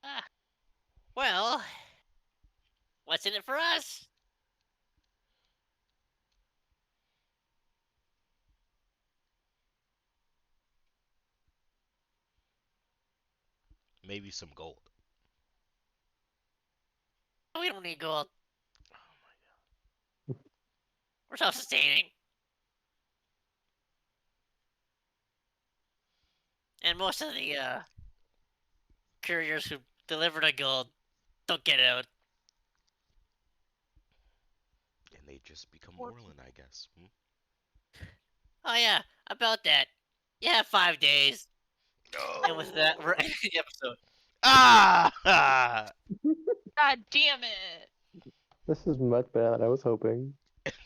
[SPEAKER 1] Ah, well, what's in it for us?
[SPEAKER 2] Maybe some gold.
[SPEAKER 1] We don't need gold.
[SPEAKER 2] Oh my
[SPEAKER 1] We're self-sustaining. And most of the couriers who deliver the gold don't get out.
[SPEAKER 2] god. And they just become Orland, I guess. Hmm?
[SPEAKER 1] Oh yeah, about that. Yeah, 5 days. And with that, we're
[SPEAKER 2] No.
[SPEAKER 1] ending the episode.
[SPEAKER 2] Ah!
[SPEAKER 4] God damn it.
[SPEAKER 6] This is much better than I was hoping.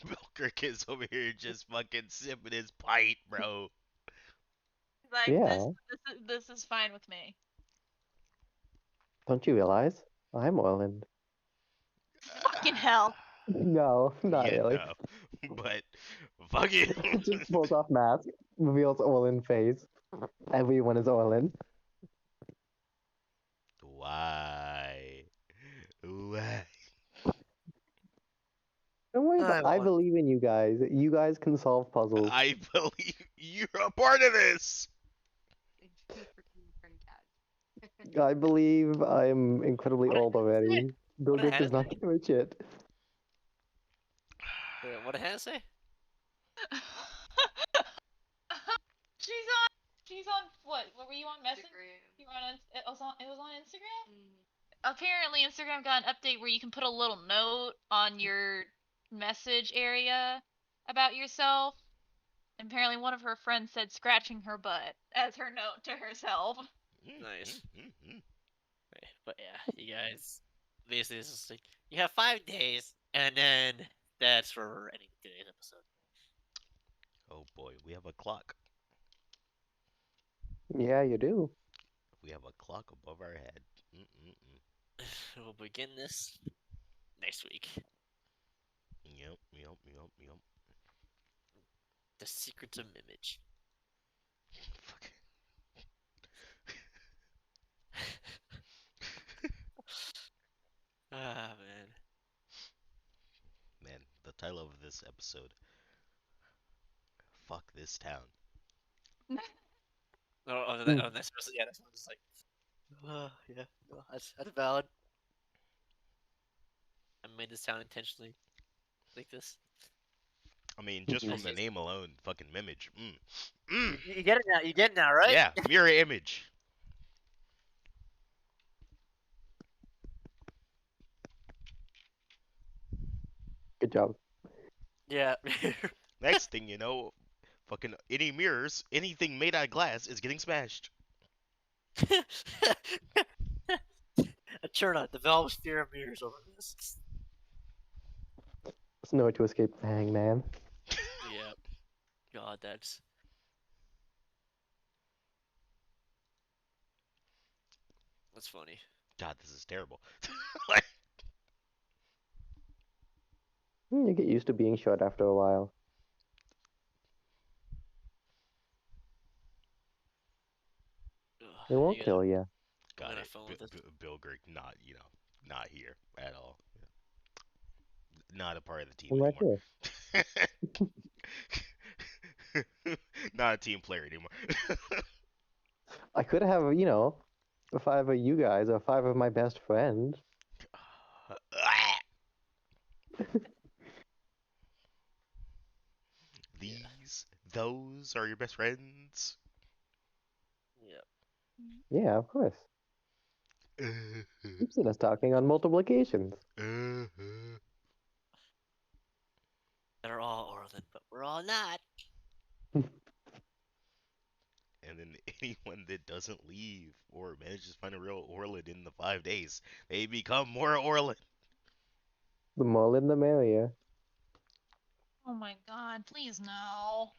[SPEAKER 2] Milker is over here just fucking sipping his pint, bro.
[SPEAKER 4] Like
[SPEAKER 6] Yeah.
[SPEAKER 4] this is fine with me.
[SPEAKER 6] Don't you realize? I'm Orland.
[SPEAKER 4] Fucking hell.
[SPEAKER 6] No, not
[SPEAKER 2] Yeah,
[SPEAKER 6] really.
[SPEAKER 2] no. But fucking
[SPEAKER 6] Just pulls off mask, reveals Orland face. Everyone is Orland.
[SPEAKER 2] why? Why?
[SPEAKER 6] Don't worry about.
[SPEAKER 1] I
[SPEAKER 6] I
[SPEAKER 1] won.
[SPEAKER 6] believe in you guys. You guys can solve puzzles.
[SPEAKER 2] I believe you're a part of this.
[SPEAKER 6] I believe I'm incredibly
[SPEAKER 1] What did
[SPEAKER 6] old
[SPEAKER 1] Hannah say?
[SPEAKER 6] already. Bill
[SPEAKER 1] What did
[SPEAKER 6] Gates
[SPEAKER 1] Hannah
[SPEAKER 6] does not
[SPEAKER 1] say?
[SPEAKER 6] give a shit.
[SPEAKER 1] What did Hannah say?
[SPEAKER 4] she's on what were you on Messenger? You were on it was on Instagram? Apparently Instagram got an update where you can put a little note on your message area about yourself. Apparently one of her friends said scratching her butt as her note to herself.
[SPEAKER 1] Nice. But yeah, you guys, basically, it's just like you have 5 days, and then that's where we're ending today's episode.
[SPEAKER 2] Oh boy, we have a clock.
[SPEAKER 6] Yeah, you do.
[SPEAKER 2] We have a clock above our head. Mm-mm-mm.
[SPEAKER 1] We'll begin this next week.
[SPEAKER 2] Yep.
[SPEAKER 1] The Secrets of Mimage.
[SPEAKER 2] Fuck.
[SPEAKER 1] Ah, man.
[SPEAKER 2] Man, the title of this episode, fuck this town.
[SPEAKER 1] That's yeah, that's just like, yeah, no, that's valid. I made this sound intentionally like this.
[SPEAKER 2] I mean, just
[SPEAKER 1] I
[SPEAKER 2] from the
[SPEAKER 1] see.
[SPEAKER 2] name alone, fucking Mimage.
[SPEAKER 1] You get it now. You get it now, right?
[SPEAKER 2] Yeah, mirror image.
[SPEAKER 6] Good job.
[SPEAKER 1] Yeah.
[SPEAKER 2] Next thing you know, fucking any mirrors, anything made out of glass is getting smashed.
[SPEAKER 1] A turn on. Develop fear of mirrors over this.
[SPEAKER 6] There's no way to escape the hangman.
[SPEAKER 1] Yeah. God, that's funny.
[SPEAKER 2] God, this is terrible. Like,
[SPEAKER 6] You get used to being short after a while.
[SPEAKER 1] Ugh,
[SPEAKER 6] It won't
[SPEAKER 1] you guys,
[SPEAKER 6] kill you.
[SPEAKER 1] I'm
[SPEAKER 2] got
[SPEAKER 1] gonna
[SPEAKER 2] it.
[SPEAKER 1] phone with this.
[SPEAKER 2] Bill Greg, not, not here at all. Not a part of the team
[SPEAKER 6] I'm right
[SPEAKER 2] anymore.
[SPEAKER 6] here.
[SPEAKER 2] Not a team player anymore.
[SPEAKER 6] I could have, 5 of you guys or 5 of my best friends.
[SPEAKER 1] Yeah.
[SPEAKER 2] Those are your best friends.
[SPEAKER 1] Yeah.
[SPEAKER 6] Yeah, of course. You've seen us talking on multiple occasions.
[SPEAKER 2] And
[SPEAKER 1] They're all Orland, but we're all not.
[SPEAKER 2] then anyone that doesn't leave or manages to find a real Orland in the 5 days, they become more Orland.
[SPEAKER 6] The more in the merrier.
[SPEAKER 4] Oh my god, please no.